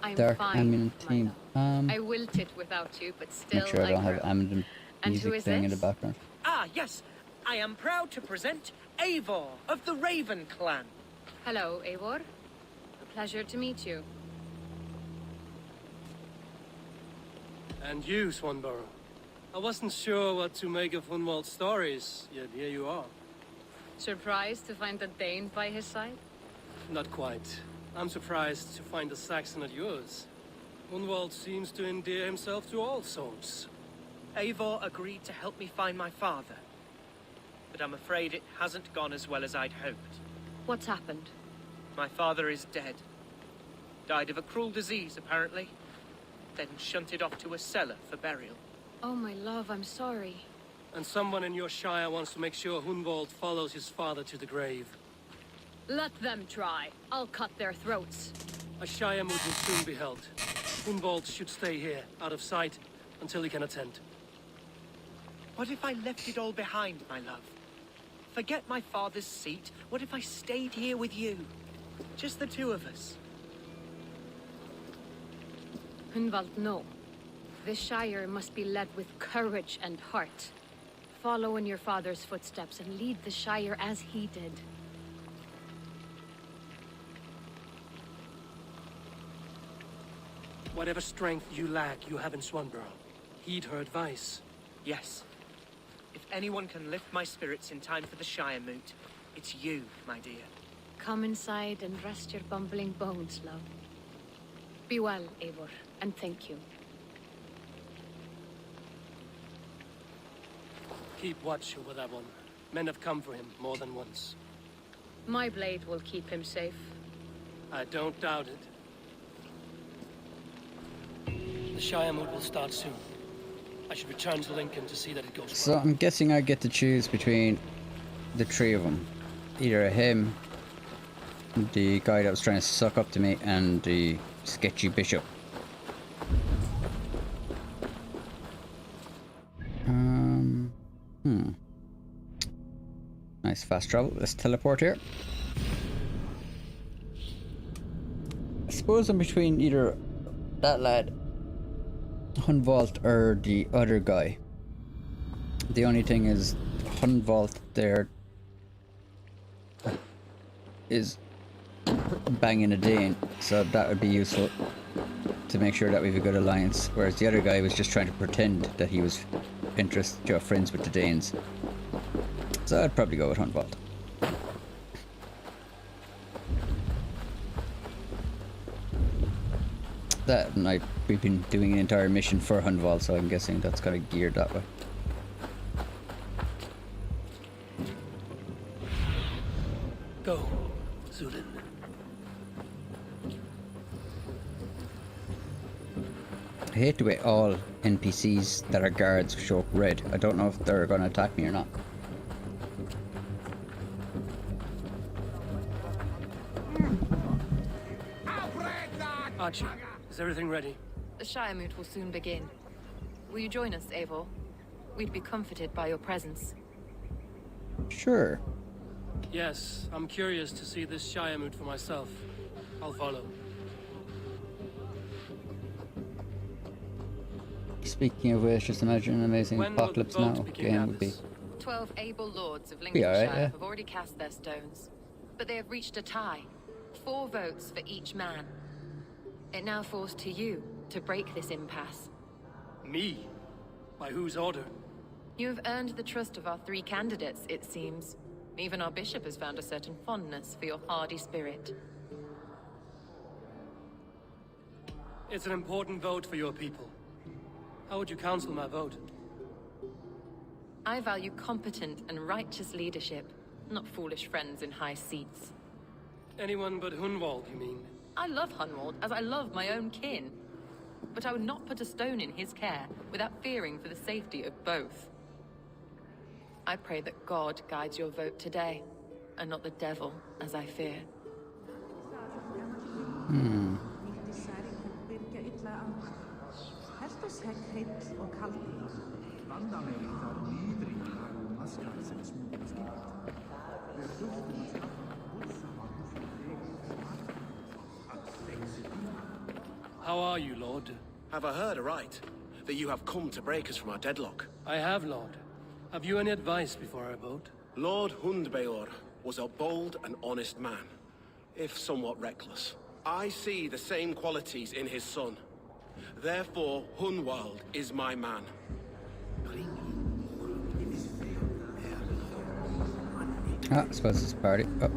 Speaker 13: I'm
Speaker 1: Dark
Speaker 13: fine,
Speaker 1: ambient
Speaker 13: my
Speaker 1: theme.
Speaker 13: love. I wilted it without you, but still
Speaker 1: Make sure I don't have
Speaker 13: grow.
Speaker 1: ambient
Speaker 13: And who
Speaker 1: music
Speaker 13: is
Speaker 1: playing in the
Speaker 13: this?
Speaker 1: background.
Speaker 6: Ah, yes. I am proud to present Eivor of the Raven Clan.
Speaker 13: Hello, Eivor. A pleasure to meet you.
Speaker 3: And you, Swanborough. I wasn't sure what to make of Hunwald's stories, yet here you are.
Speaker 13: Surprised to find a Dane by his side?
Speaker 3: Not quite. I'm surprised to find a Saxon at yours. Hunwald seems to endear himself to all sorts.
Speaker 6: Eivor agreed to help me find my father. But I'm afraid it hasn't gone as well as I'd hoped.
Speaker 13: What's happened?
Speaker 6: My father is dead. Died of a cruel disease, apparently. Then shunted off to a cellar for burial.
Speaker 13: Oh, my love, I'm sorry.
Speaker 3: And someone in your shire wants to make sure Hunwald follows his father to the grave.
Speaker 13: Let them try. I'll cut their throats.
Speaker 3: A shire moot will soon be held. Hunwald should stay here, out of sight, until he can attend.
Speaker 6: What if I left it all behind, my love? Forget my father's seat. What if I stayed here with you? Just the two of us.
Speaker 13: Hunwald, no. This Shire must be led with courage and heart. Follow in your father's footsteps and lead the Shire as he did.
Speaker 3: Whatever strength you lack, you have in Swanborough. Heed her advice.
Speaker 6: Yes. If anyone can lift my spirits in time for the Shire moot, it's you, my dear.
Speaker 13: Come inside and rest your bumbling bones, love. Be well, Eivor, and thank you.
Speaker 3: Keep watch over that one. Men have come for him more than once.
Speaker 13: My blade will keep him safe.
Speaker 3: I don't doubt it. The Shire moot will start soon. I should return to Lincoln to see that it goes
Speaker 1: So I'm guessing I get to choose between the three of them. Either him, the guy that was trying to suck up to me, and the sketchy bishop. Nice fast travel. Let's teleport here. I suppose I'm between either that lad, Hunwald, or the other guy. The only thing is, Hunwald there is banging a Dane, so that would be useful to make sure that we have a good alliance, whereas the other guy was just trying to pretend that he was friends with the Danes. So I'd probably go with Hunwald. That, and we've been doing an entire mission for Hunwald, so I'm guessing that's kind of geared that way.
Speaker 3: Go, Zulin.
Speaker 1: I hate the way all NPCs that are guards show up red. I don't know if they're going to attack me or not.
Speaker 3: Archie, is everything ready?
Speaker 13: The Shire Moot will soon begin. Will you join us, Eivor? We'd be comforted by your presence.
Speaker 1: Sure.
Speaker 3: Yes, I'm curious to see this Shire Moot for myself. I'll follow.
Speaker 1: Speaking of which, just imagine an amazing apocalypse now game would be.
Speaker 13: 12 able lords of
Speaker 1: Be
Speaker 13: Lincolnshire
Speaker 1: alright, yeah.
Speaker 13: have already cast their stones, but they have reached a tie. 4 votes for each man. It now falls to you to break this impasse.
Speaker 3: Me? By whose order?
Speaker 13: You have earned the trust of our 3 candidates, it seems. Even our bishop has found a certain fondness for your hardy spirit.
Speaker 3: It's an important vote for your people. How would you counsel my vote?
Speaker 13: I value competent and righteous leadership, not foolish friends in high seats.
Speaker 3: Anyone but Hunwald, you mean?
Speaker 13: I love Hunwald as I love my own kin. But I would not put a stone in his care without fearing for the safety of both. I pray that God guides your vote today, and not the devil, as I fear.
Speaker 3: How are you, Lord?
Speaker 17: Have I heard aright that you have come to break us from our deadlock?
Speaker 3: I have, Lord. Have you any advice before I vote?
Speaker 17: Lord Hundbeor was a bold and honest man, if somewhat reckless. I see the same qualities in his son. Therefore, Hunwald is my man.
Speaker 1: Ah, I suppose it's a party. Oh.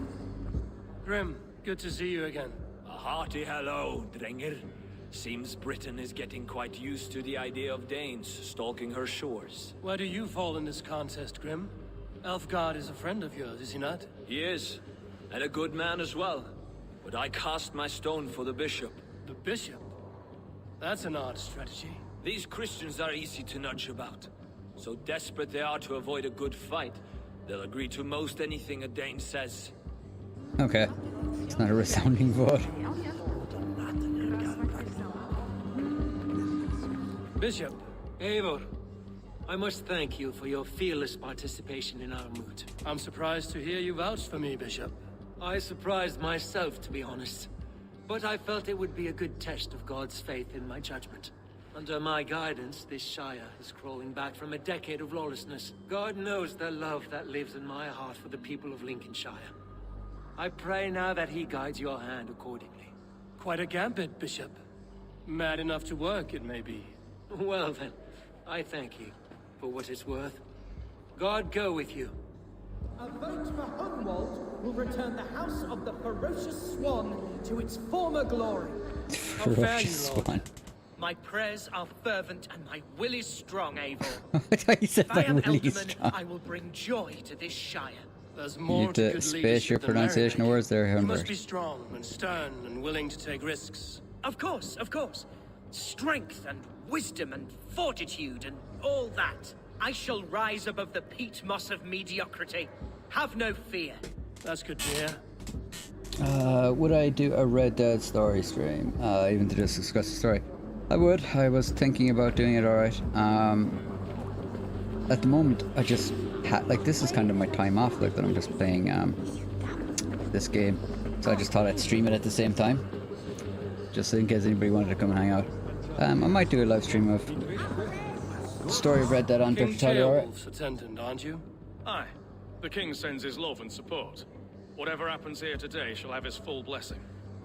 Speaker 3: Grim, good to see you again.
Speaker 15: A hearty hello, Drenger. Seems Britain is getting quite used to the idea of Danes stalking her shores.
Speaker 3: Where do you fall in this contest, Grim? Elfgard is a friend of yours, is he not?
Speaker 15: He is, and a good man as well. But I cast my stone for the bishop.
Speaker 3: The bishop? That's an odd strategy.
Speaker 15: These Christians are easy to nudge about. So desperate they are to avoid a good fight, they'll agree to most anything a Dane says.
Speaker 1: Okay. It's not a resounding vote.
Speaker 3: Bishop, Eivor, I must thank you for your fearless participation in our moot. I'm surprised to hear you vouch for me, Bishop. I surprised myself, to be honest. But I felt it would be a good test of God's faith in my judgment. Under my guidance, this Shire is crawling back from a decade of lawlessness. God knows the love that lives in my heart for the people of Lincolnshire. I pray now that he guides your hand accordingly. Quite a gambit, Bishop. Mad enough to work, it may be. Well then, I thank you for what it's worth. God go with you.
Speaker 10: A vote for Hunwald will return the House of the Ferocious Swan to its former glory.
Speaker 1: Ferocious Swan.
Speaker 6: My prayers are fervent and my will is strong, Eivor.
Speaker 1: I thought you said
Speaker 6: If I
Speaker 1: that
Speaker 6: am
Speaker 1: really
Speaker 6: Elderman,
Speaker 1: strong.
Speaker 6: I will bring joy to this Shire.
Speaker 3: There's
Speaker 1: You
Speaker 3: more
Speaker 1: need
Speaker 3: to
Speaker 1: to
Speaker 3: good
Speaker 1: space
Speaker 3: leadership
Speaker 1: your
Speaker 3: than
Speaker 1: pronunciation of
Speaker 3: marrying.
Speaker 1: words there,
Speaker 3: You
Speaker 1: Humber.
Speaker 3: must be strong and stern and willing to take risks.
Speaker 6: Of course, of course. Strength and wisdom and fortitude and all that. I shall rise above the peat moss of mediocrity. Have no fear.
Speaker 3: That's good to hear.
Speaker 1: Would I do a Red Dead story stream? Even to just discuss the story? I would. I was thinking about doing it, alright. at the moment, I just like, this is kind of my time off, like, that I'm just playing this game. So I just thought I'd stream it at the same time, just in case anybody wanted to come and hang out. I might do a live stream of the story of Red Dead on
Speaker 3: King
Speaker 1: Tutorial.
Speaker 3: Beowulf's attendant, aren't you?
Speaker 18: Aye. The king sends his love and support. Whatever happens here today shall have his full blessing.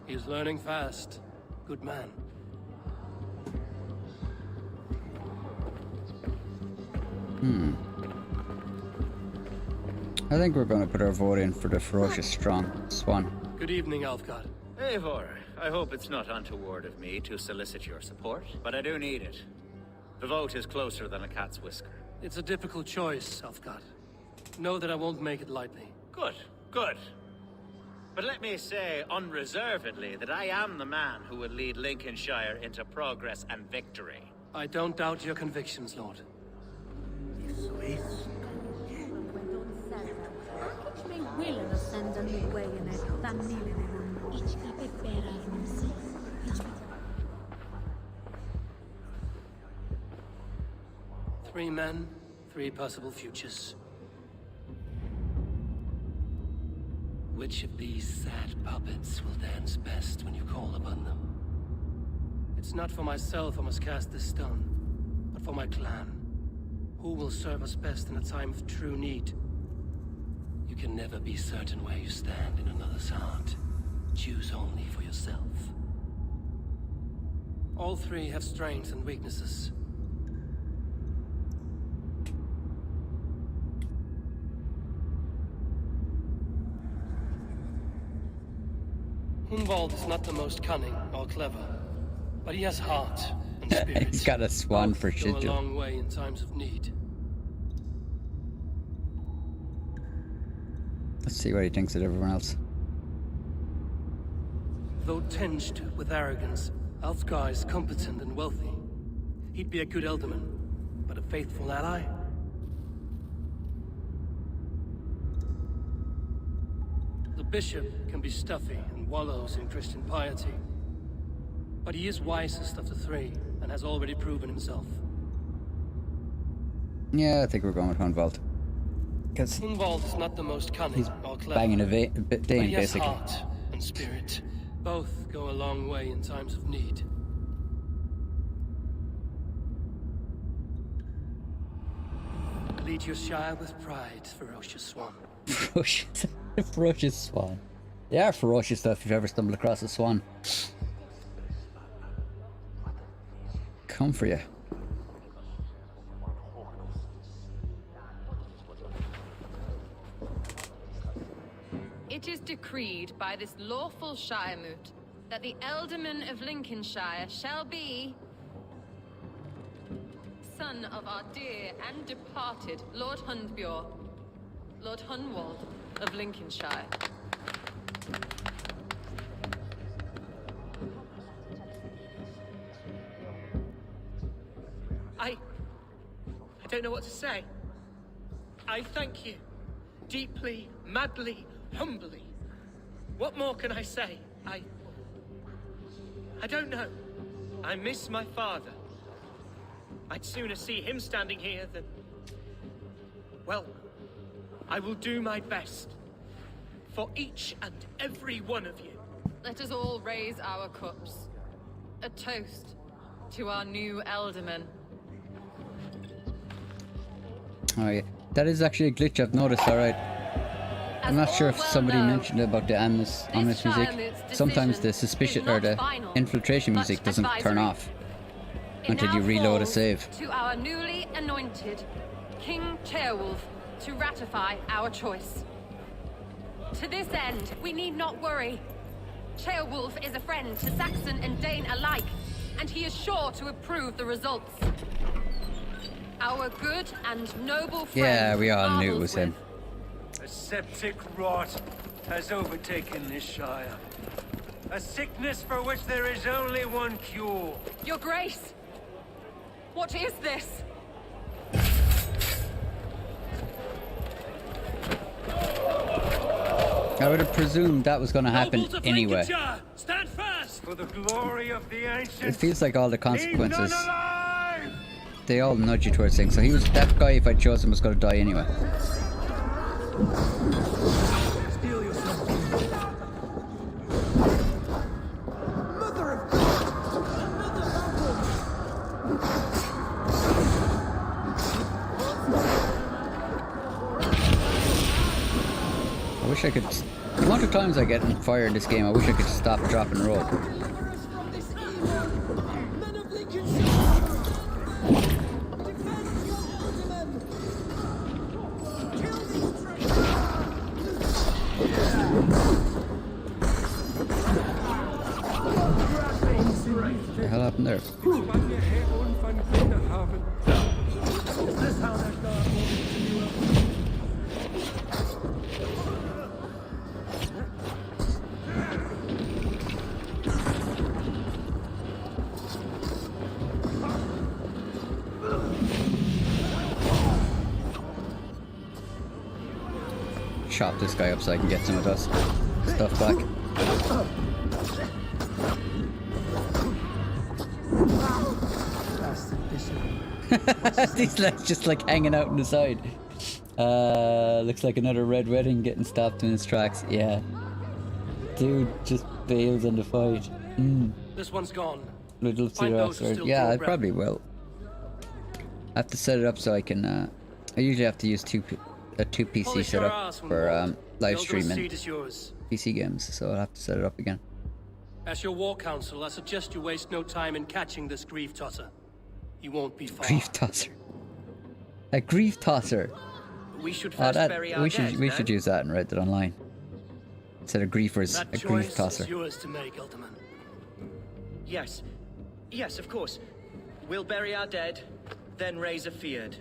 Speaker 3: He's learning fast. Good man.
Speaker 1: I think we're going to put our vote in for the ferocious strong swan.
Speaker 3: Good evening, Alfgard.
Speaker 7: Eivor, I hope it's not untoward of me to solicit your support, but I do need it. The vote is closer than a cat's whisker.
Speaker 3: It's a difficult choice, Alfgard. Know that I won't make it lightly.
Speaker 7: Good, good. But let me say unreservedly that I am the man who will lead Lincolnshire into progress and victory.
Speaker 3: I don't doubt your convictions, Lord. Three men, three possible futures. Which of these sad puppets will dance best when you call upon them? It's not for myself I must cast this stone, but for my clan. Who will serve us best in a time of true need? You can never be certain where you stand in another's heart. Choose only for yourself. All three have strengths and weaknesses. Hunwald is not the most cunning or clever, but he has heart and spirit.
Speaker 1: He's got a swan
Speaker 3: Both
Speaker 1: for
Speaker 3: go
Speaker 1: shit.
Speaker 3: a long way in times of need.
Speaker 1: Let's see what he thinks of everyone else.
Speaker 3: Though tinged with arrogance, Alfgar is competent and wealthy. He'd be a good elderman, but a faithful ally. The bishop can be stuffy and wallows in Christian piety. But he is wisest of the three, and has already proven himself.
Speaker 1: Yeah, I think we're going with Hunwald. Because
Speaker 3: Hunwald is not the most cunning
Speaker 1: he's
Speaker 3: or clever,
Speaker 1: banging a
Speaker 3: but
Speaker 1: Dane,
Speaker 3: he has
Speaker 1: basically.
Speaker 3: heart and spirit. Both go a long way in times of need. Lead your Shire with pride, ferocious swan.
Speaker 1: Ferocious swan. They are ferocious stuff if you've ever stumbled across a swan. Come for you.
Speaker 13: It is decreed by this lawful Shiremoot that the Ealdorman of Lincolnshire shall be son of our dear and departed Lord Hundbjorn, Lord Hunwald of Lincolnshire.
Speaker 6: I don't know what to say. I thank you. Deeply, madly, humbly. What more can I say? I don't know. I miss my father. I'd sooner see him standing here than... Well, I will do my best. For each and every one of you.
Speaker 13: Let us all raise our cups. A toast to our new Ealdorman.
Speaker 1: Oh yeah, that is actually a glitch I've noticed, alright. I'm not sure if somebody mentioned about the ominous music. Sometimes the suspicion or the infiltration music doesn't turn off until you reload a save.
Speaker 13: To our newly anointed King Ceolwulf to ratify our choice. To this end, we need not worry. Ceolwulf is a friend to Saxon and Dane alike, and he is sure to approve the results. Our good and noble friend.
Speaker 1: Yeah, we all knew it was him.
Speaker 19: A septic rot has overtaken this shire. A sickness for which there is only one cure.
Speaker 13: Your Grace! What is this?
Speaker 1: I would have presumed that was going to happen anyway.
Speaker 19: Stand fast! For the glory of the ancient.
Speaker 1: It feels like all the consequences they all nudge you towards things. So he was that guy. If I chose him, was going to die anyway.
Speaker 19: Steel yourself. Mother of
Speaker 1: I wish I could. The amount of times I get in fire in this game, I wish I could stop, drop, and roll. What the hell happened there? Chop this guy up so I can get some of us stuff back. These legs just like hanging out on the side. Looks like another red wedding getting stopped in its tracks. Yeah. Dude just bails on the fight.
Speaker 3: This one's gone.
Speaker 1: I'd love to see the rest of it. Yeah, I probably will. I have to set it up so I can, I usually have to use a two PC setup for live streaming PC games, so I'll have to set it up again.
Speaker 3: As your war council, I suggest you waste no time in catching this grief tosser. He won't be far.
Speaker 1: Grief tosser. A grief tosser.
Speaker 6: We should first bury our dead,
Speaker 1: we should use that and write it online. Instead of griefers, a grief tosser.
Speaker 3: That choice is yours to make, Alderman.
Speaker 6: Yes. Yes, of course. We'll bury our dead, then raise a feared.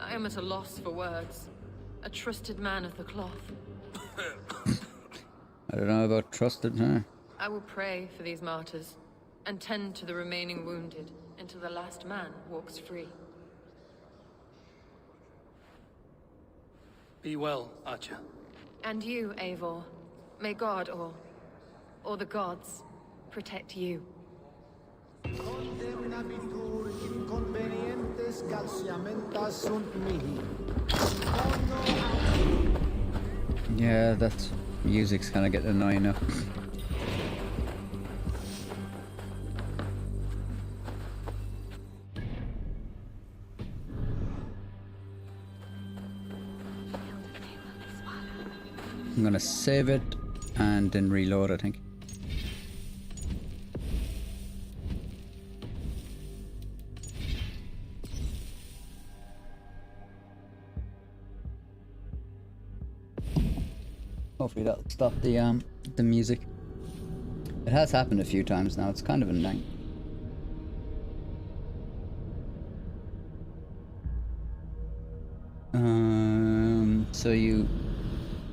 Speaker 13: I am at a loss for words. A trusted man of the cloth.
Speaker 1: I don't know about trusted, huh?
Speaker 13: I will pray for these martyrs, and tend to the remaining wounded until the last man walks free.
Speaker 3: Be well, Archer.
Speaker 13: And you, Eivor. May God, or the gods, protect you.
Speaker 1: Yeah, that music's kind of getting annoying now. I'm gonna save it and then reload, I think. Hopefully that'll stop the music. It has happened a few times now. It's kind of annoying. So you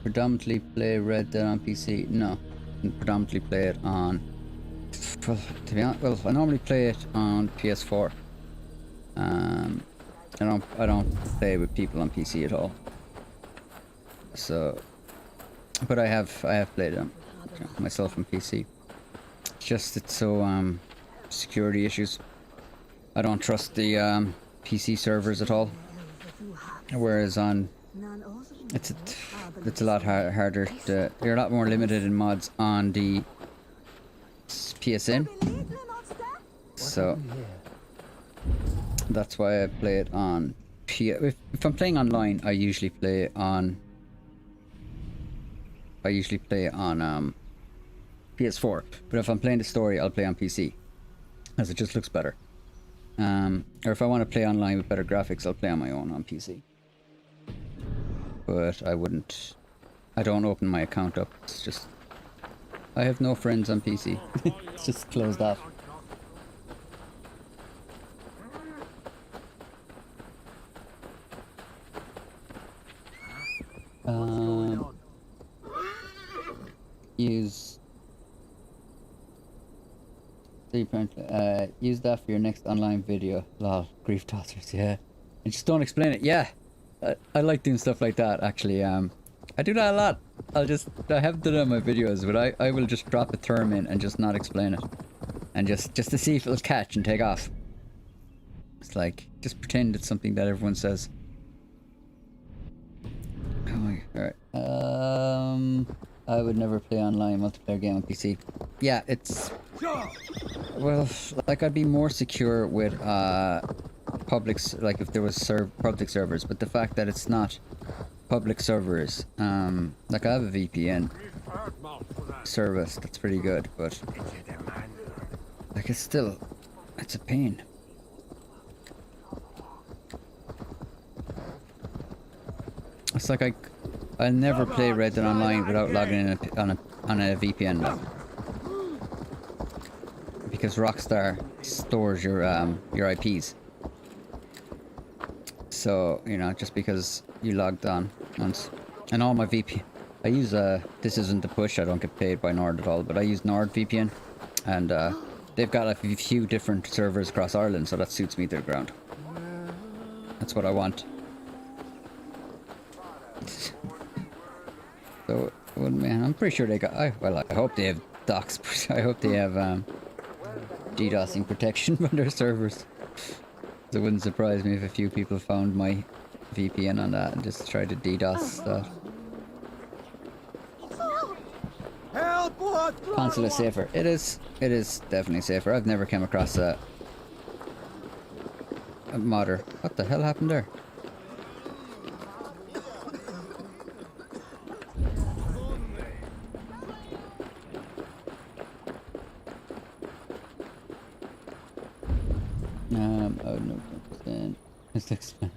Speaker 1: predominantly play Red Dead on PC? No, I predominantly play it on. Well, to be honest, well, I normally play it on PS4. I don't play with people on PC at all. So, but I have played it myself on PC. It's just it's so security issues. I don't trust the PC servers at all. Whereas on it's a lot harder. You're a lot more limited in mods on the PSN. So that's why I play it on if I'm playing online, I usually play on PS4. But if I'm playing the story, I'll play on PC, as it just looks better. Or if I want to play online with better graphics, I'll play on my own on PC. But I don't open my account up. It's just, I have no friends on PC. It's just closed off. So you apparently use that for your next online video. Lol, grief tossers, yeah. And just don't explain it. Yeah, I like doing stuff like that. Actually, I do that a lot. I have done it on my videos, but I will just drop a term in and just not explain it, and just to see if it'll catch and take off. It's like just pretend it's something that everyone says. Oh my, alright. I would never play online multiplayer game on PC. Yeah, it's... Well, like I'd be more secure with like if there was public servers, but the fact that it's not public servers, like I have a VPN service that's pretty good, but like it's a pain. It's like I'll never play Red Dead Online without logging in on a VPN log. Because Rockstar stores your IPs. So, you know, just because you logged on once. And all my VPN, I use this isn't the push, I don't get paid by Nord at all, but I use NordVPN, and they've got a few different servers across Ireland, so that suits me to the ground. That's what I want. So, well, man, I'm pretty sure they got. I hope they have docs. I hope they have DDoSing protection on their servers. It wouldn't surprise me if a few people found my VPN on that and just tried to DDoS stuff. Console is safer. It is definitely safer. I've never come across a modder. What the hell happened there? Oh no, it's expensive.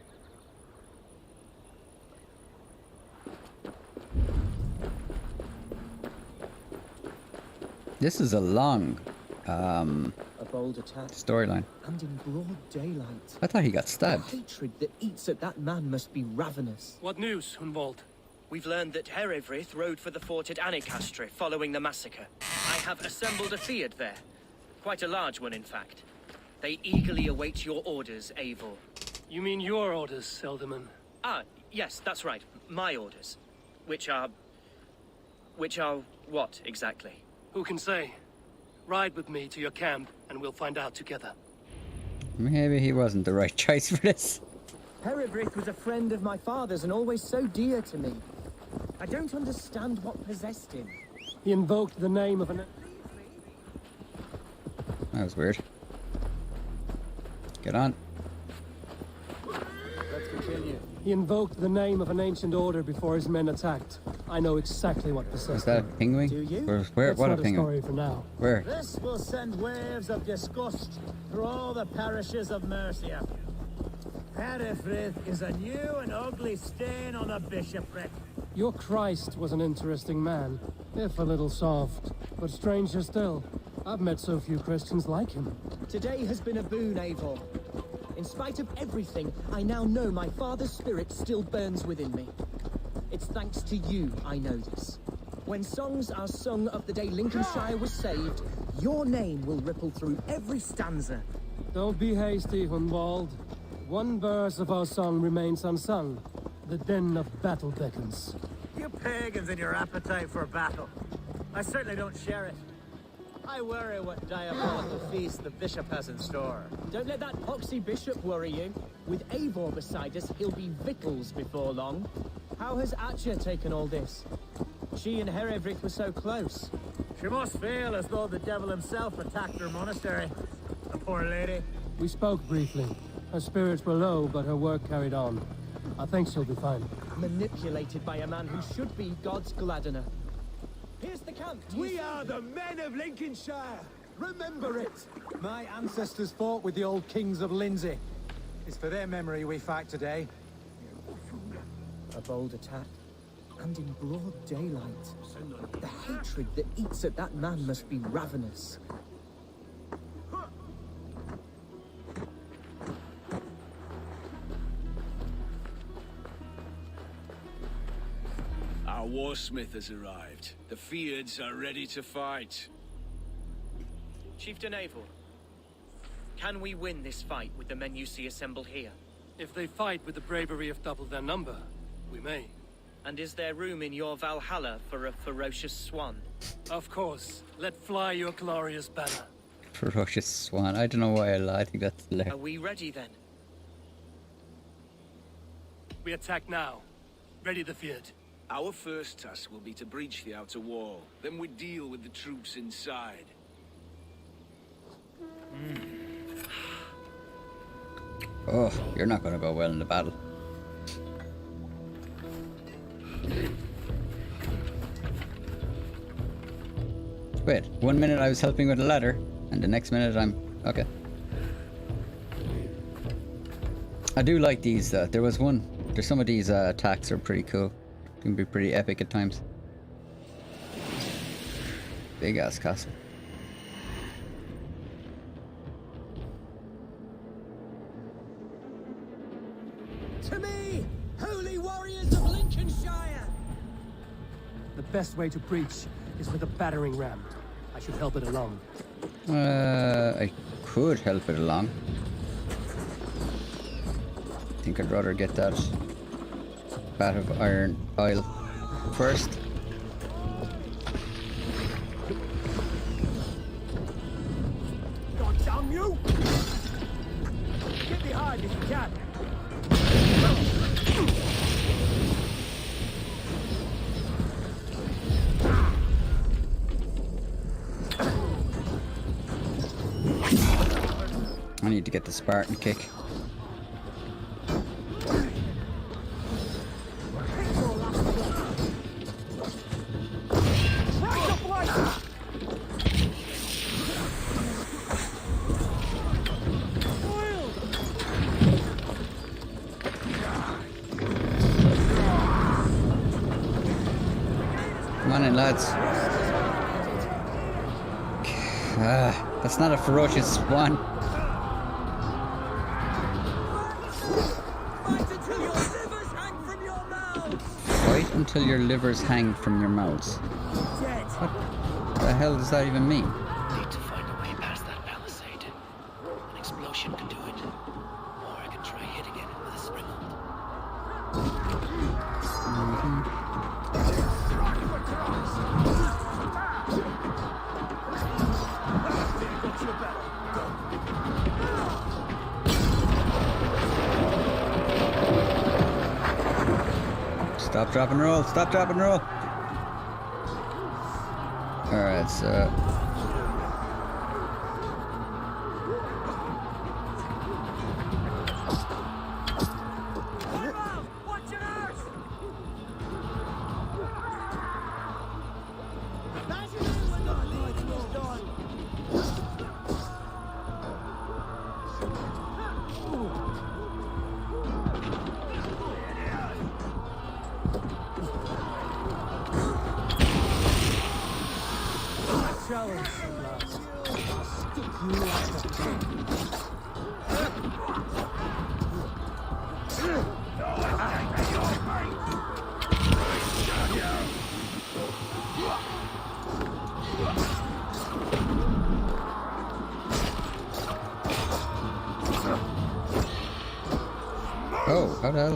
Speaker 1: This is a long
Speaker 10: a bold attack
Speaker 1: storyline.
Speaker 10: and in broad daylight.
Speaker 1: I thought he got stabbed.
Speaker 10: The hatred that eats at that man must be ravenous.
Speaker 3: What news, Hunwald?
Speaker 6: We've learned that Herefrith rode for the fort at Annikastre following the massacre. I have assembled a field there. Quite a large one, in fact. They eagerly await your orders, Eivor.
Speaker 3: You mean your orders, Elderman?
Speaker 6: Ah, yes, that's right. My orders. Which are what, exactly?
Speaker 3: Who can say? Ride with me to your camp, and we'll find out together.
Speaker 1: Maybe he wasn't the right choice for this.
Speaker 10: Herefrith was a friend of my father's and always so dear to me. I don't understand what possessed him.
Speaker 12: He invoked the name of an...
Speaker 1: That was weird. Get on.
Speaker 10: Let's continue.
Speaker 12: He invoked the name of an ancient order before his men attacked. I know exactly what possessed
Speaker 1: Is that a
Speaker 12: him.
Speaker 1: penguin?
Speaker 10: Do you?
Speaker 1: Where?
Speaker 12: That's
Speaker 1: What
Speaker 12: not
Speaker 1: a
Speaker 12: a
Speaker 1: penguin?
Speaker 12: story for now.
Speaker 1: Where?
Speaker 4: This will send waves of disgust through all the parishes of Mercia. Herefrith is a new and ugly stain on the bishopric.
Speaker 12: Your Christ was an interesting man, if a little soft, but stranger still. I've met so few Christians like him.
Speaker 10: Today has been a boon, Eivor. In spite of everything, I now know my father's spirit still burns within me. It's thanks to you I know this. When songs are sung of the day Lincolnshire was saved, your name will ripple through every stanza.
Speaker 12: Don't be hasty, Hunwald. One verse of our song remains unsung. The din of battle beckons.
Speaker 4: You pagans and your appetite for battle. I certainly don't share it. I worry what diabolical feast the bishop has in store.
Speaker 10: Don't let that poxy bishop worry you. With Eivor beside us, he'll be victuals before long. How has Atcha taken all this? She and Herefrith were so close.
Speaker 4: She must feel as though the devil himself attacked her monastery. The poor lady.
Speaker 12: We spoke briefly. Her spirits were low, but her work carried on. I think she'll be fine.
Speaker 10: Manipulated by a man who should be God's gladdener. Here's the camp.
Speaker 9: We are the men of Lincolnshire. Remember it. My ancestors fought with the old kings of Lindsey. It's for their memory we fight today.
Speaker 10: A bold attack, and in broad daylight. The hatred that eats at that man must be ravenous.
Speaker 15: Our warsmith has arrived. The Fiends are ready to fight.
Speaker 6: Chieftain Eivor, can we win this fight with the men you see assembled here?
Speaker 3: If they fight with the bravery of double their number, we may.
Speaker 6: And is there room in your Valhalla for a ferocious swan?
Speaker 3: Of course. Let fly your glorious banner.
Speaker 1: Ferocious swan. I don't know why I think that's hilarious.
Speaker 6: Are we ready then?
Speaker 3: We attack now. Ready the field.
Speaker 15: Our first task will be to breach the outer wall. Then we deal with the troops inside.
Speaker 1: Oh, you're not going to go well in the battle. Wait, 1 minute I was helping with a ladder, and the next minute I'm... Okay. I do like these, there's some of these attacks are pretty cool. Can be pretty epic at times. Big ass castle.
Speaker 10: To me, holy warriors of Lincolnshire!
Speaker 12: The best way to breach is with a battering ram. I should help it along.
Speaker 1: I could help it along. I think I'd rather get that bat of iron oil first.
Speaker 10: God damn you! Get behind if you can.
Speaker 1: I need to get the Spartan kick. Come on in, lads. That's not a ferocious swan. Fight until your livers hang from your mouths. What the hell does that even mean?
Speaker 20: Need to find a way past that palisade. An explosion could do it. Or I could try hitting it with a springald.
Speaker 1: Stop, drop, and roll. Stop, drop, and roll. Alright, so... Oh, how the hell?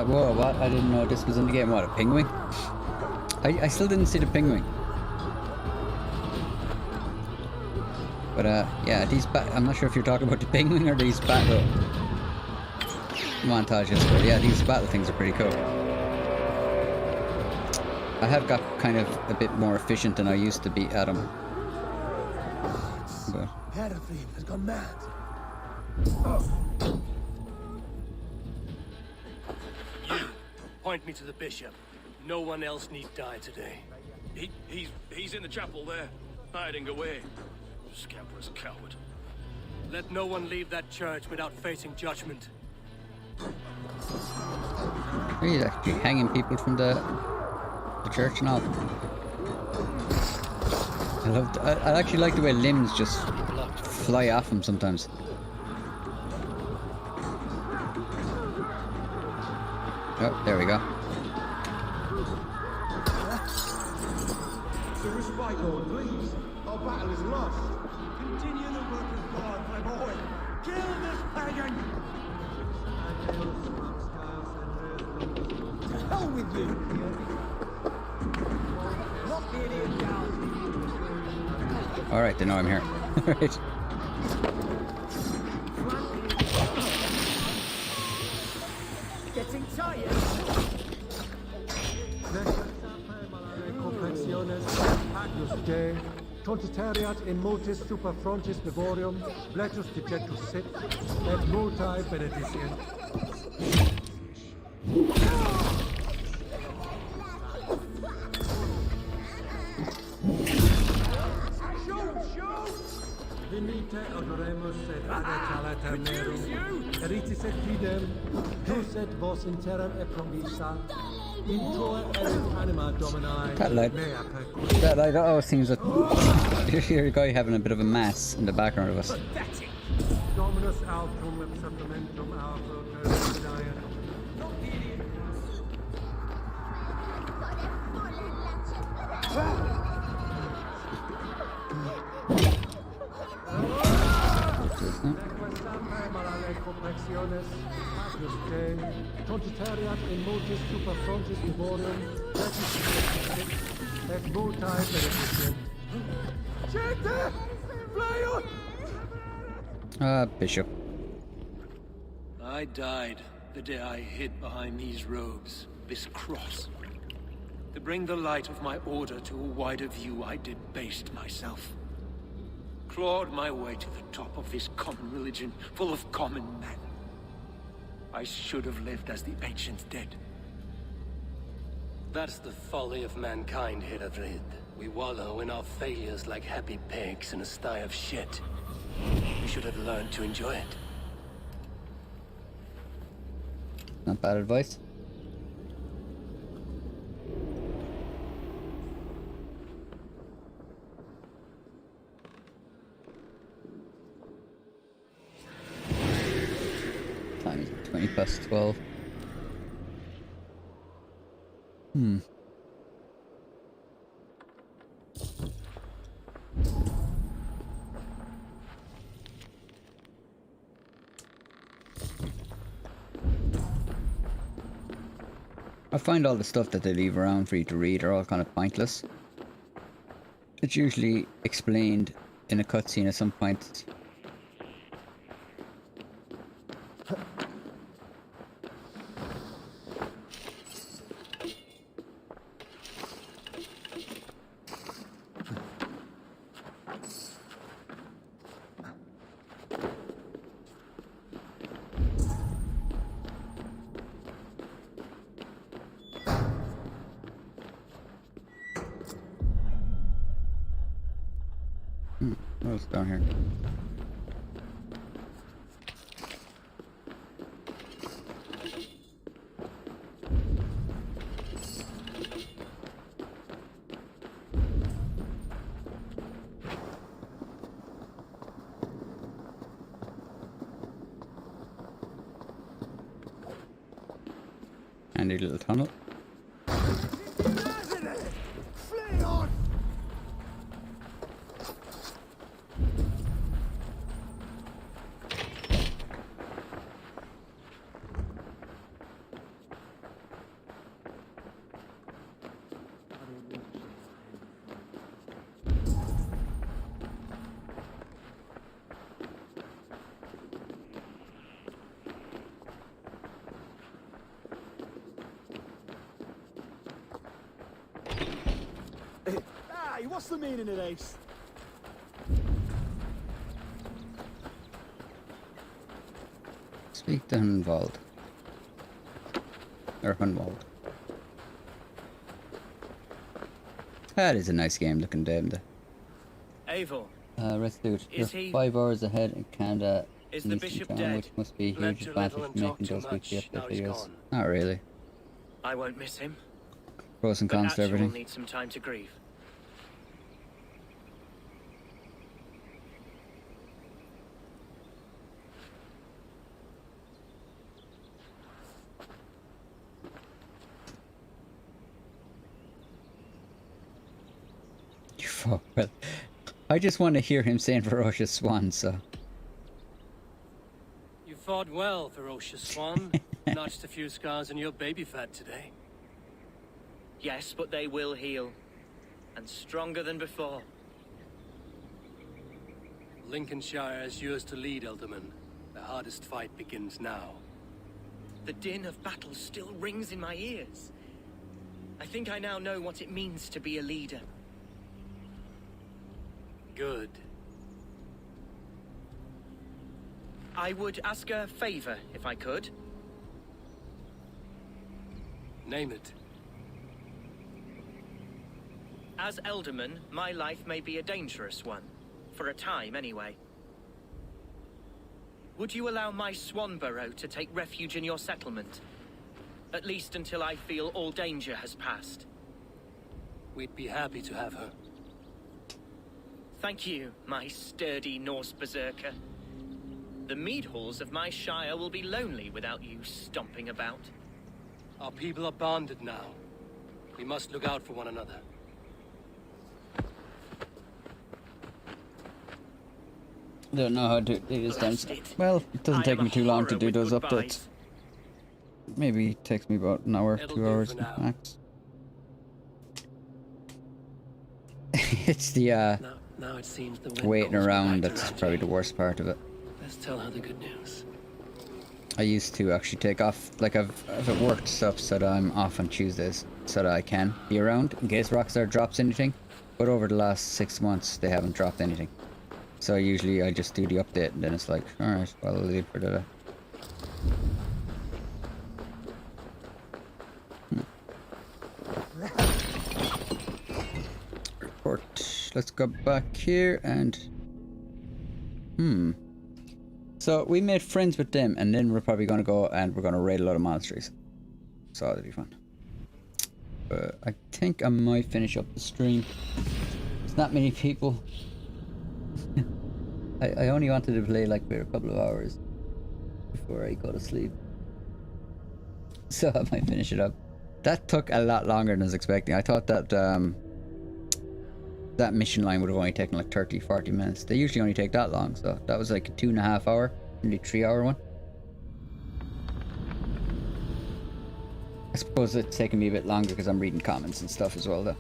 Speaker 1: Whoa, what? I didn't know this was in the game. What, a penguin? I still didn't see the penguin. But yeah, these I'm not sure if you're talking about the penguin or these battle montages, but yeah, these battle things are pretty cool. I have got kind of a bit more efficient than I used to be at them. But
Speaker 12: Hereford has gone mad.
Speaker 3: You, point me to the bishop. No one else need die today.
Speaker 18: He's in the chapel there, hiding away. Scamperous coward.
Speaker 3: Let no one leave that church without facing judgment.
Speaker 1: he's actually hanging people from the church and all. I actually like the way limbs just fly off him sometimes. Oh, there we go.
Speaker 9: To respite, Lord, please. Our battle is lost.
Speaker 19: Continue the work of God, my boy. Kill this pagan!
Speaker 9: To hell with you! Knock the idiot down.
Speaker 1: Alright, they know I'm here. Alright.
Speaker 10: Getting tired.
Speaker 19: Agnus Dei, Tontitariat in motis super frontis devorium, bletus digetus sit, et multae benedicient. Venite adoremus et adetala ternerum, eritis et fidem, jus et vos in terram e promissa, in tua erit anima domini,
Speaker 1: That light. That light always seems that you hear a guy having a bit of a mass in the background of us.
Speaker 19: Dominus altum et supplementum alto terminae. Tontitariat in motis super frontis devorium, et multae benedicent. Gente! Fly on!
Speaker 1: Bishop.
Speaker 3: I died the day I hid behind these robes, this cross. To bring the light of my order to a wider view, I debased myself. Clawed my way to the top of this common religion, full of common men. I should have lived as the ancients did. That's the folly of mankind, Herodred. We wallow in our failures like happy pigs in a sty of shit. We should have learned to enjoy it.
Speaker 1: Not bad advice. Time is 20 past 12. I find all the stuff that they leave around for you to read are all kind of pointless. It's usually explained in a cutscene at some point. What else down here? Handy little tunnel.
Speaker 10: Hey, what's the meaning of this?
Speaker 1: Speak to Hunwald. Or Hunwald. That is a nice game looking down there.
Speaker 6: Eivor.
Speaker 1: Resolute. You're
Speaker 6: Is he-
Speaker 1: 5 hours ahead in Canada.
Speaker 6: Is the
Speaker 1: Eastern
Speaker 6: bishop
Speaker 1: Town,
Speaker 6: dead?
Speaker 1: which must be a
Speaker 6: Learned
Speaker 1: huge
Speaker 6: too little
Speaker 1: advantage
Speaker 6: and
Speaker 1: for
Speaker 6: talked
Speaker 1: making
Speaker 6: too
Speaker 1: those weekly
Speaker 6: much. Now
Speaker 1: update
Speaker 6: he's
Speaker 1: videos.
Speaker 6: gone.
Speaker 1: Not really.
Speaker 6: I won't miss him.
Speaker 1: Pros and
Speaker 6: But
Speaker 1: cons to
Speaker 6: Atcha will
Speaker 1: everything.
Speaker 6: need some time to grieve.
Speaker 1: fuck. Well, I just want to hear him saying ferocious swan, so.
Speaker 3: You fought well, ferocious swan. Notched a few scars on your baby fat today.
Speaker 6: Yes, but they will heal. And stronger than before.
Speaker 3: Lincolnshire is yours to lead, Elderman. The hardest fight begins now.
Speaker 6: The din of battle still rings in my ears. I think I now know what it means to be a leader.
Speaker 3: Good.
Speaker 6: I would ask a favor, if I could.
Speaker 3: Name it.
Speaker 6: As Elderman, my life may be a dangerous one. For a time, anyway. Would you allow my swan burrow to take refuge in your settlement? At least until I feel all danger has passed.
Speaker 3: We'd be happy to have her.
Speaker 6: Thank you, my sturdy Norse berserker. The mead halls of my shire will be lonely without you stomping about.
Speaker 3: Our people are bonded now. We must look out for one another.
Speaker 1: Don't know how to do this dance. Well, it doesn't take me too long to do those updates. Maybe it takes me about an hour, 2 hours max. It's the
Speaker 3: now it seems the wind
Speaker 1: waiting
Speaker 3: goes
Speaker 1: around
Speaker 3: back
Speaker 1: that's
Speaker 3: around
Speaker 1: probably
Speaker 3: you.
Speaker 1: the worst part of it.
Speaker 3: Let's tell her the good news.
Speaker 1: I used to actually take off, like if it worked up so that I'm off on Tuesdays so that I can be around in case Rockstar drops anything. But over the last 6 months they haven't dropped anything. So usually I just do the update and then it's like, alright, well I'll leave for the day. Report. Let's go back here and... So we made friends with them and then we're probably going to go and we're going to raid a lot of monasteries. So that'll be fun. But I think I might finish up the stream. There's not many people. I only wanted to play like for a couple of hours before I go to sleep. So I might finish it up. That took a lot longer than I was expecting. I thought that that mission line would have only taken like 30-40 minutes. They usually only take that long, so that was like a 2.5 hour, nearly 3 hour one. I suppose it's taking me a bit longer because I'm reading comments and stuff as well though.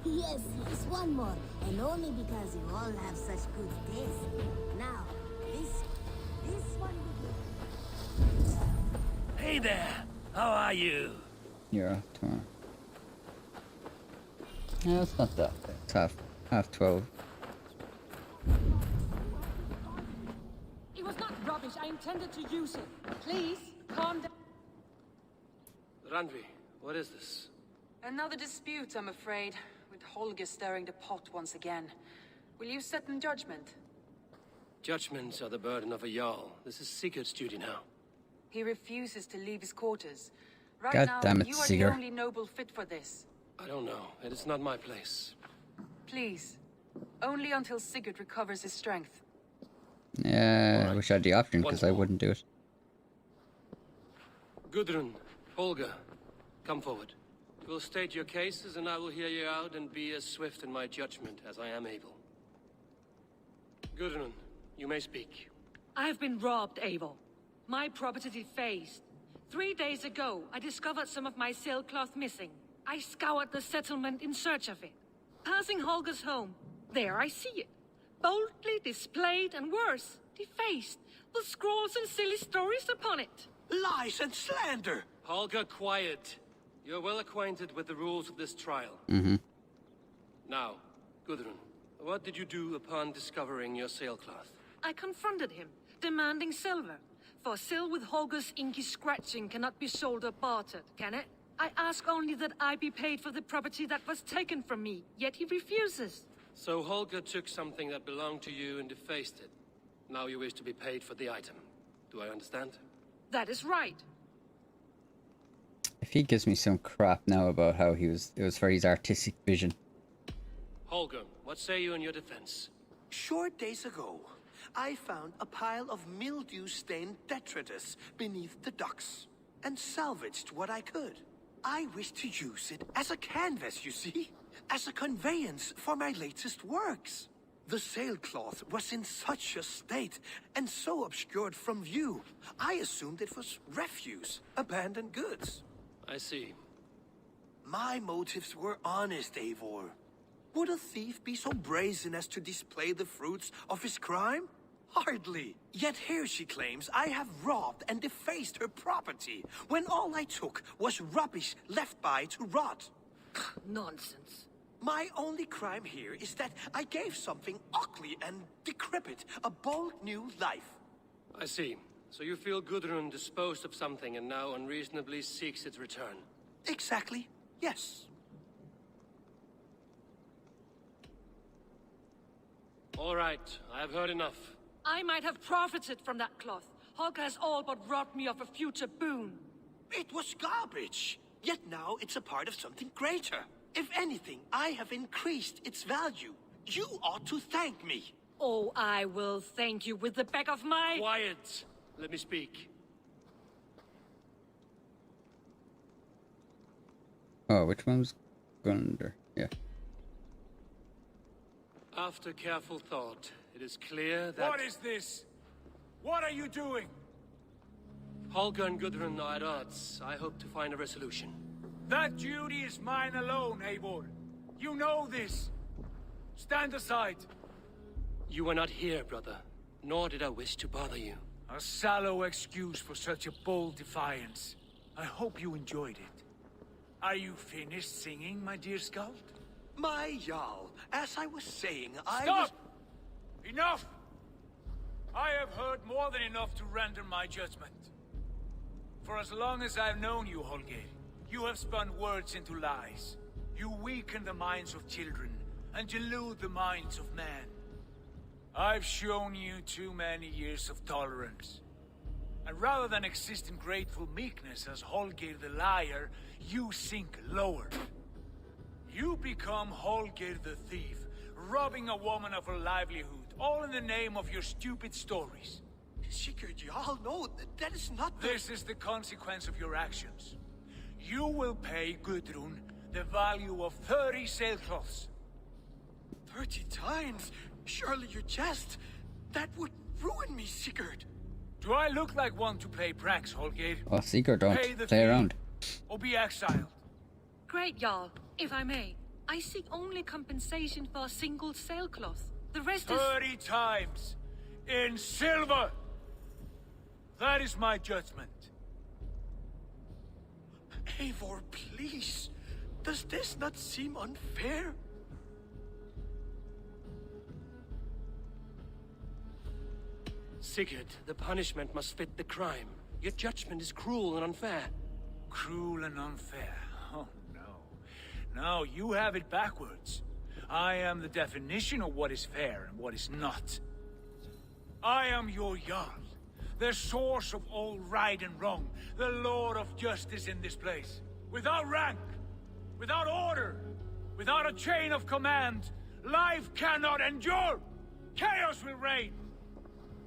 Speaker 2: Yes, yes, one more. And only because you all have such good taste. Now, this one...
Speaker 3: Hey there! How are you?
Speaker 1: You're off tomorrow. No, it's not that bad. It's half 12.
Speaker 5: It was not rubbish. I intended to use it. Please, calm down.
Speaker 3: Randvi, what is this?
Speaker 5: Another dispute, I'm afraid, with Holger stirring the pot once again. Will you sit in judgment?
Speaker 3: Judgments are the burden of a Jarl. This is Sigurd's duty now.
Speaker 5: He refuses to leave his quarters. Right
Speaker 1: God
Speaker 5: now,
Speaker 1: damn it,
Speaker 5: you are
Speaker 1: Sigurd.
Speaker 5: the only noble fit for this.
Speaker 3: I don't know. It is not my place.
Speaker 5: Please. Only until Sigurd recovers his strength.
Speaker 1: Yeah, I wish I had the option because I wouldn't do it.
Speaker 3: Gudrun, Holger, come forward. You will state your cases and I will hear you out and be as swift in my judgment as I am able. Gudrun, you may speak.
Speaker 21: I have been robbed, Abel. My property defaced. 3 days ago, I discovered some of my sailcloth missing. I scoured the settlement in search of it. Passing Holger's home, there I see it. Boldly displayed and worse, defaced, with scrawls and silly stories upon it.
Speaker 3: Lies and slander! Holger, quiet. You're well acquainted with the rules of this trial. Now, Gudrun, what did you do upon discovering your sailcloth?
Speaker 21: I confronted him, demanding silver. For sil with Holger's inky scratching cannot be sold or bartered, can it? I ask only that I be paid for the property that was taken from me, yet he refuses.
Speaker 3: So Holger took something that belonged to you and defaced it. Now you wish to be paid for the item. Do I understand?
Speaker 21: That is right.
Speaker 1: If he gives me some crap now about how it was for his artistic vision.
Speaker 3: Holger, what say you in your defense?
Speaker 22: Short days ago, I found a pile of mildew-stained detritus beneath the docks, and salvaged what I could. I wish to use it as a canvas, you see? As a conveyance for my latest works. The sailcloth was in such a state, and so obscured from view, I assumed it was refuse, abandoned goods.
Speaker 3: I see.
Speaker 22: My motives were honest, Eivor. Would a thief be so brazen as to display the fruits of his crime? Hardly. Yet here she claims I have robbed and defaced her property, when all I took was rubbish left by to rot.
Speaker 21: Nonsense.
Speaker 22: My only crime here is that I gave something ugly and decrepit a bold new life.
Speaker 3: I see. So you feel Gudrun disposed of something and now unreasonably seeks its return.
Speaker 22: Exactly. Yes.
Speaker 3: All right, I have heard enough.
Speaker 21: I might have profited from that cloth. Holger has all but robbed me of a future boon.
Speaker 22: It was garbage. Yet now it's a part of something greater. If anything, I have increased its value. You ought to thank me.
Speaker 21: Oh, I will thank you with the back of my...
Speaker 3: Quiet! Let me speak.
Speaker 1: Oh, which one was Gunder? Yeah.
Speaker 3: After careful thought, it is clear that...
Speaker 15: What is this? What are you doing?
Speaker 3: Holger and Gudrun are at odds. I hope to find a resolution.
Speaker 15: That duty is mine alone, Eivor. You know this. Stand aside.
Speaker 3: You were not here, brother. Nor did I wish to bother you.
Speaker 15: A sallow excuse for such a bold defiance. I hope you enjoyed it. Are you finished singing, my dear Skald?
Speaker 22: My Jarl, as I was saying,
Speaker 15: Stop! Enough! I have heard more than enough to render my judgment. For as long as I've known you, Holger, you have spun words into lies. You weaken the minds of children and delude the minds of men. I've shown you too many years of tolerance. And rather than exist in grateful meekness as Holger the liar, you sink lower. You become Holger the thief, robbing a woman of her livelihood, all in the name of your stupid stories.
Speaker 22: Sigurd, Jarl, no, that is not the...
Speaker 15: This is the consequence of your actions. You will pay Gudrun the value of 30 sailcloths.
Speaker 22: 30 times? Surely you jest. That would ruin me, Sigurd.
Speaker 15: Do I look like one to play pranks, Holger?
Speaker 1: Oh, Seeker, don't
Speaker 15: Pay the
Speaker 1: play
Speaker 15: fee
Speaker 1: around.
Speaker 15: Or be exiled.
Speaker 21: Great, Jarl. If I may, I seek only compensation for a single sailcloth. The rest is...
Speaker 15: 30 times. In silver. That is my judgment.
Speaker 22: Eivor, please. Does this not seem unfair?
Speaker 3: Sigurd, the punishment must fit the crime. Your judgment is cruel and unfair.
Speaker 15: Cruel and unfair. Oh, no. No, you have it backwards. I am the definition of what is fair and what is not. I am your Jarl, the source of all right and wrong, the Lord of justice in this place. Without rank, without order, without a chain of command, life cannot endure. Chaos will reign.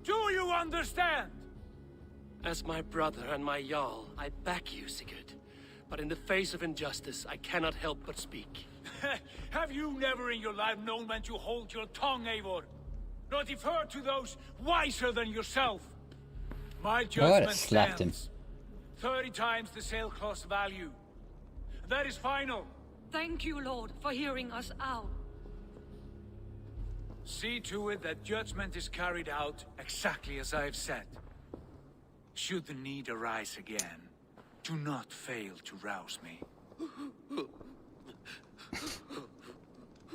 Speaker 15: Do you understand?
Speaker 3: As my brother and my Jarl, I back you, Sigurd. But in the face of injustice, I cannot help but speak.
Speaker 15: Have you never in your life known when to hold your tongue, Eivor? Nor defer to those wiser than yourself? My judgment
Speaker 1: slapped him.
Speaker 15: stands. 30 times the sailcloth's value. That is final.
Speaker 21: Thank you, Lord, for hearing us out.
Speaker 15: See to it that judgment is carried out exactly as I have said. Should the need arise again, do not fail to rouse me.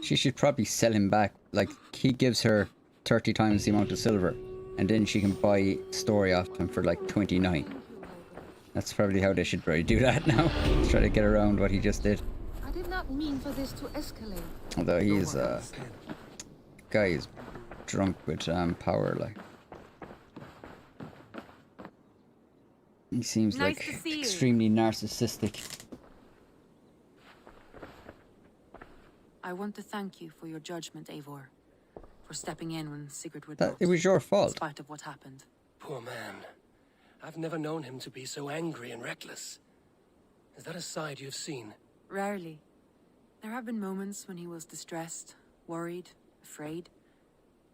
Speaker 1: She should probably sell him back. Like, he gives her 30 times the amount of silver, and then she can buy story off him for like 29. That's probably how they should probably do that now. Try to get around what he just did.
Speaker 21: I did not mean for this to escalate.
Speaker 1: Although he's guy is drunk with power, like. He seems
Speaker 21: Nice
Speaker 1: like
Speaker 21: to see you.
Speaker 1: extremely narcissistic.
Speaker 5: I want to thank you for your judgment, Eivor. For stepping in when Sigurd would
Speaker 1: That
Speaker 5: not,
Speaker 1: it was your
Speaker 5: in
Speaker 1: fault.
Speaker 5: spite of what happened.
Speaker 3: Poor man. I've never known him to be so angry and reckless. Is that a side you've seen?
Speaker 5: Rarely. There have been moments when he was distressed, worried, afraid,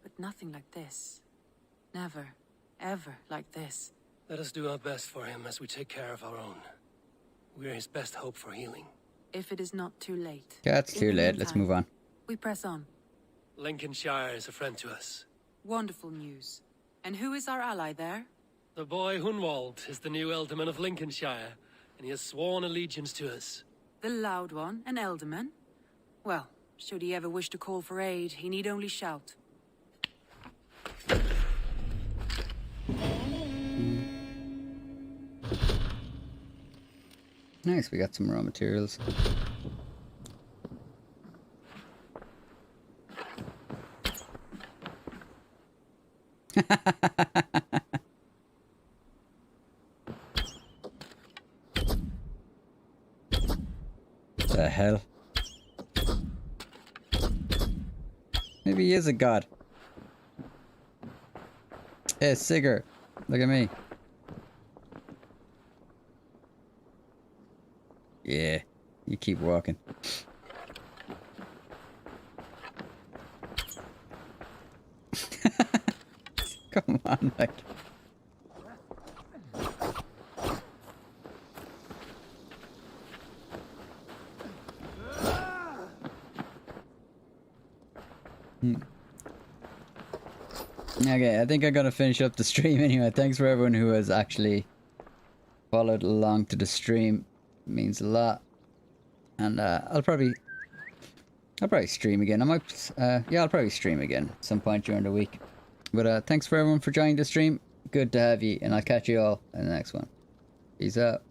Speaker 5: but nothing like this. Never, ever like this.
Speaker 3: Let us do our best for him as we take care of our own. We're his best hope for healing.
Speaker 5: If it is not too late.
Speaker 1: Yeah, it's too late. Let's move on.
Speaker 5: We press on.
Speaker 3: Lincolnshire is a friend to us.
Speaker 5: Wonderful news. And who is our ally there?
Speaker 3: The boy Hunwald is the new Ealdorman of Lincolnshire, and he has sworn allegiance to us.
Speaker 5: The loud one, an Ealdorman? Well, should he ever wish to call for aid, he need only shout.
Speaker 1: Nice, we got some raw materials. The hell? Maybe he is a god. Hey, Sigurd, look at me. Yeah, you keep walking. Come on, like. Okay, I think I'm gonna finish up the stream anyway. Thanks for everyone who has actually followed along to the stream. It means a lot. And I'll probably stream again. I might yeah, I'll probably stream again at some point during the week. But thanks for everyone for joining the stream. Good to have you, and I'll catch you all in the next one. Peace out.